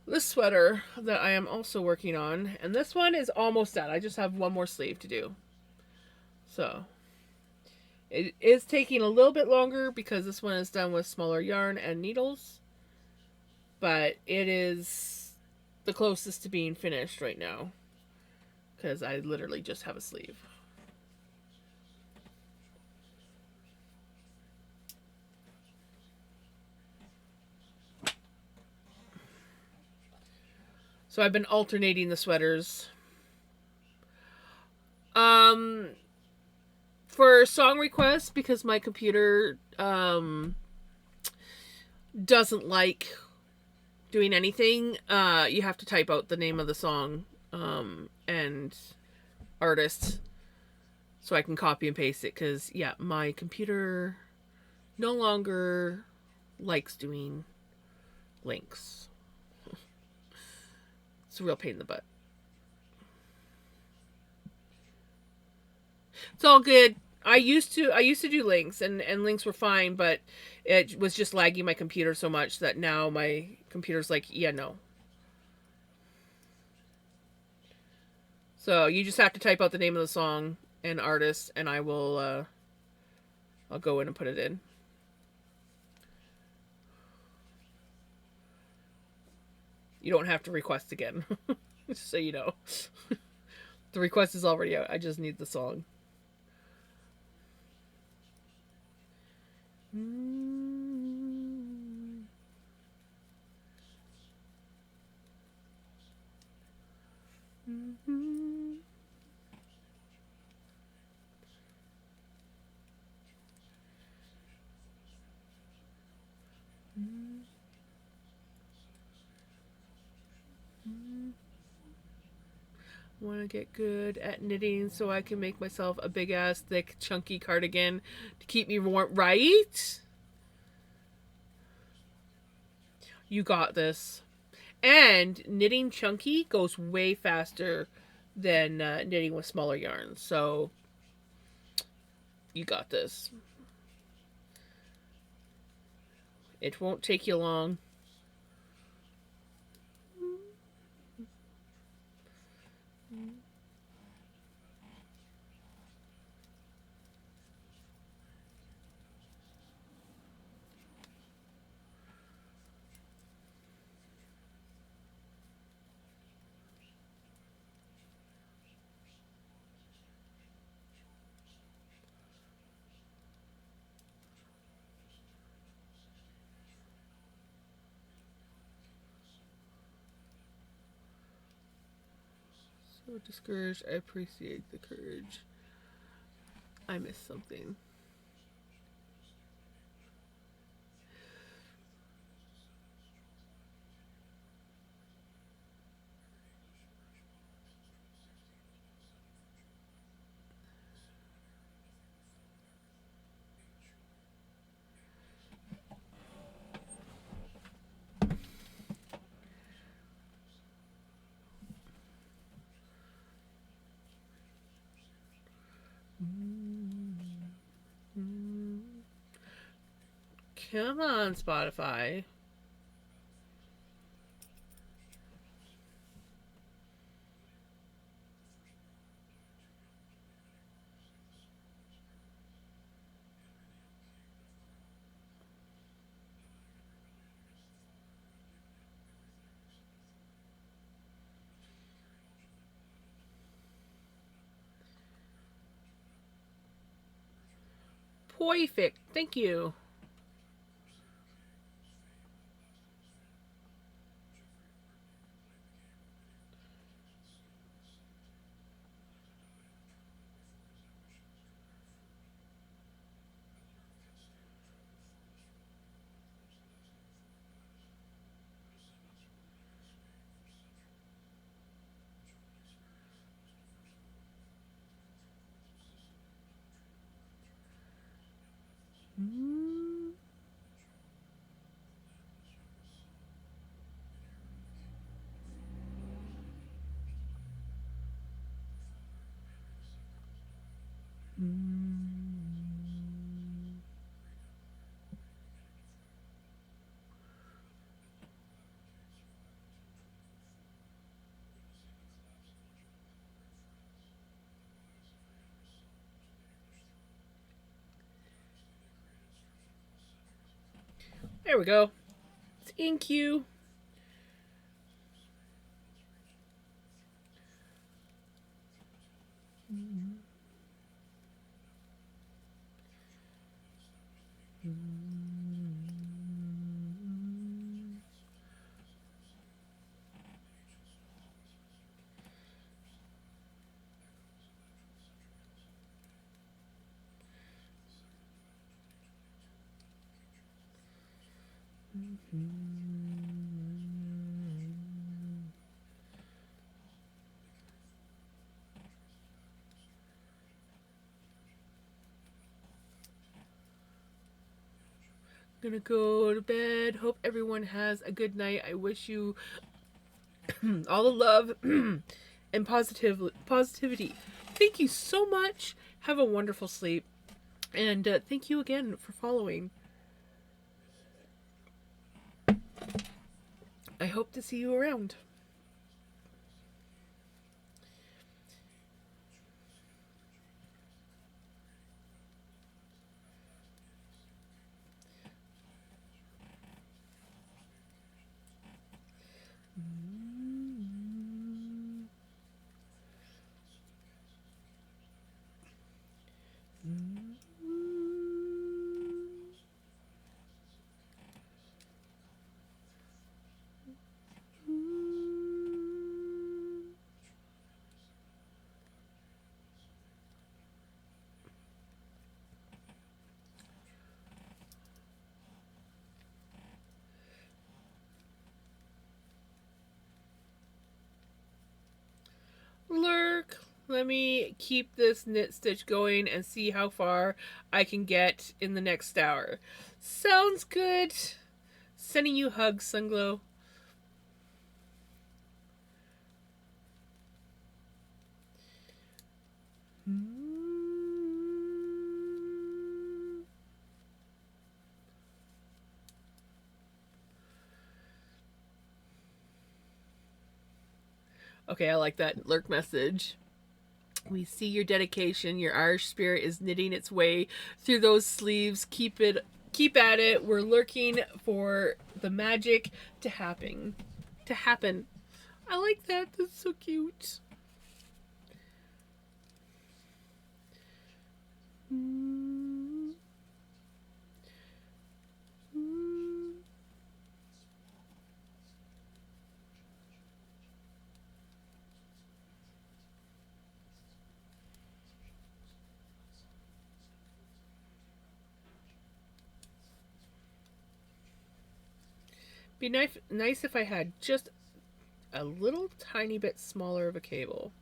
S1: this sweater that I am also working on. And this one is almost done. I just have one more sleeve to do. So it is taking a little bit longer because this one is done with smaller yarn and needles. But it is the closest to being finished right now. Because I literally just have a sleeve. So I've been alternating the sweaters. Um, for song requests, because my computer doesn't like doing anything, you have to type out the name of the song and artist so I can copy and paste it. Because, yeah, my computer no longer likes doing links. It's a real pain in the butt. It's all good. I used to do links, and links were fine, but it was just lagging my computer so much that now my computer's like, yeah, no. So you just have to type out the name of the song and artist, and I'll go in and put it in. You don't have to request again. Just so you know. The request is already out. I just need the song. Want to get good at knitting so I can make myself a big ass thick chunky cardigan to keep me warm, right? You got this. And knitting chunky goes way faster than knitting with smaller yarns, so you got this. It won't take you long. So discouraged. I appreciate the courage. I missed something. Come on, Spotify. Perfect. Thank you. There we go. It's in queue. Gonna go to bed. Hope everyone has a good night. I wish you all the love and positivity. Thank you so much. Have a wonderful sleep. And thank you again for following. I hope to see you around. Lurk. Let me keep this knit stitch going and see how far I can get in the next hour. Sounds good. Sending you hugs, Sunglow. Okay, I like that lurk message. We see your dedication. Your Irish spirit is knitting its way through those sleeves. Keep at it. We're lurking for the magic to happen. I like that. That's so cute. Be nice if I had just a little tiny bit smaller of a cable.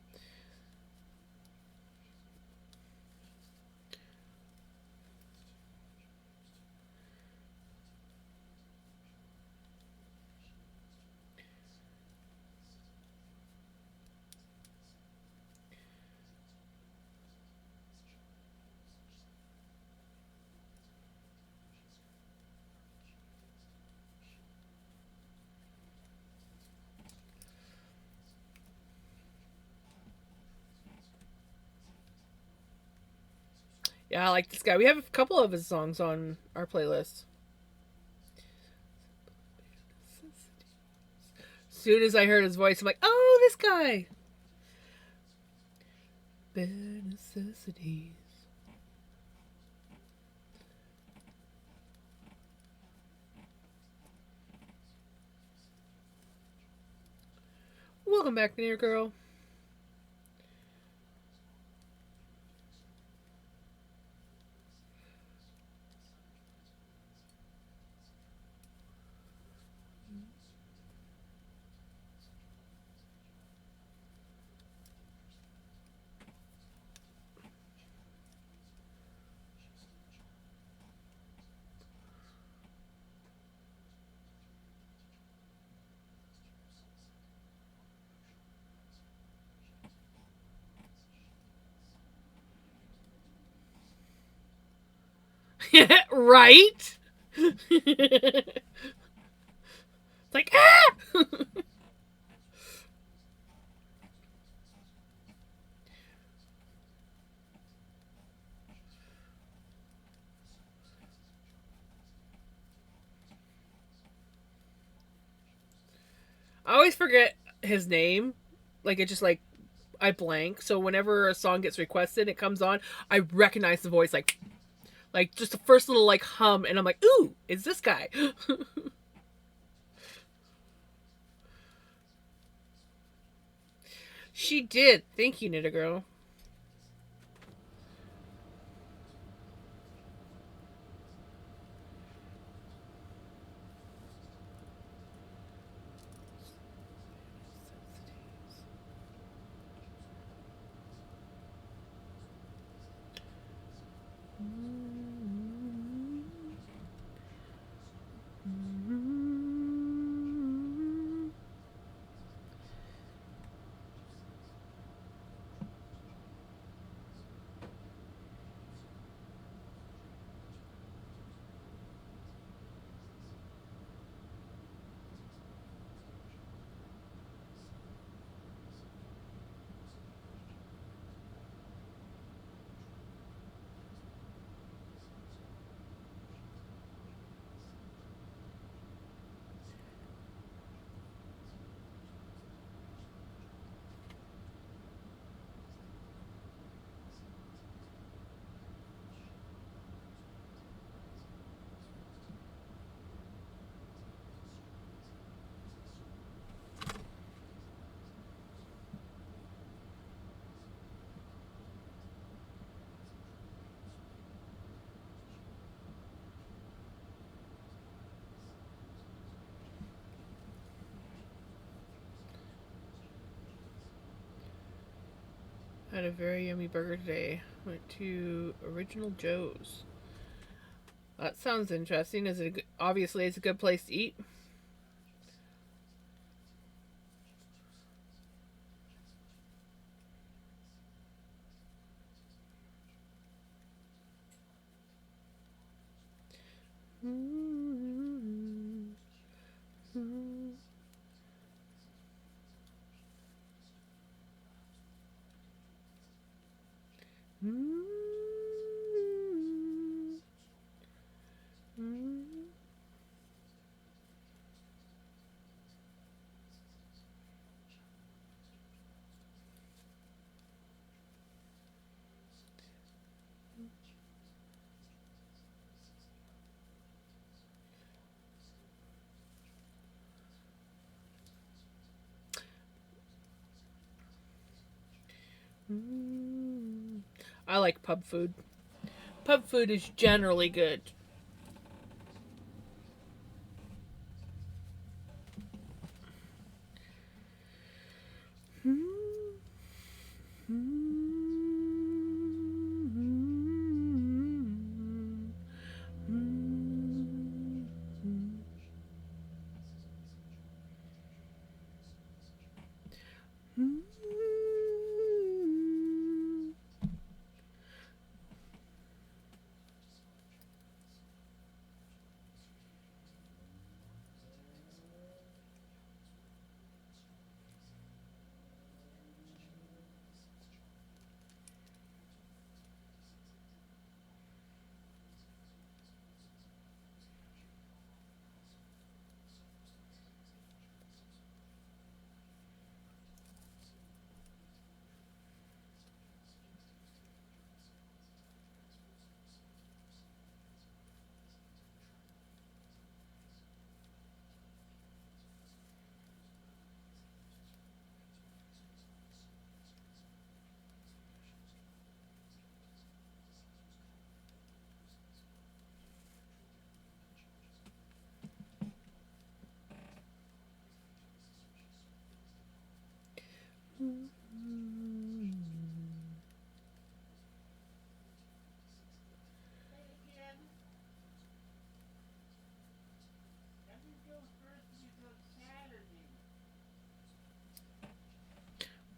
S1: Yeah, I like this guy. We have a couple of his songs on our playlist. As soon as I heard his voice, I'm like, oh, this guy. Bare necessities. Welcome back, Near Girl. Right? It's like, ah! I always forget his name. Like it just like I blank. So whenever a song gets requested, it comes on. I recognize the voice like just the first little like hum, and I'm like, ooh, it's this guy. She did. Thank you, Nita Girl. I had a very yummy burger today. Went to Original Joe's. That sounds interesting. Is it a good, obviously it's a good place to eat? I like pub food. Pub food is generally good.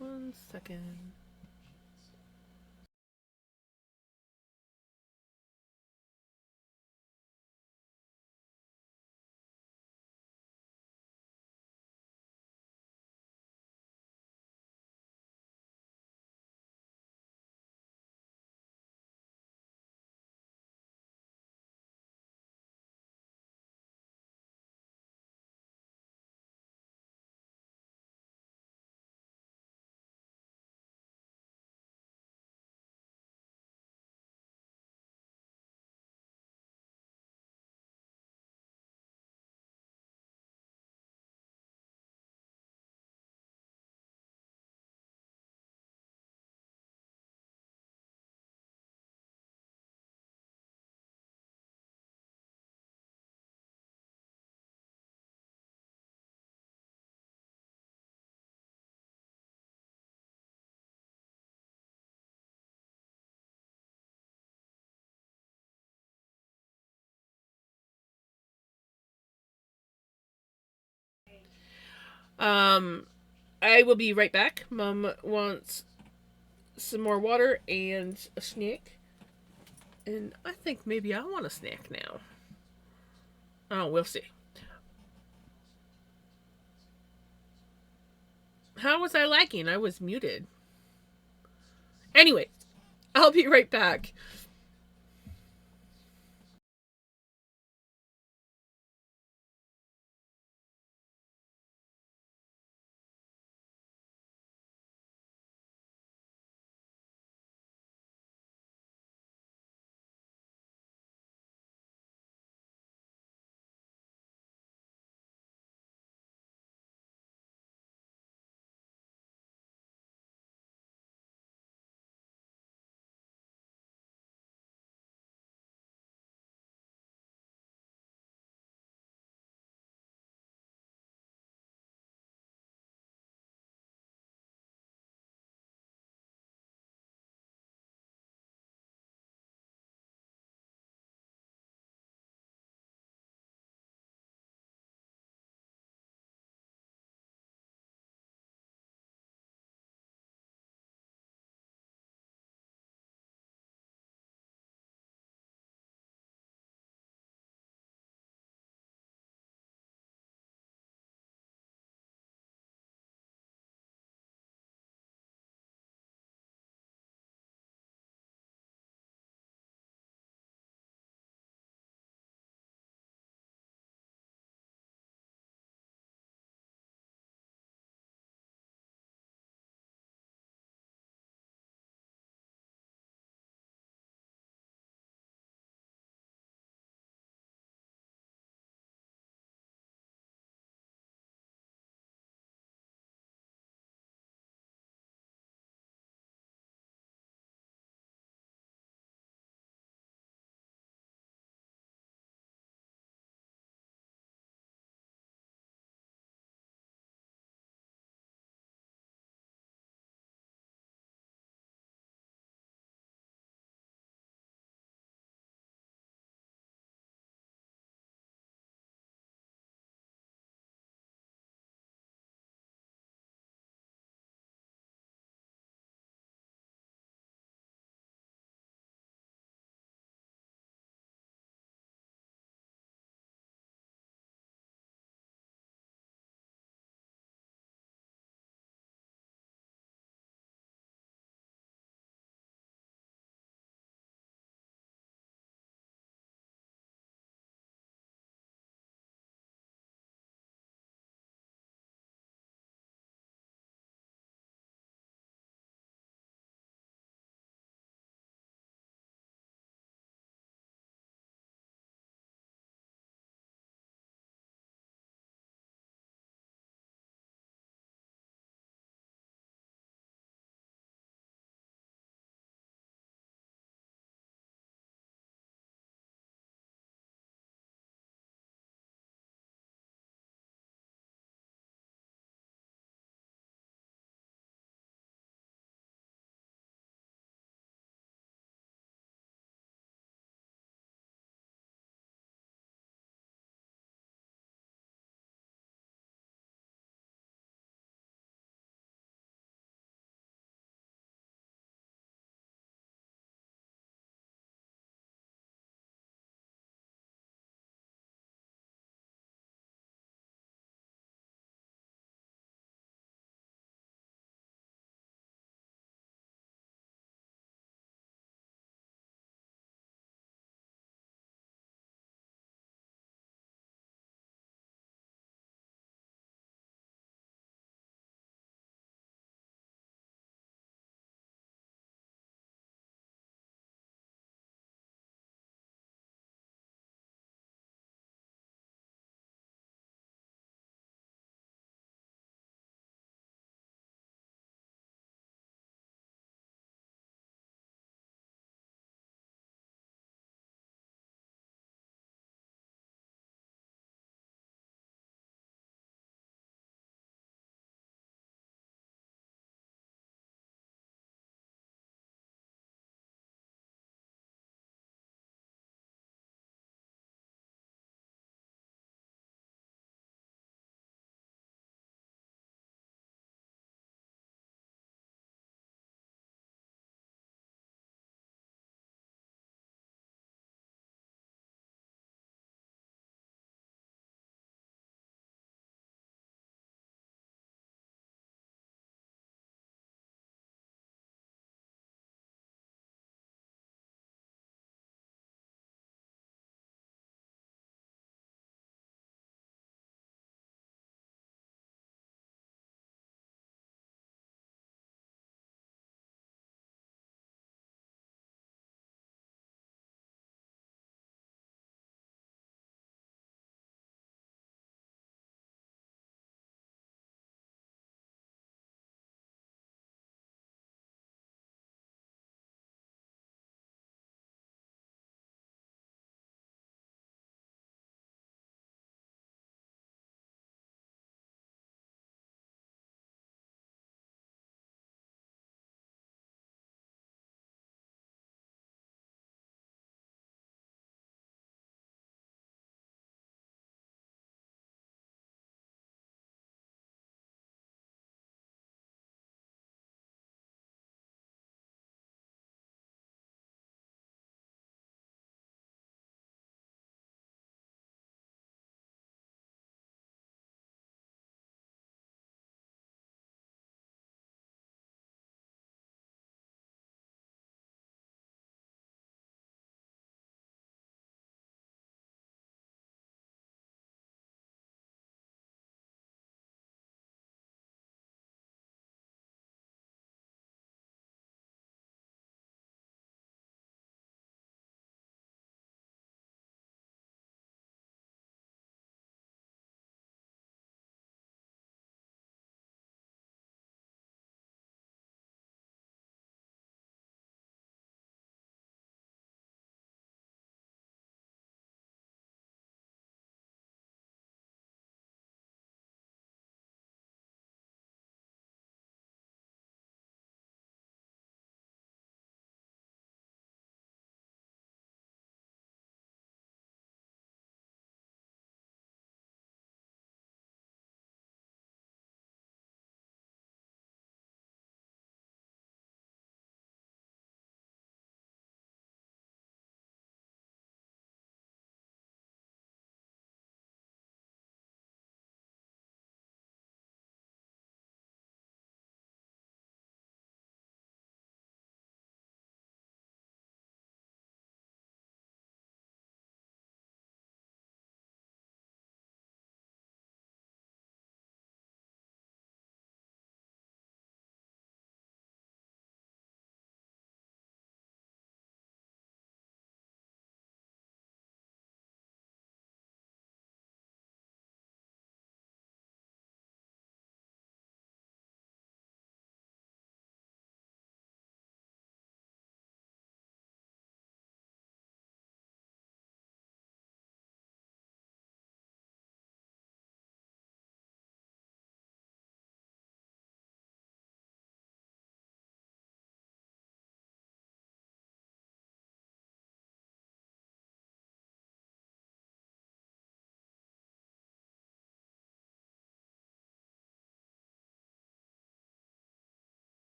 S1: One second. Um, I will be right back. Mom wants some more water and a snack. And I think maybe I want a snack now. Oh, we'll see. How was I lagging? I was muted. Anyway, I'll be right back.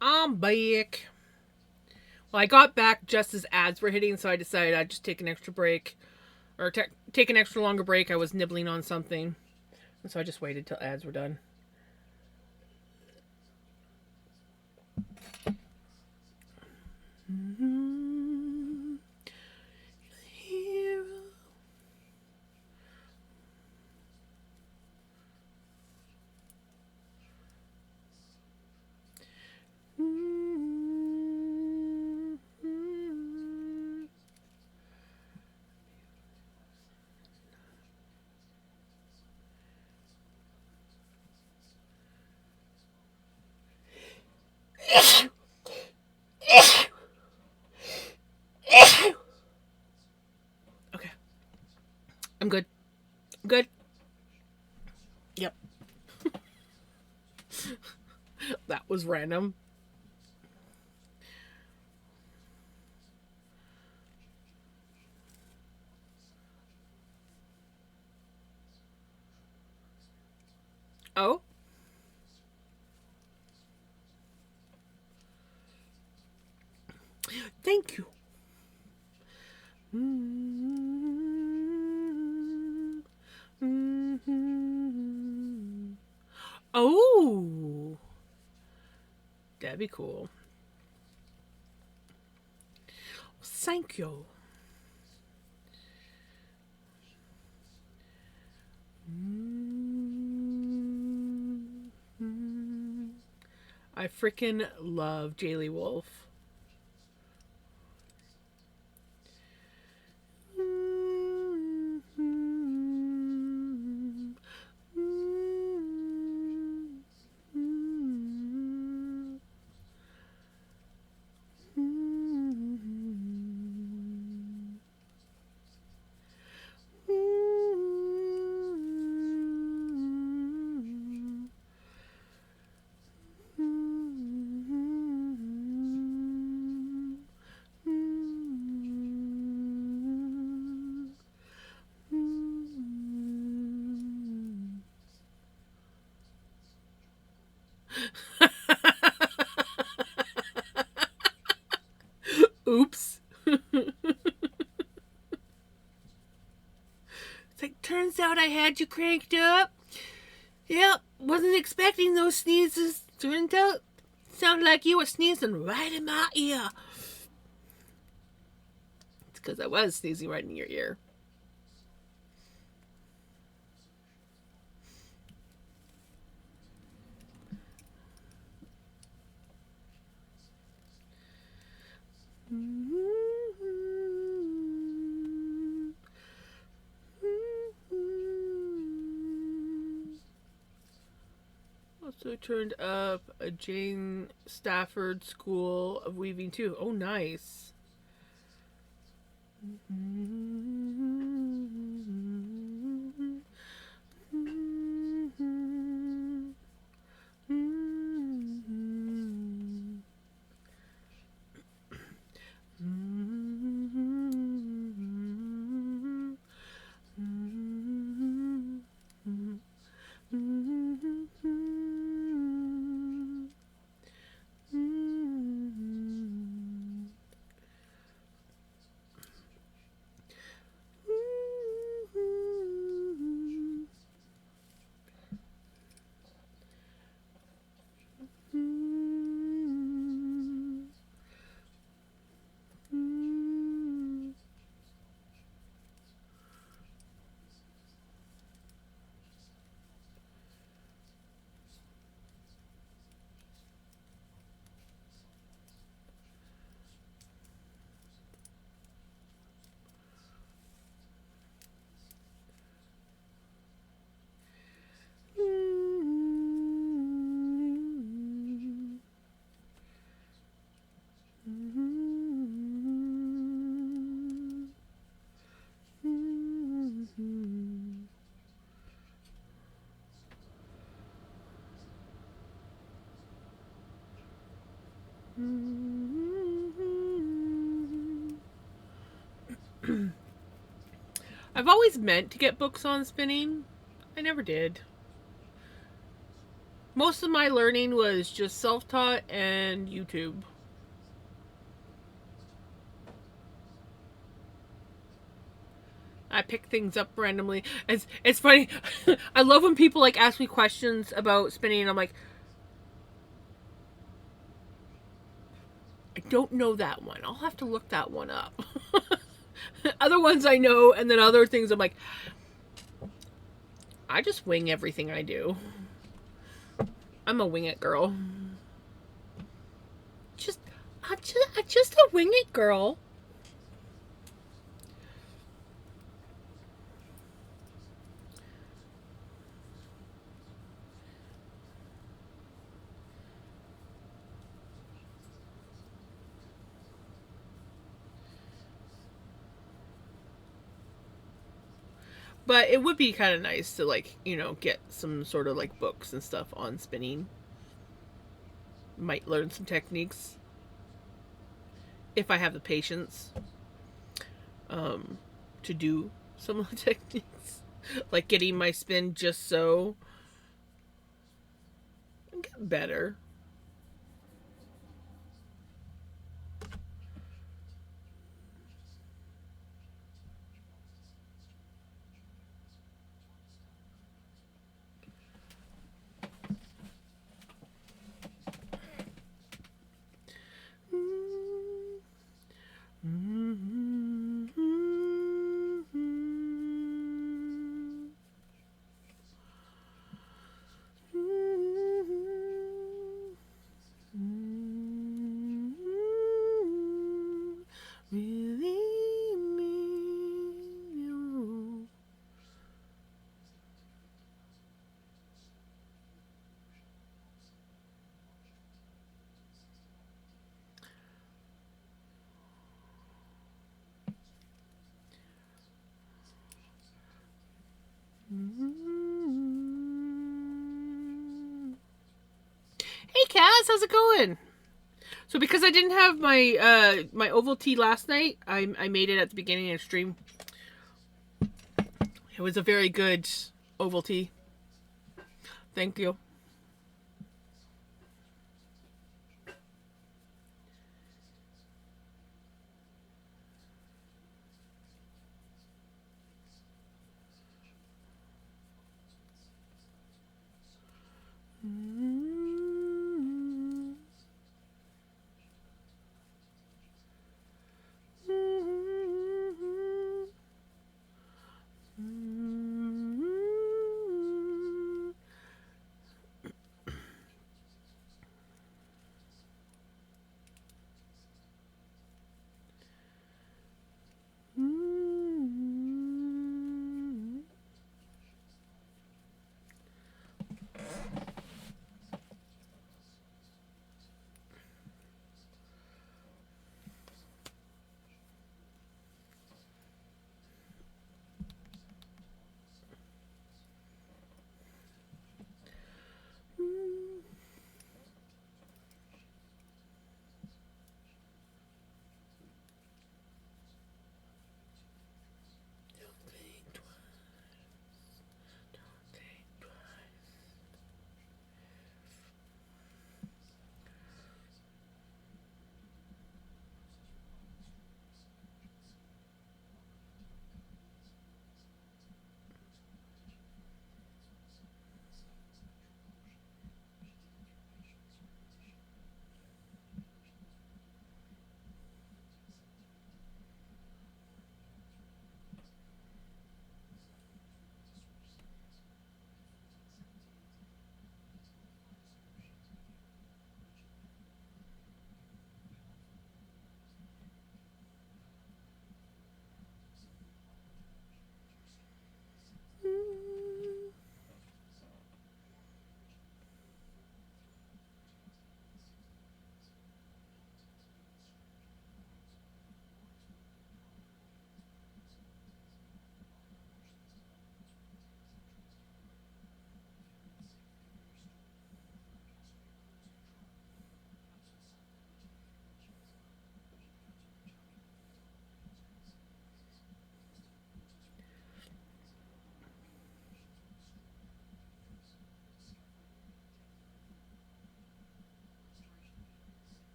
S1: I'm back. Well, I got back just as ads were hitting, so I decided I'd just take an extra break. Or take an extra longer break. I was nibbling on something. And so I just waited till ads were done. Mm-hmm. Hero. Mm-hmm. Okay. I'm good. I'm good. Yep. That was random. Oh? Thank you. Mm-hmm. Mm-hmm. Oh, that'd be cool. Thank you. Mm-hmm. I freaking love Jaylee Wolf. Mm-hmm. Mm-hmm. Mm-hmm. Oops. It's like, turns out I had you cranked up. Yep, wasn't expecting those sneezes. Turned out, sounded like you were sneezing right in my ear. It's because I was sneezing right in your ear. Also turned up a Jane Stafford School of Weaving too. Oh, nice. I've always meant to get books on spinning. I never did. Most of my learning was just self-taught and YouTube. I pick things up randomly. It's funny. I love when people like ask me questions about spinning and I'm like, I don't know that one. I'll have to look that one up. Other ones I know, and then other things I'm like, I just wing everything I do. I'm a wing it girl. Just, I just a wing it girl. But it would be kind of nice to like, get some sort of like books and stuff on spinning. Might learn some techniques if I have the patience to do some of the techniques, like getting my spin just so and get better. Really mean you. Hey Kaz, how's it going? So because I didn't have my Ovaltine last night, I made it at the beginning of the stream. It was a very good Ovaltine. Thank you.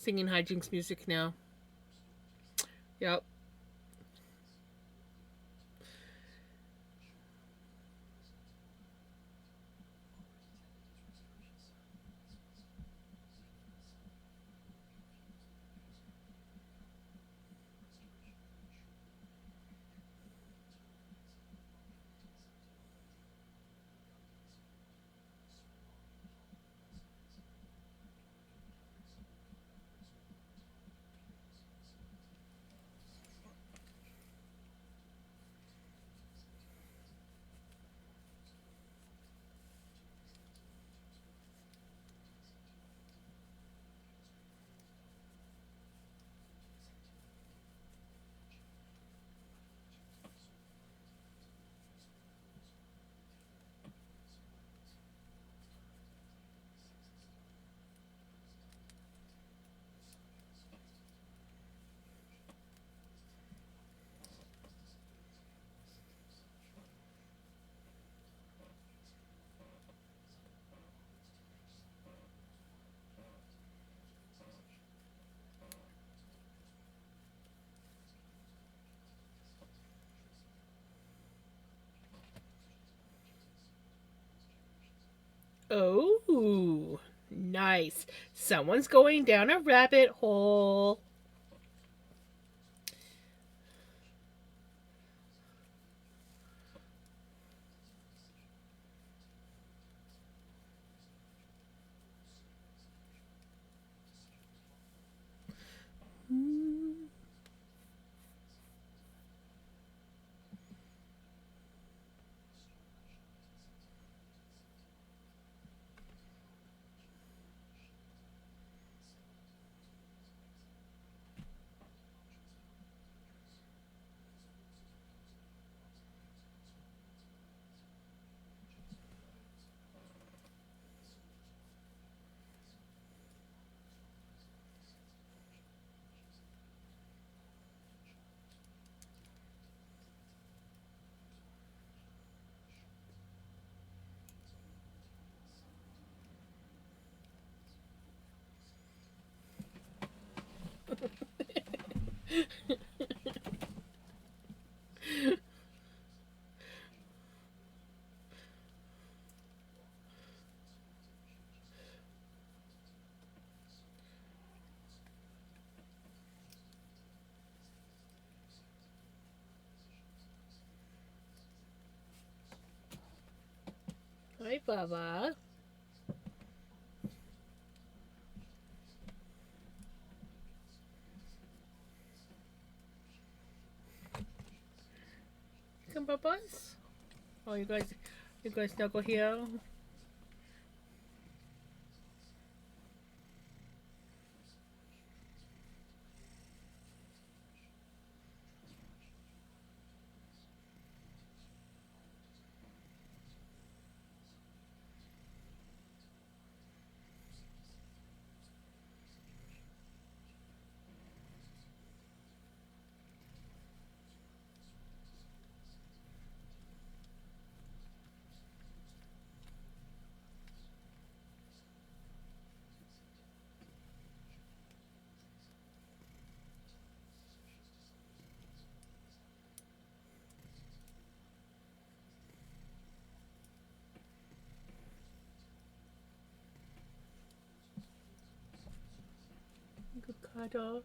S1: singing hijinks music now. Yep. Oh, nice. Someone's going down a rabbit hole. Hi, Baba. Come, Babas. Oh, you guys snuggle here. Good cuddle.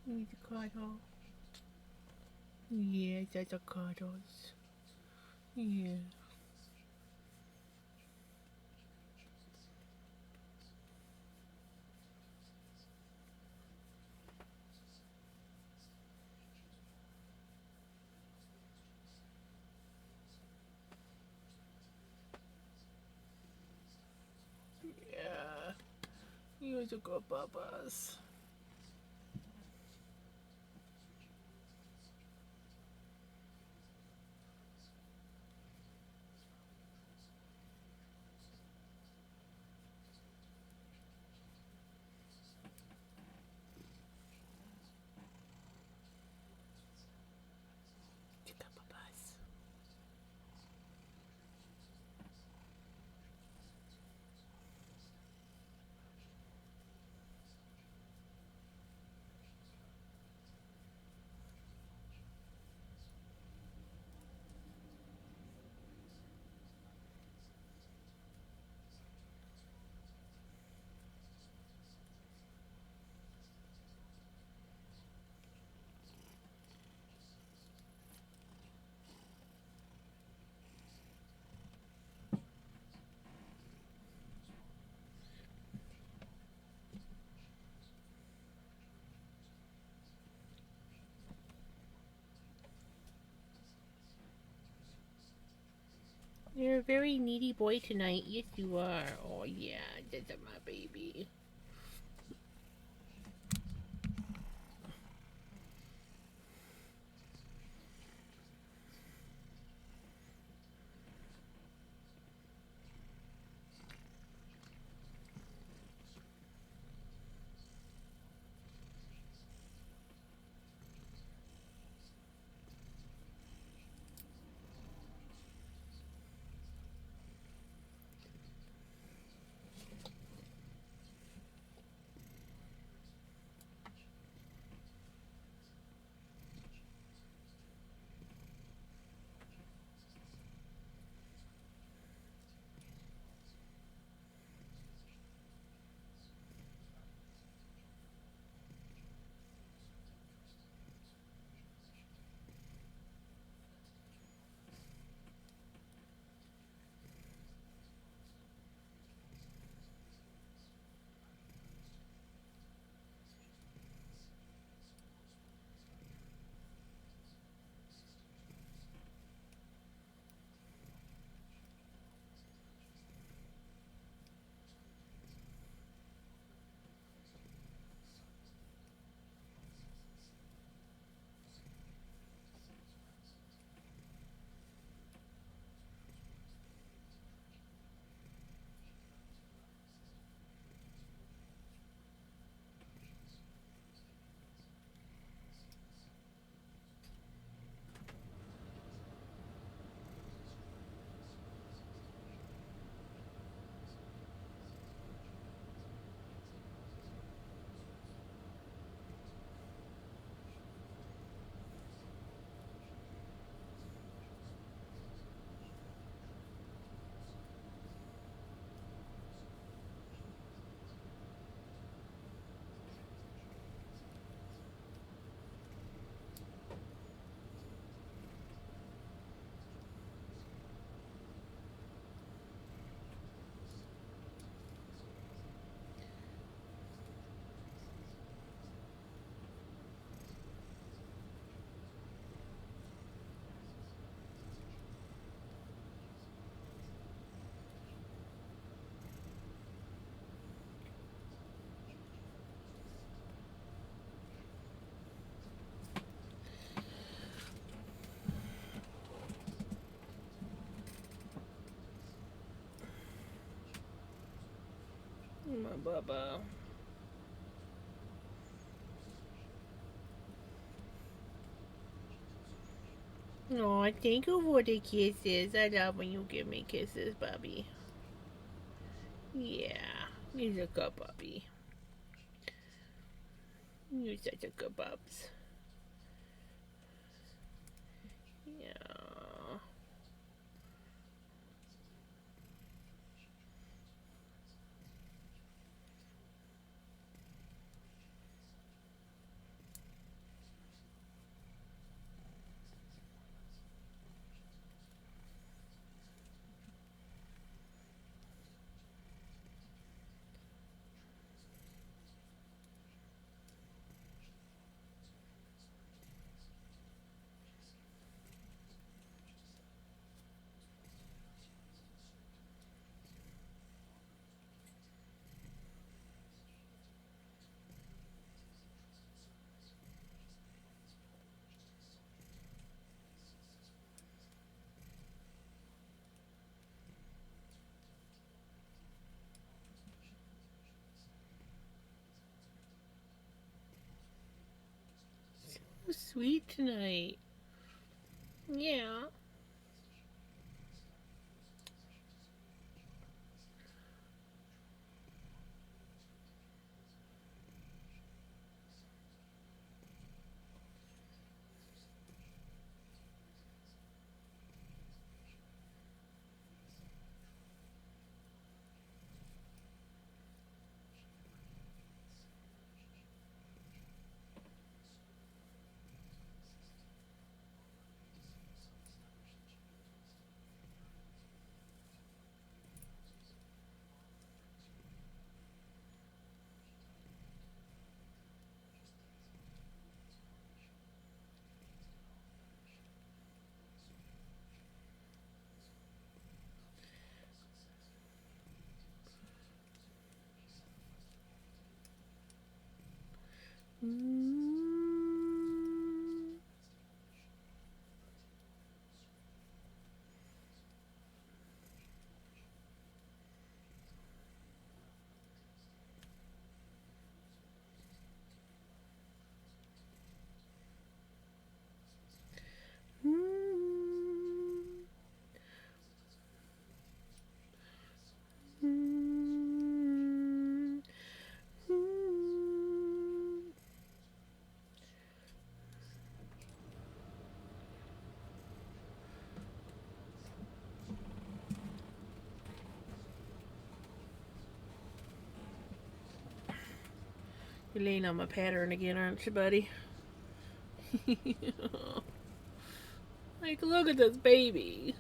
S1: You need a cuddle. Yeah, that's a cuddles. Yeah. Yeah. You're a good Babas. Chica Babas. You're a very needy boy tonight. Yes, you are. Oh, yeah, that's my baby. My baba. Oh, thank you for the kisses. I love when you give me kisses, Bobby. Yeah, he's a good puppy. You're such a good pups. Yeah. So sweet tonight. Yeah. You're laying on my pattern again, aren't you, buddy? Like, look at this baby.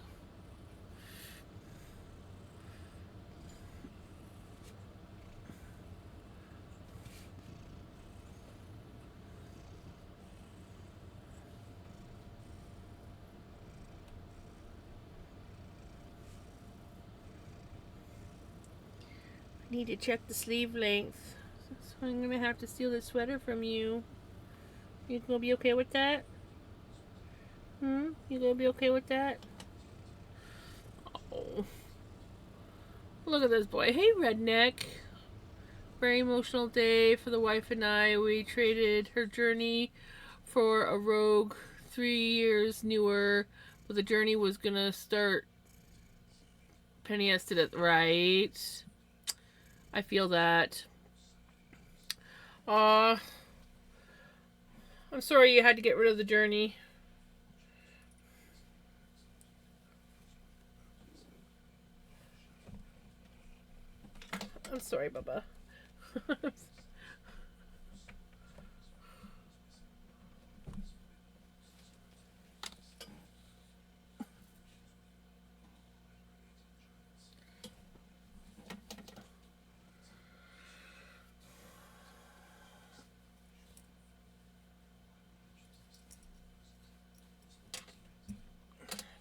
S1: I need to check the sleeve length. So I'm gonna have to steal the sweater from you. You gonna be okay with that? You gonna be okay with that? Oh. Look at this boy. Hey, redneck. Very emotional day for the wife and I. We traded her journey for a Rogue 3 years newer, but the journey was gonna start. Penny has did it right. I feel that. Aw. I'm sorry you had to get rid of the journey. I'm sorry, Bubba.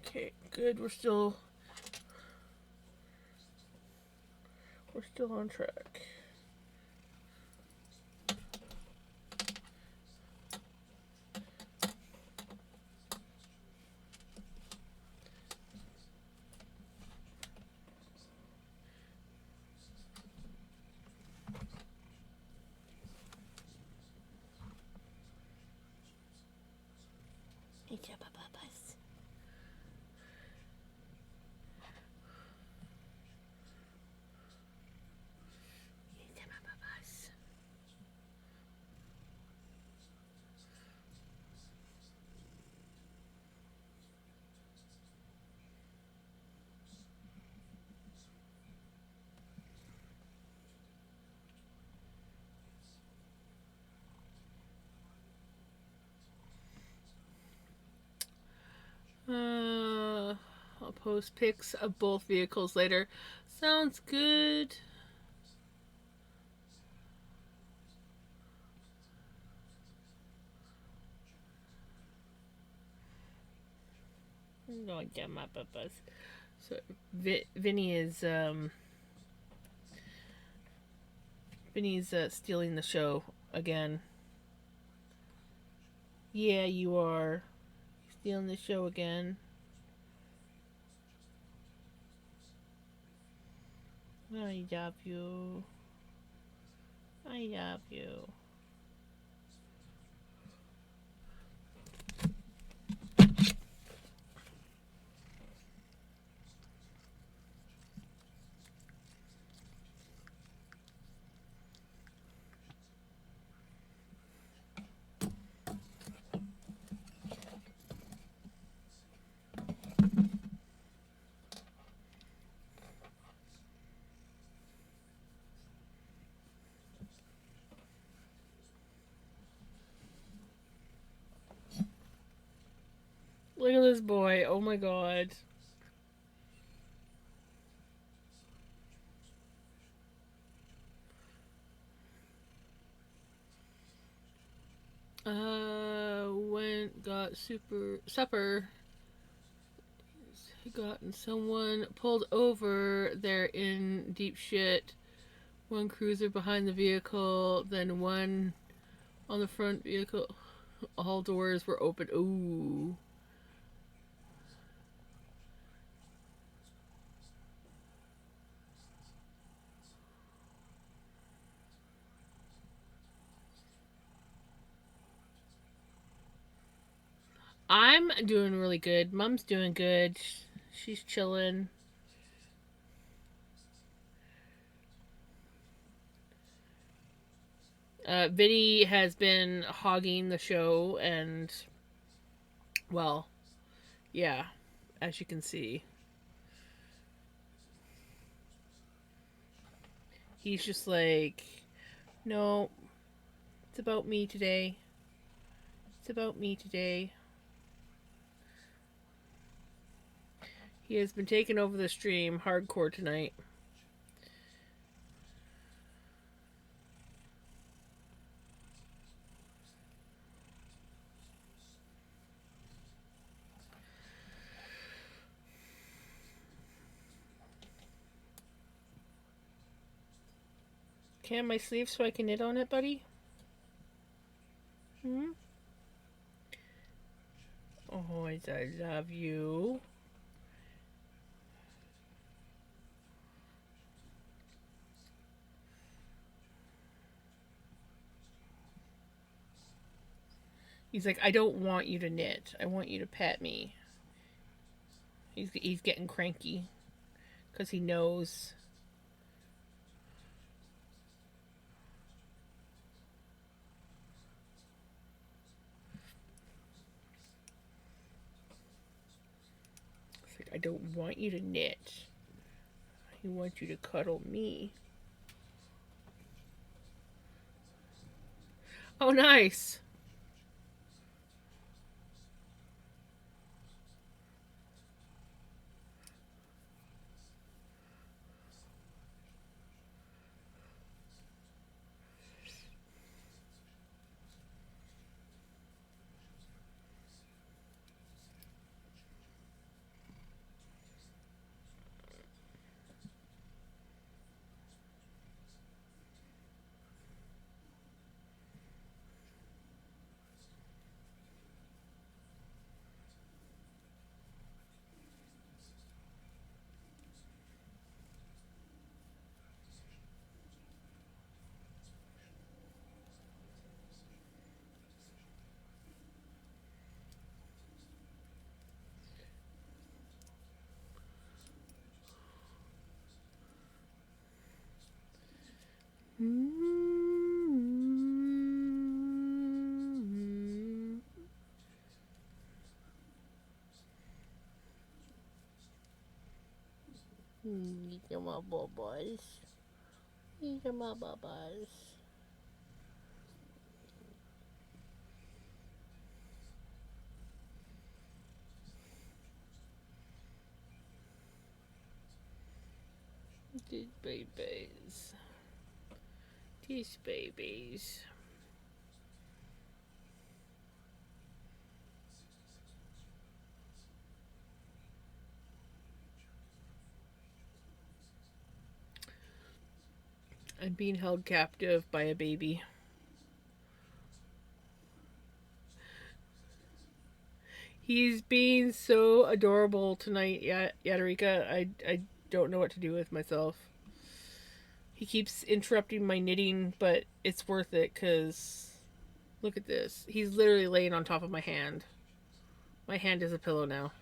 S1: Okay, good. We're still on track. I'll post pics of both vehicles later. Sounds good. I'm going down my bubas. So Vinny is Vinny's stealing the show again. Yeah, you are stealing the show again. I love you. I love you. Look at this boy. Oh my god. Went got supper. Gotten someone pulled over. They're in deep shit. One cruiser behind the vehicle, then one on the front vehicle. All doors were open. Ooh. I'm doing really good. Mom's doing good. She's chilling. Vinny has been hogging the show, and, well, yeah, as you can see. He's just like, no, It's about me today. It's about me today. He has been taking over the stream hardcore tonight. Can my sleeve so I can knit on it, buddy? Hmm? Oh, I love you. He's like, I don't want you to knit. I want you to pet me. He's getting cranky because he knows. It's like, I don't want you to knit. I want you to cuddle me. Oh, nice. These are my bubbles. These are my bubbles. These babies. These babies. I'm being held captive by a baby. He's being so adorable tonight, Yadarika. I don't know what to do with myself. He keeps interrupting my knitting, but it's worth it because look at this. He's literally laying on top of my hand. My hand is a pillow now.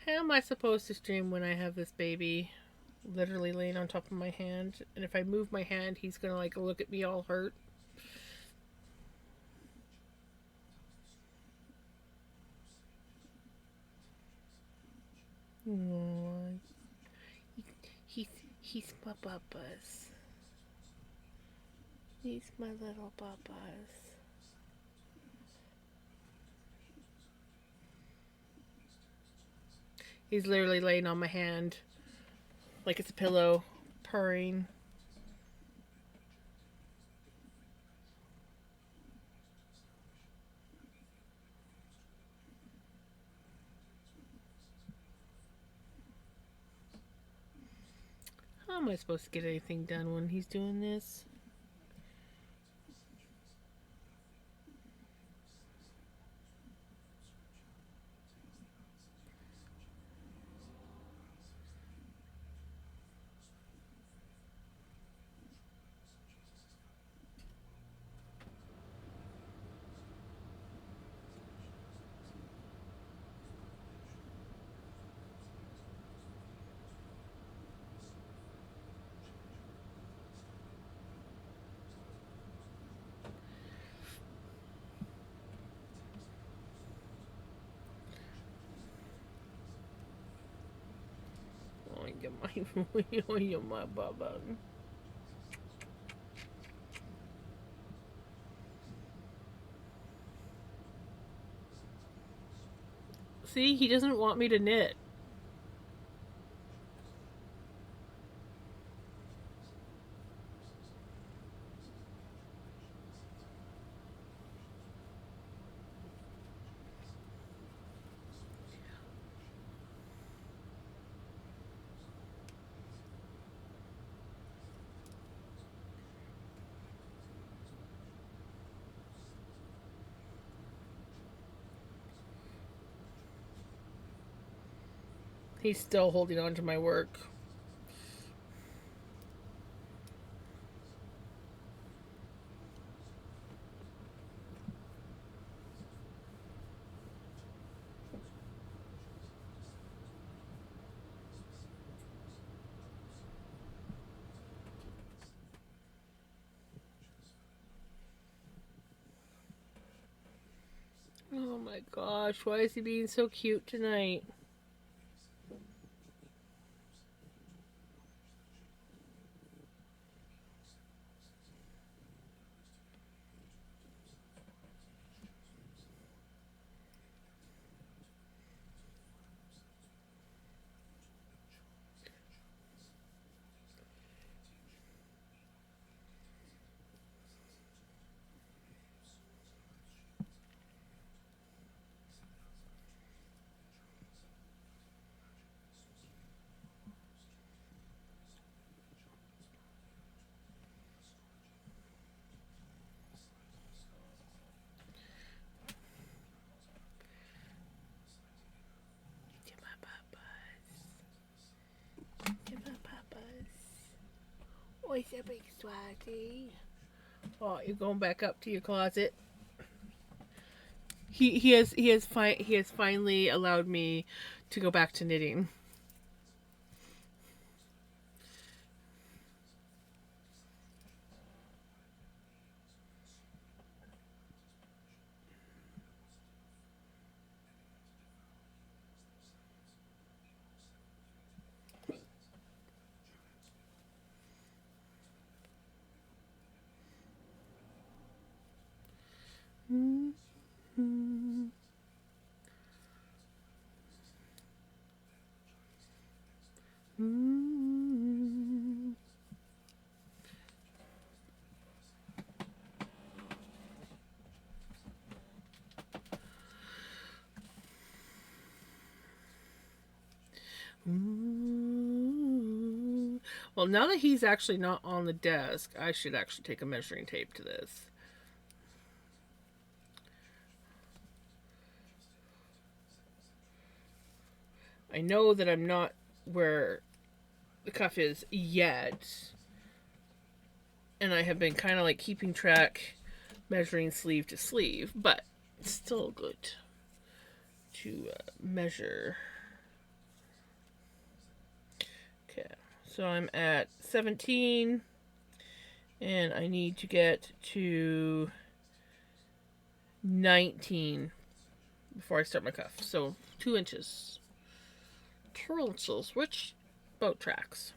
S1: How am I supposed to stream when I have this baby literally laying on top of my hand? And if I move my hand, he's gonna like look at me all hurt. Aww. He's he's my bubba's. He's my little bubba's. He's literally laying on my hand like it's a pillow, purring. How am I supposed to get anything done when he's doing this? Oh, you my, oh, you my baba. See, he doesn't want me to knit. He's still holding on to my work. Oh my gosh, why is he being so cute tonight? Get my papas. Get my papas. Oi, a big swatty. Oh, you're going back up to your closet. He has finally allowed me to go back to knitting. Mm-hmm. Mm-hmm. Mm-hmm. Well, now that he's actually not on the desk, I should actually take a measuring tape to this. I know that I'm not where the cuff is yet, and I have been kind of like keeping track, measuring sleeve to sleeve, but it's still good to measure. Okay, so I'm at 17, and I need to get to 19 before I start my cuff. So 2 inches. 2 inches, which boat tracks.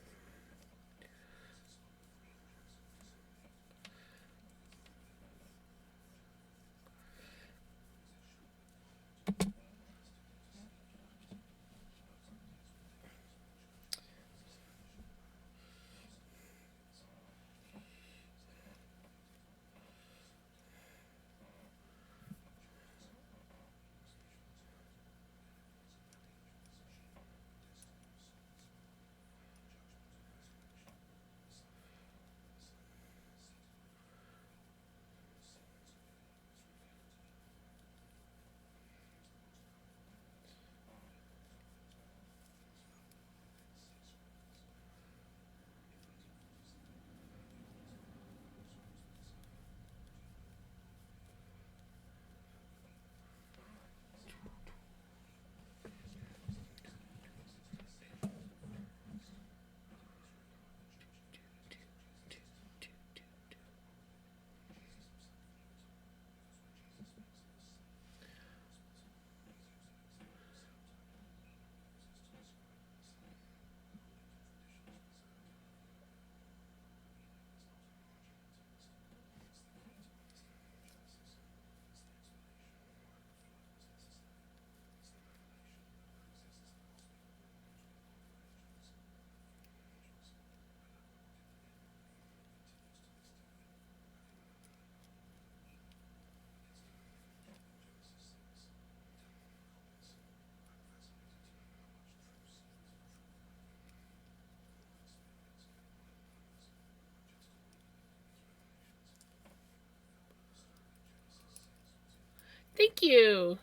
S1: Thank you.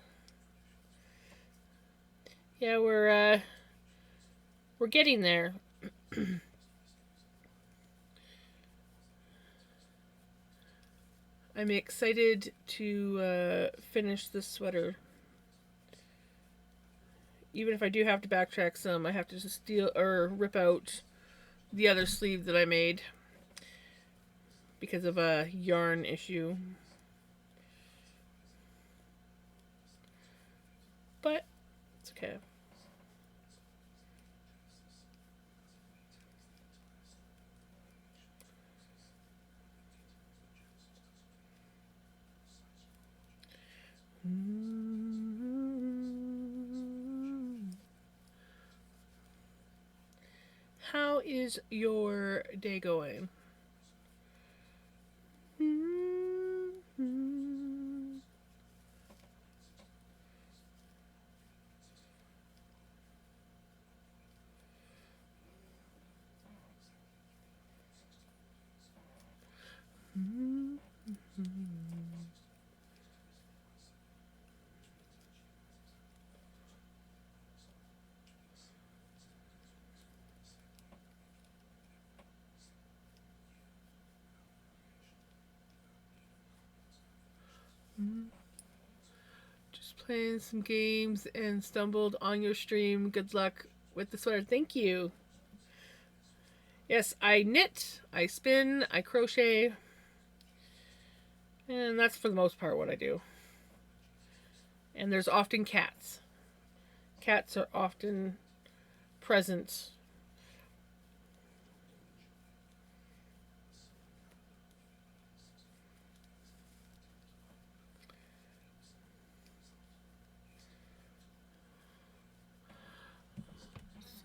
S1: Yeah, we're getting there. I'm excited to finish this sweater. Even if I do have to backtrack some, I have to just steal or rip out the other sleeve that I made because of a yarn issue. But it's okay. How is your day going? Just playing some games and stumbled on your stream. Good luck with the sweater. Thank you. Yes, I knit, I spin, I crochet, and that's for the most part what I do. And there's often cats. Cats are often present.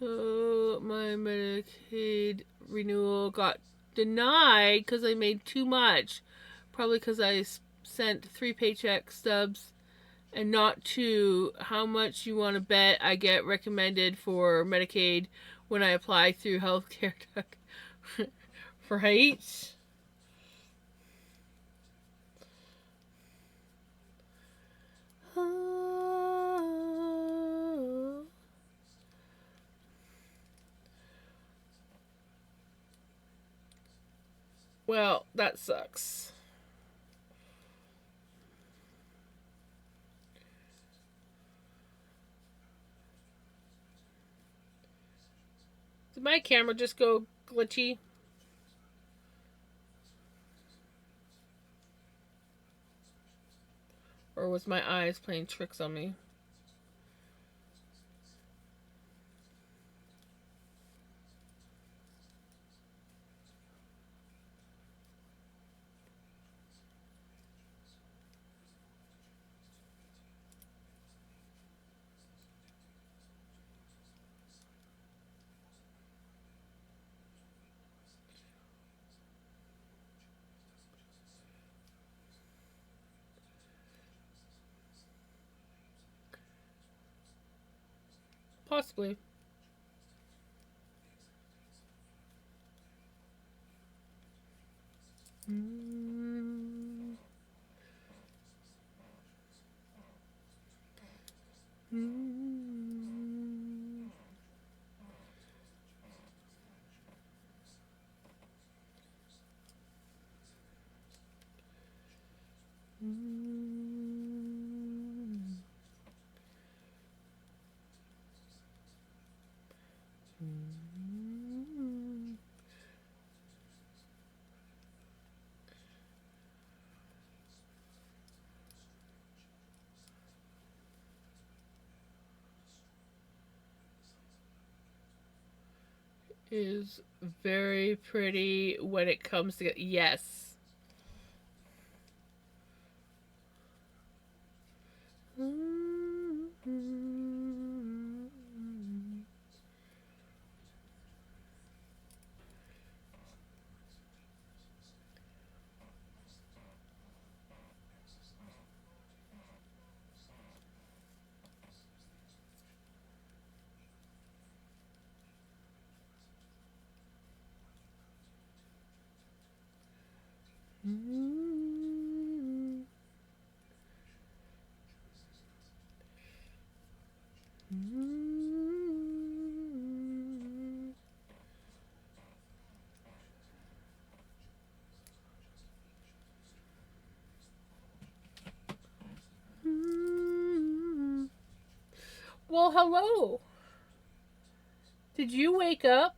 S1: So my Medicaid renewal got denied because I made too much. Probably because I sent 3 paycheck stubs and not 2. How much you want to bet I get recommended for Medicaid when I apply through healthcare? Right? Well, that sucks. Did my camera just go glitchy? Or was my eyes playing tricks on me? Possibly. Is very pretty when it comes to yes. Well, hello. Did you wake up?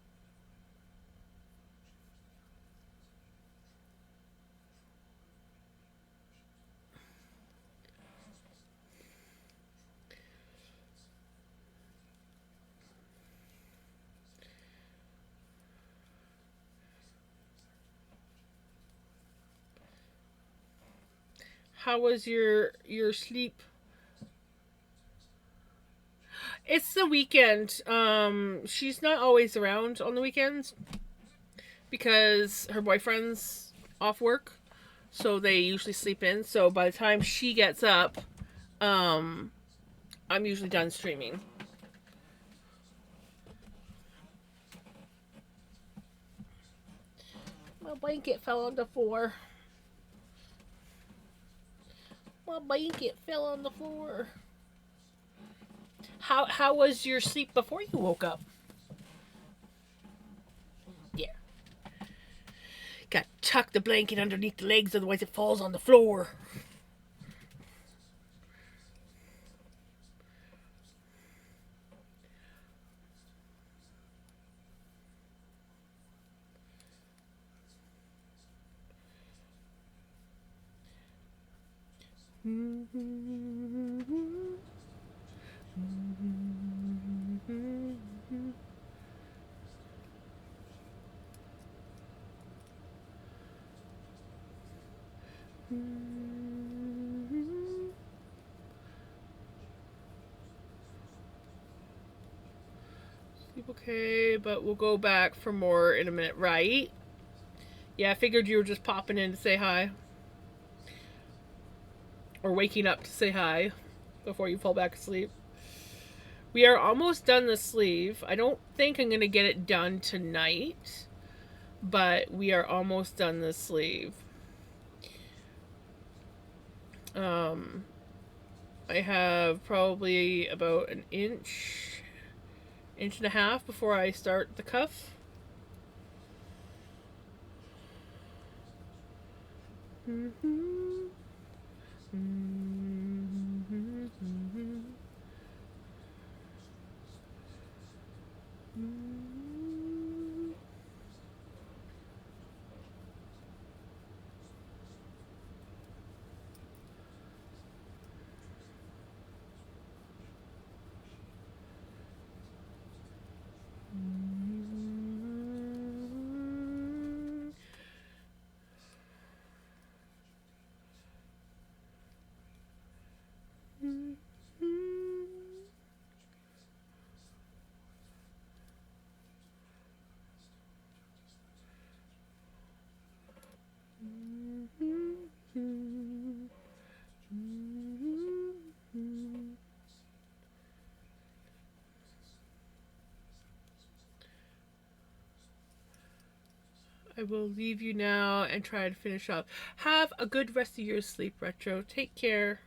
S1: How was your sleep? It's the weekend. She's not always around on the weekends because her boyfriend's off work, so they usually sleep in. So by the time she gets up, um, I'm usually done streaming. My blanket fell on the floor. My blanket fell on the floor. How was your sleep before you woke up? Yeah. Got to tuck the blanket underneath the legs, otherwise it falls on the floor. Sleep okay, but we'll go back for more in a minute, right? Yeah, I figured you were just popping in to say hi. Or waking up to say hi before you fall back asleep. We are almost done the sleeve. I don't think I'm going to get it done tonight, but we are almost done the sleeve. I have probably about an inch and a half before I start the cuff. I will leave you now and try to finish up. Have a good rest of your sleep, Retro. Take care.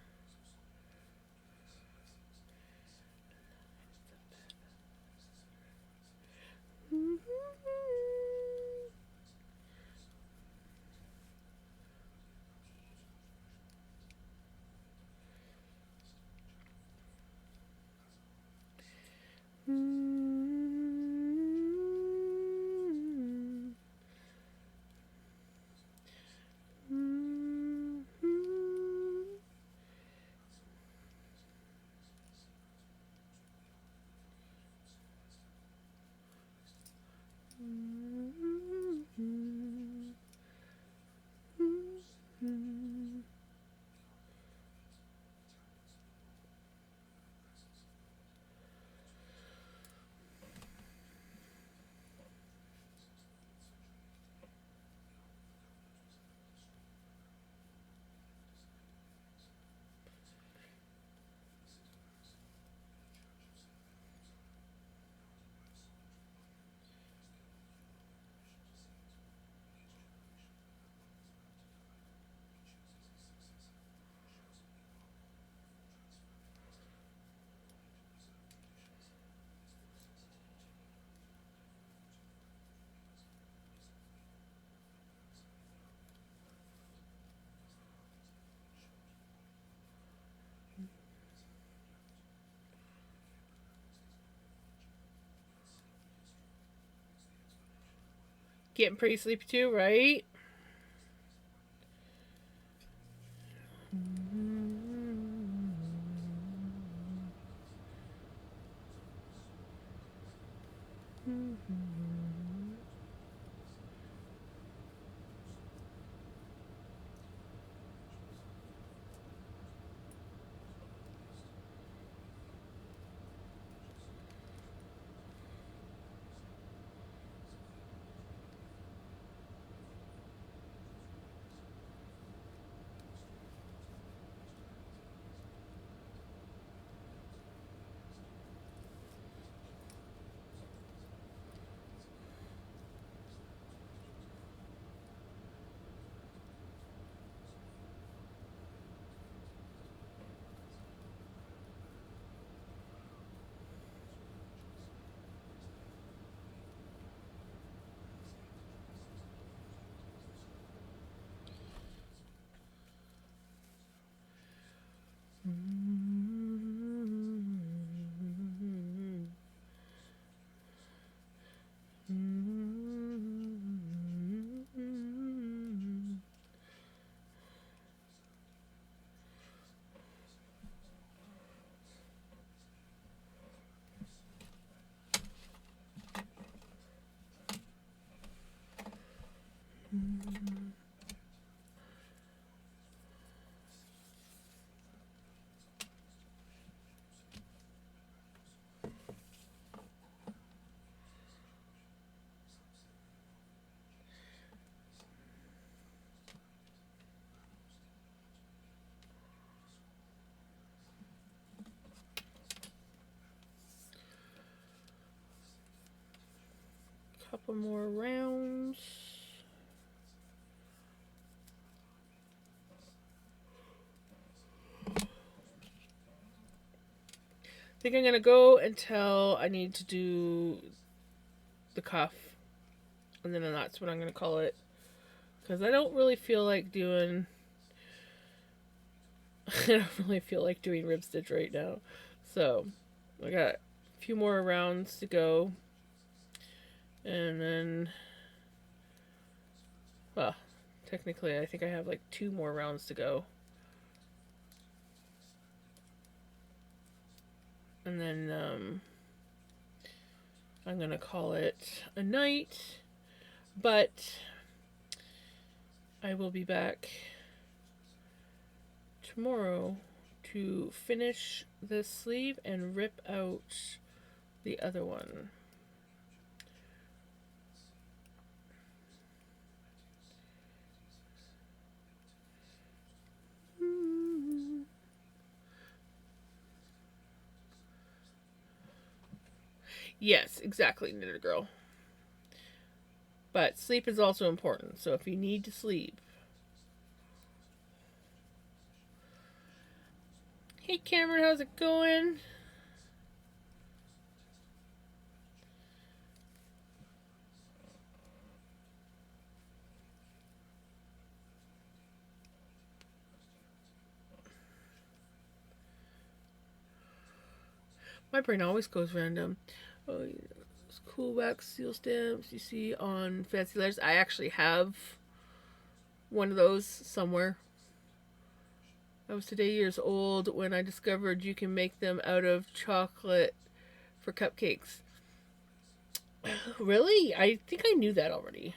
S1: Getting pretty sleepy too, right? Couple more rounds. I think I'm gonna go until I need to do the cuff, and then that's what I'm gonna call it. Because I don't really feel like doing. I don't really feel like doing rib stitch right now. So I got a few more rounds to go, and then, well, technically I think I have like 2 more rounds to go. And then I'm going to call it a night. But I will be back tomorrow to finish this sleeve and rip out the other one. Yes, exactly, Knitter Girl. But sleep is also important, so if you need to sleep. Hey Cameron, how's it going? My brain always goes random. Oh, yeah. Cool wax seal stamps you see on Fancy Letters. I actually have one of those somewhere. I was today years old when I discovered you can make them out of chocolate for cupcakes. Really? I think I knew that already.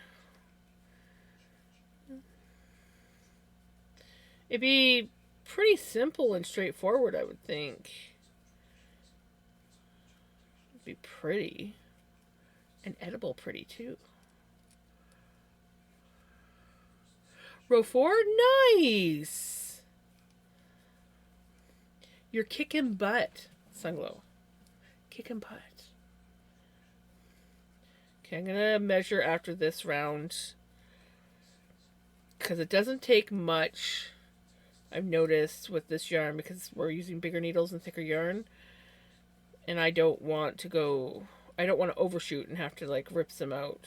S1: It'd be pretty simple and straightforward, I would think. It'd be pretty. And edible pretty, too. Row 4? Nice! You're kicking butt, Sunglow. Kicking butt. Okay, I'm gonna measure after this round. Because it doesn't take much, I've noticed, with this yarn, because we're using bigger needles and thicker yarn. And I don't want to overshoot and have to, like, rip some out.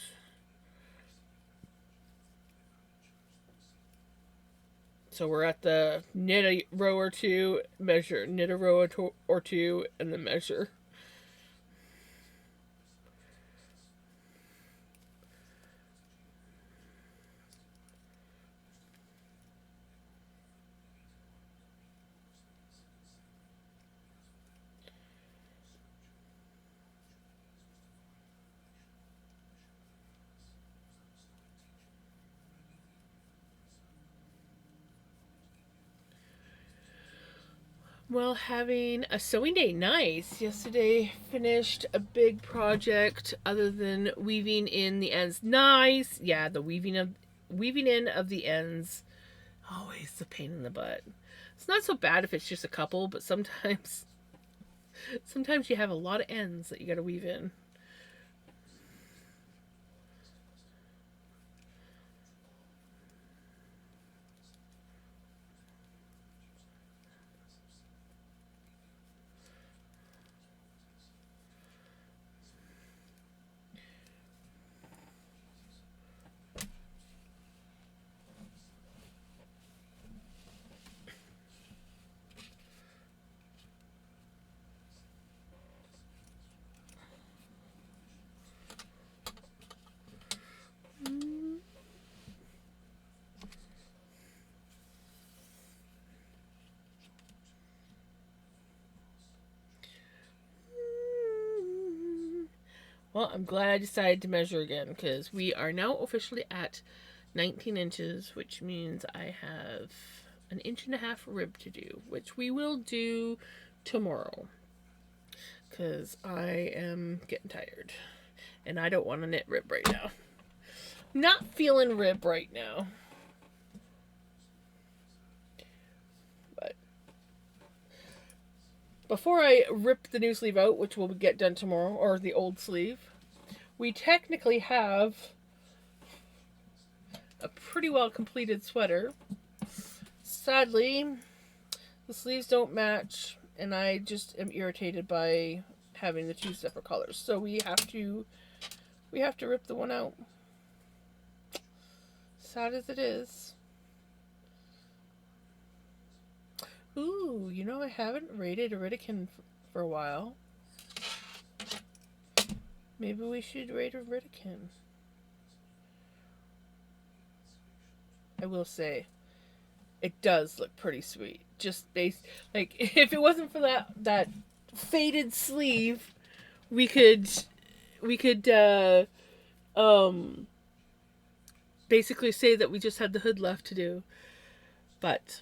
S1: So we're at the knit a row or two, measure, knit a row or two, and then measure. Well, having a sewing day. Nice. Yesterday finished a big project other than weaving in the ends. Nice. Yeah, the weaving in of the ends. Always the pain in the butt. It's not so bad if it's just a couple, but sometimes you have a lot of ends that you got to weave in. Well, I'm glad I decided to measure again because we are now officially at 19 inches, which means I have an inch and a half rib to do, which we will do tomorrow because I am getting tired and I don't want to knit rib right now. Not feeling rib right now. But before I rip the new sleeve out, which will get done tomorrow, or the old sleeve, we technically have a pretty well completed sweater. Sadly, the sleeves don't match, and I just am irritated by having the two separate colors. So we have to rip the one out. Sad as it is. Ooh, you know I haven't rated a Riddicken for a while. Maybe we should rate a Riddicken. I will say, it does look pretty sweet. Just like if it wasn't for that faded sleeve, we could um basically say that we just had the hood left to do. But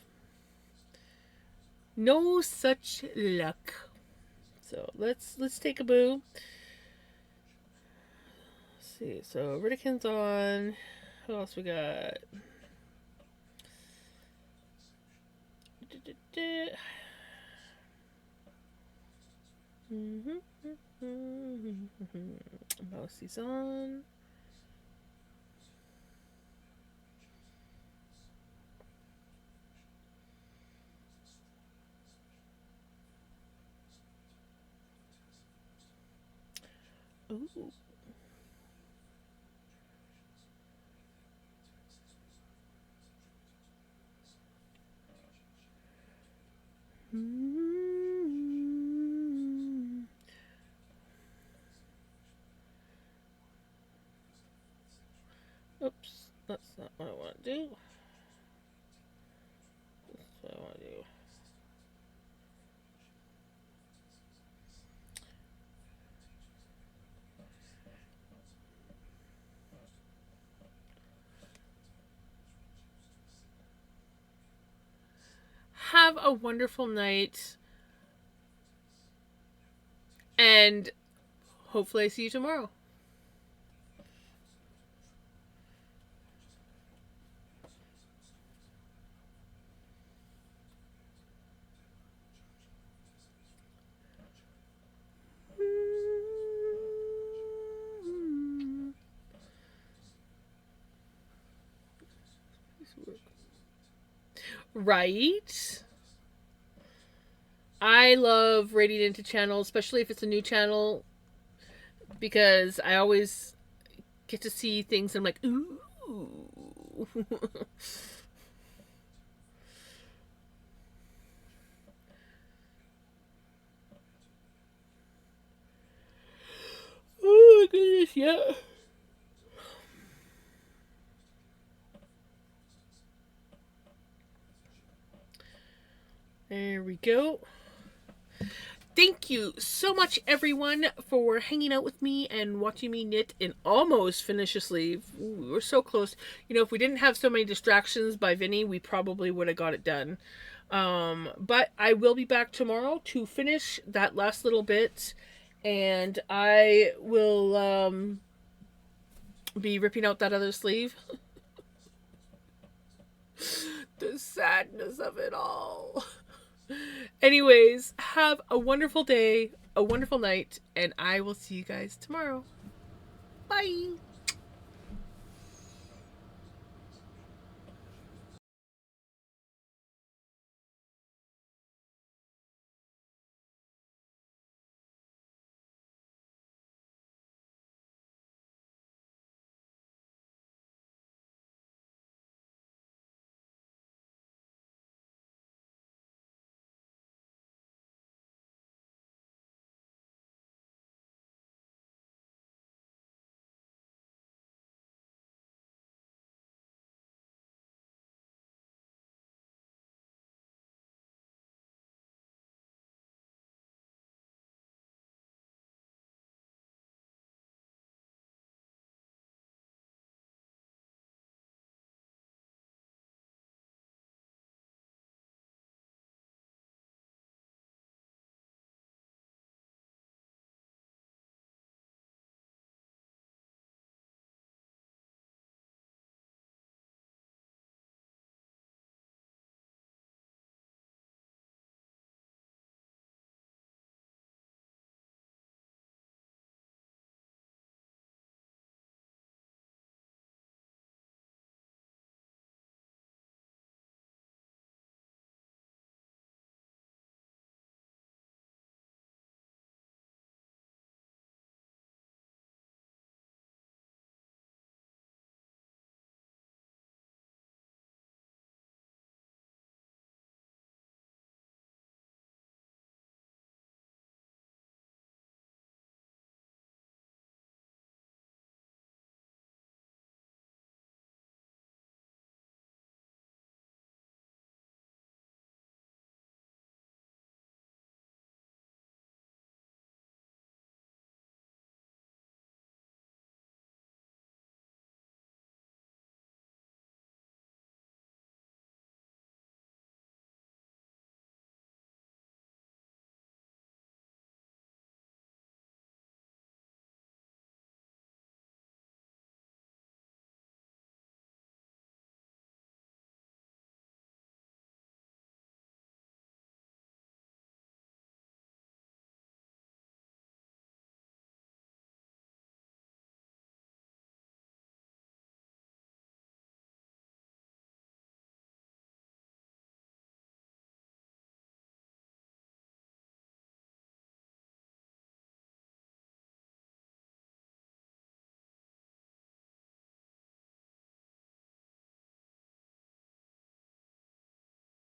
S1: no such luck. So let's take a boo. Let's see. So Riddickens on. Who else we got? Mousy's on. Ooh. Oops, that's not what I want to do. That's what I want to do. Have a wonderful night. And hopefully I see you tomorrow. Right? I love rating into channels, especially if it's a new channel, because I always get to see things and I'm like, ooh. Oh my goodness, yeah. There we go. Thank you so much, everyone, for hanging out with me and watching me knit and almost finish a sleeve. Ooh, we were so close. You know, if we didn't have so many distractions by Vinny, we probably would have got it done. But I will be back tomorrow to finish that last little bit, and I will be ripping out that other sleeve. The sadness of it all. Anyways, have a wonderful day, a wonderful night, and I will see you guys tomorrow. Bye.